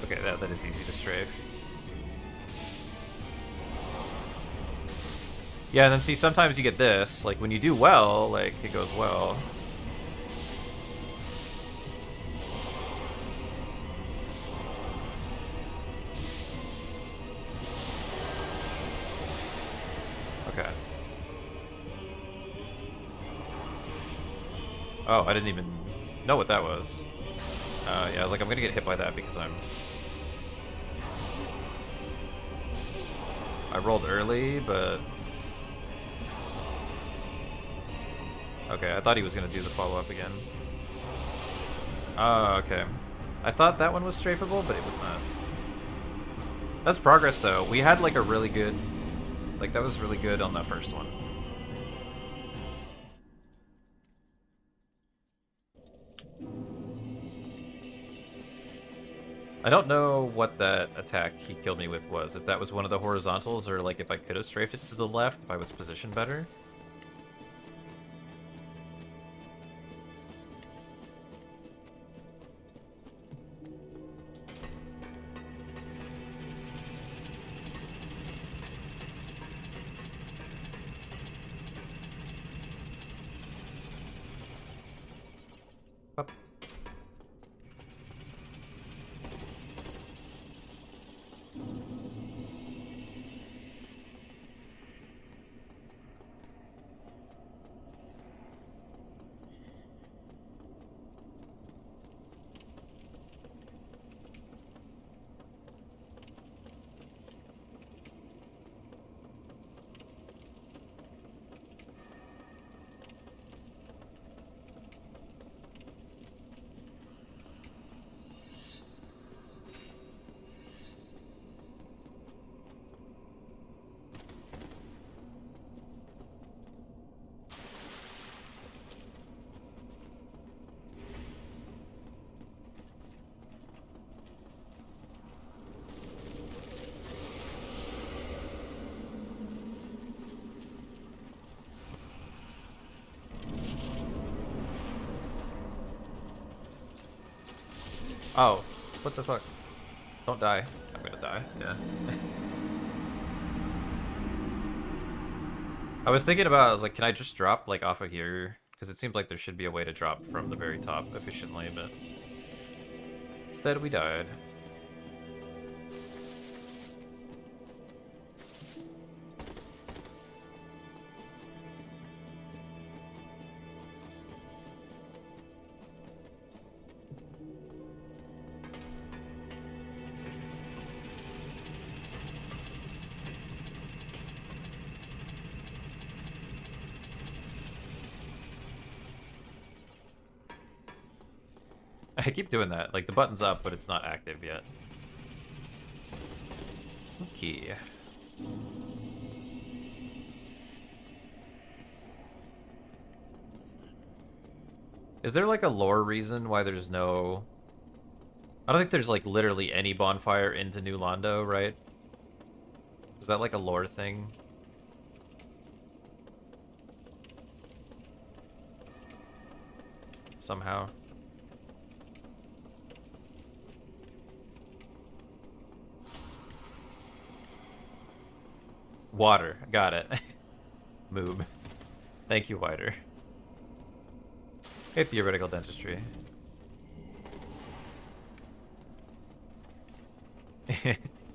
A: Okay, that is easy to strafe. Yeah, and then see, sometimes you get this. Like, when you do well, like, it goes well. Okay. Oh, I didn't even know what that was. Yeah, I was like, I'm gonna get hit by that because I rolled early, but... Okay, I thought he was gonna do the follow-up again. Oh, okay. I thought that one was strafable, but it was not. That's progress, though. We had, like, a really good... Like, that was really good on that first one. I don't know what that attack he killed me with was. If that was one of the horizontals, or, like, if I could have strafed it to the left, if I was positioned better. Up. Oh, what the fuck? Don't die. I'm gonna die, yeah. I was thinking about, I was like, can I just drop, like, off of here? Because it seems like there should be a way to drop from the very top efficiently, but... Instead, we died. I keep doing that. Like, the button's up, but it's not active yet. Okay. Is there, like, a lore reason why there's no... I don't think there's, like, literally any bonfire into New Londo, right? Is that, like, a lore thing? Somehow. Water. Got it. Moob. Thank you, Wider. Hey, theoretical dentistry.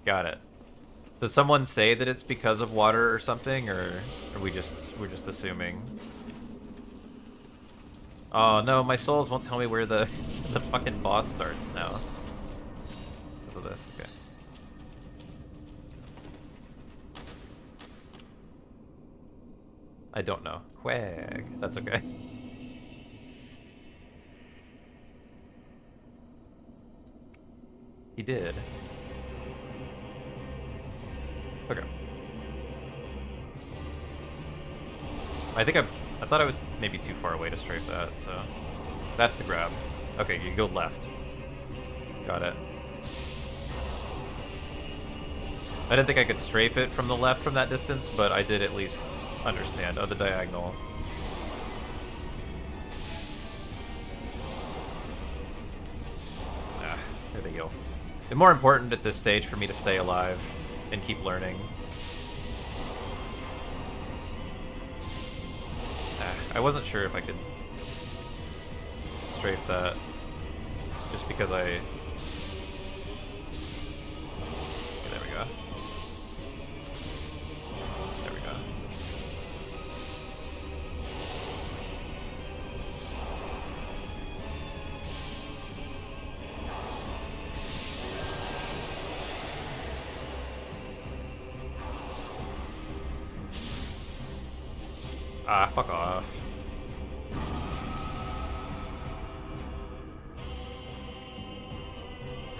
A: Got it. Did someone say that it's because of water or something, or are we're just assuming? Oh no, my souls won't tell me where the the fucking boss starts now. Because of this, okay. I don't know. Quag. That's okay. He did. Okay. I thought I was maybe too far away to strafe that, so... That's the grab. Okay, you go left. Got it. I didn't think I could strafe it from the left from that distance, but I did at least understand. Oh, the diagonal. Ah, there they go. It's more important at this stage for me to stay alive and keep learning. Ah, I wasn't sure if I could strafe that just because I... Okay, there we go. There we go. Ah, fuck off.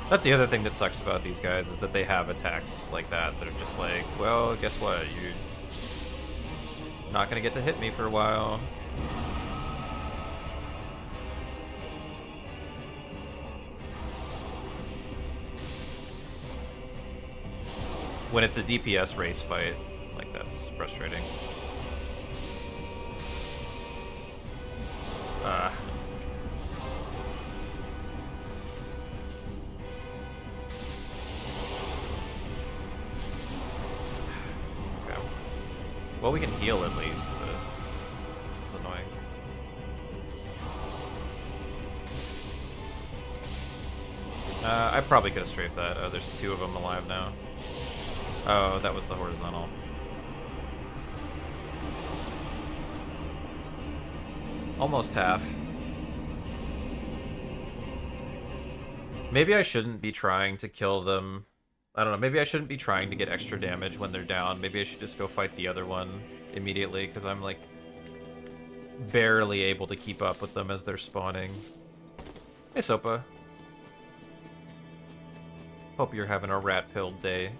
A: That's the other thing that sucks about these guys, is that they have attacks like that that are just like, well, guess what? You're not gonna get to hit me for a while. When it's a DPS race fight, like, that's frustrating. Okay. Well, we can heal at least, but it's annoying. I probably could have strafed that. Oh, there's 2 of them alive now. Oh, that was the horizontal. Almost half. Maybe I shouldn't be trying to kill them. I don't know, maybe I shouldn't be trying to get extra damage when they're down. Maybe I should just go fight the other one immediately, because I'm, like, barely able to keep up with them as they're spawning. Hey, Sopa. Hope you're having a rat-pilled day.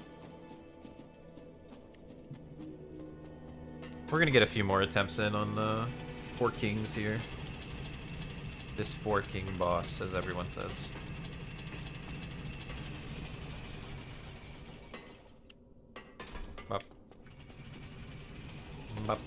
A: We're gonna get a few more attempts in on 4 kings here. This 4-king boss, as everyone says. Up. Up.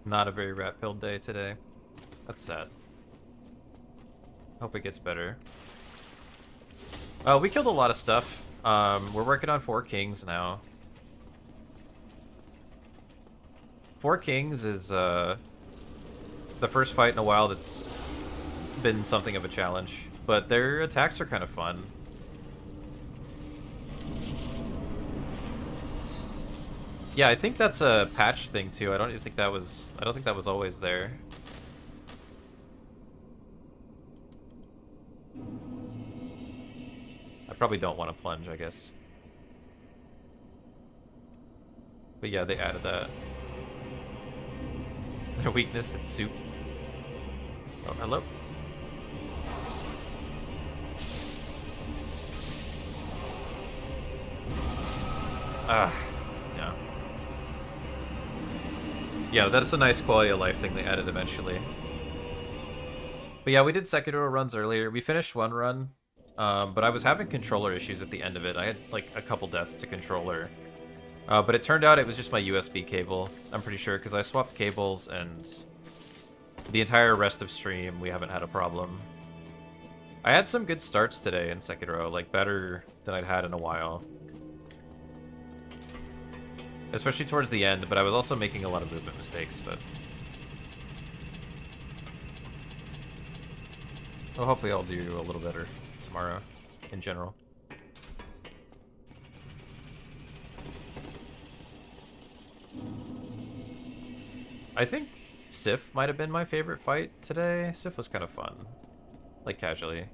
A: Not a very rat-pilled day today. That's sad. Hope it gets better. We killed a lot of stuff. We're working on 4 kings now. 4 kings is the first fight in a while that's been something of a challenge, but their attacks are kind of fun. Yeah, I think that's a patch thing too. I don't think that was always there. I probably don't want to plunge, I guess. But yeah, they added that. Their weakness, it's soup. Oh, hello. Ah, yeah. Yeah, that's a nice quality of life thing they added eventually. But yeah, we did Sekiro runs earlier. We finished one run, but I was having controller issues at the end of it. I had like a couple deaths to controller. But it turned out it was just my USB cable, I'm pretty sure, because I swapped cables, and the entire rest of stream, we haven't had a problem. I had some good starts today in Sekiro, like better than I'd had in a while. Especially towards the end, but I was also making a lot of movement mistakes, but... well, hopefully I'll do a little better tomorrow, in general. I think Sif might have been my favorite fight today. Sif was kind of fun. Like, casually.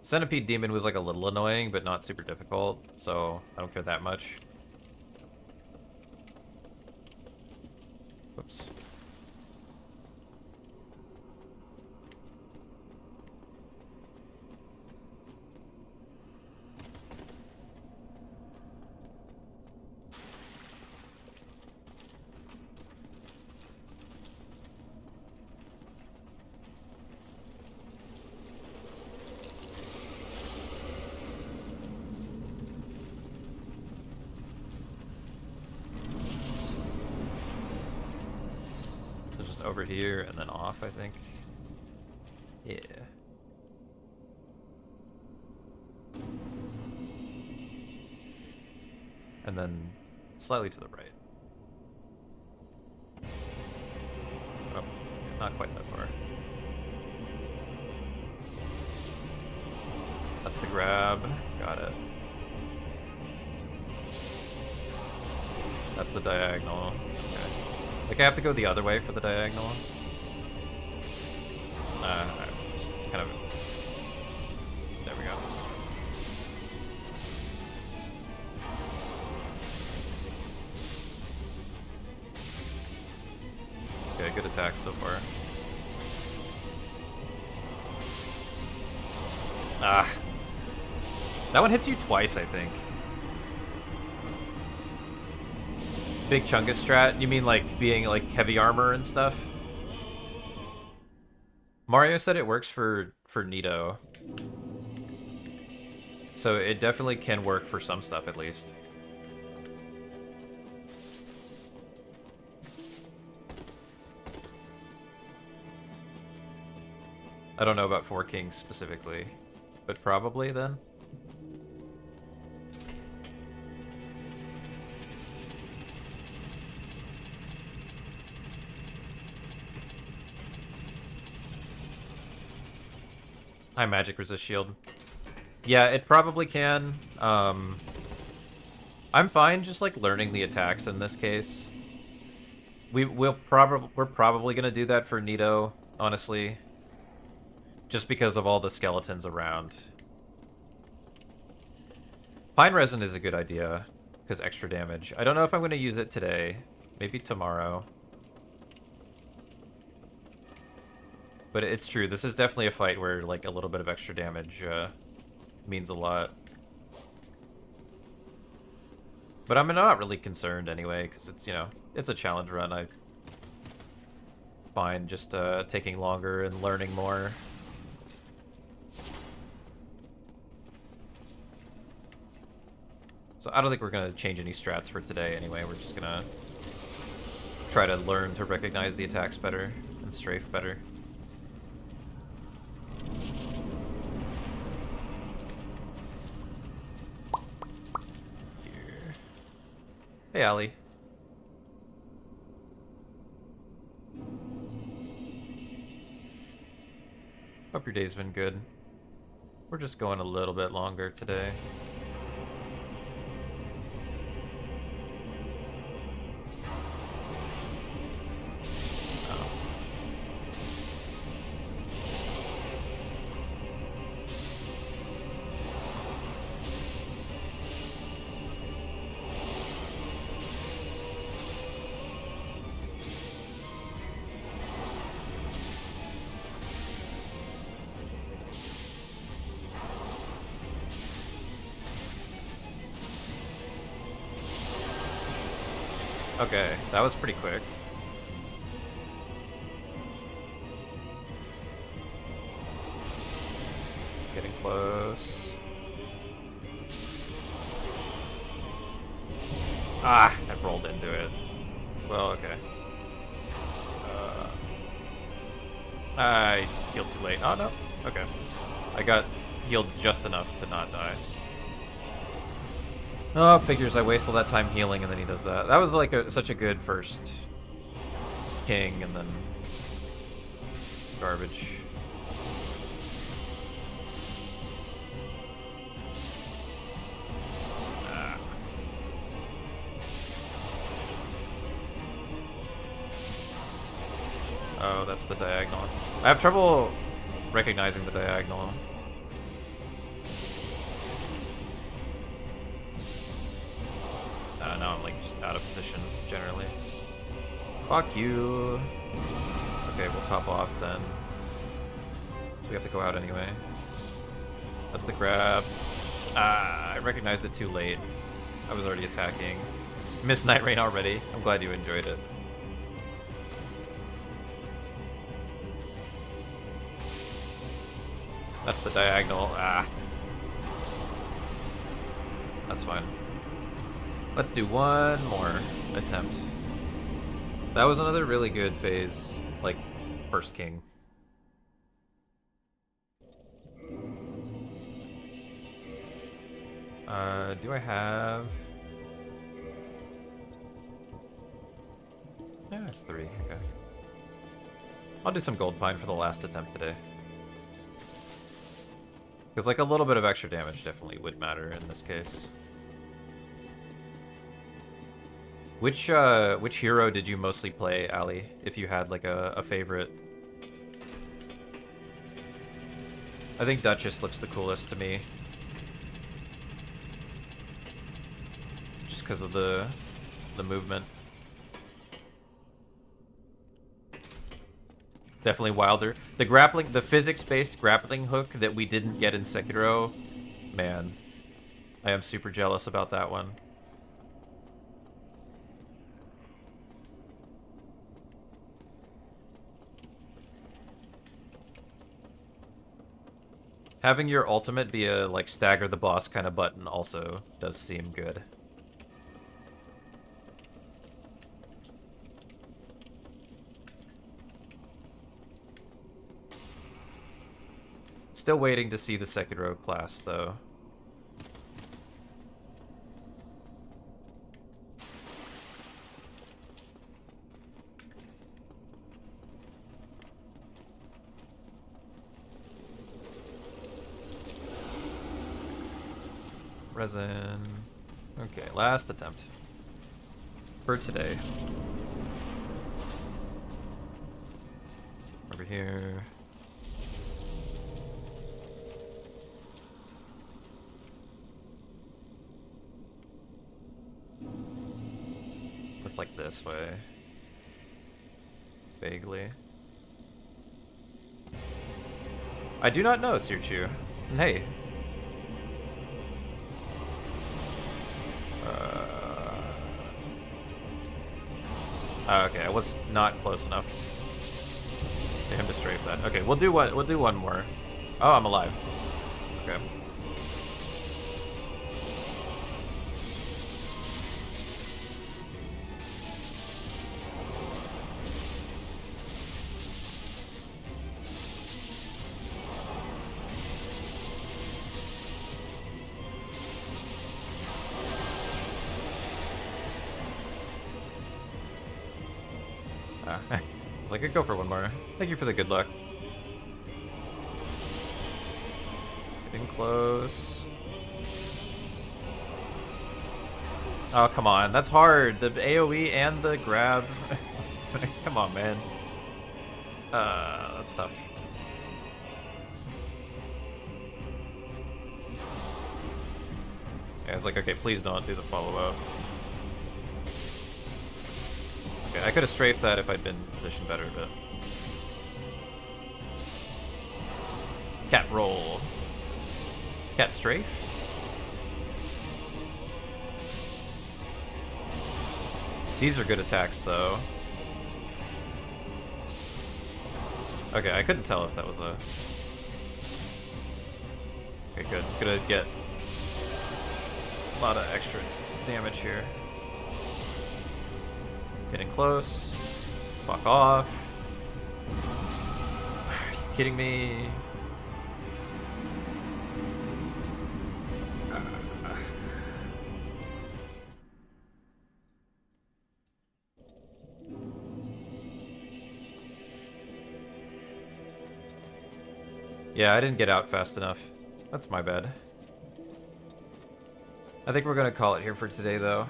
A: Centipede Demon was like a little annoying, but not super difficult, so I don't care that much. Whoops. Just over here and then off, I think. Yeah. And then Slightly to the right. Oh, not quite that far. That's the grab. Got it. That's the diagonal. Okay. Like I have to go the other way for the diagonal. Just kind of. There we go. Okay, good attack so far. Ah. That one hits you twice, I think. Big Chungus strat? You mean like being like heavy armor and stuff? Mario said it works for Nito. So it definitely can work for some stuff at least. I don't know about Four Kings specifically, but probably then. High magic resist shield. Yeah, it probably can. I'm fine just like learning the attacks in this case. We're probably gonna do that for Nito, honestly. Just because of all the skeletons around. Pine resin is a good idea, because extra damage. I don't know if I'm gonna use it today. Maybe tomorrow. But it's true, this is definitely a fight where like a little bit of extra damage means a lot. But I'm not really concerned anyway, because it's, you know, it's a challenge run. I find just taking longer and learning more. So I don't think we're going to change any strats for today anyway. We're just going to try to learn to recognize the attacks better and strafe better. Here. Hey, Ali. Hope your day's been good. We're just going a little bit longer today. Okay, that was pretty quick. Getting close. Ah, I rolled into it. Well, okay. I healed too late. Oh, no. Okay. I got healed just enough to not die. Oh, figures I waste all that time healing and then he does that. That was like such a good first king and then garbage. Ah. Oh, that's the diagonal. I have trouble recognizing the diagonal. Now I'm like just out of position generally. Fuck you. Okay, we'll top off then. So we have to go out anyway. That's the grab. Ah, I recognized it too late. I was already attacking. Missed Night Rain already. I'm glad you enjoyed it. That's the diagonal. Ah. That's fine. Let's do one more attempt. That was another really good phase, like, first king. Do I have... Yeah, 3, okay. I'll do some gold pine for the last attempt today. Because like a little bit of extra damage definitely would matter in this case. Which hero did you mostly play, Ali? If you had like a favorite? I think Duchess looks the coolest to me. Just because of the movement. Definitely wilder. The grappling, the physics-based grappling hook that we didn't get in Sekiro, man, I am super jealous about that one. Having your ultimate be a, like, stagger the boss kind of button also does seem good. Still waiting to see the Sekiro class, though. Resin. Okay, last attempt. For today. Over here. It's like this way. Vaguely. I do not know, Sirchu. And hey. Okay, I was not close enough to him to strafe that. Okay, we'll do one more. Oh, I'm alive. Okay. I was like, I'd go for one more. Thank you for the good luck. Getting close. Oh, come on. That's hard. The AoE and the grab. Come on, man. That's tough. Yeah, I was like, okay, please don't do the follow-up. Okay, I could have strafed that if I'd been positioned better, but... Cat roll. Cat strafe? These are good attacks, though. Okay, I couldn't tell if that was a... Okay, good. Gonna get a lot of extra damage here. Getting close. Fuck off. Are you kidding me? Yeah, I didn't get out fast enough. That's my bad. I think we're gonna call it here for today, though.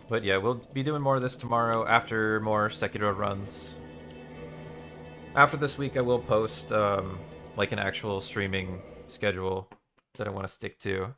A: But yeah, we'll be doing more of this tomorrow after more Sekiro runs. After this week, I will post like an actual streaming schedule that I want to stick to.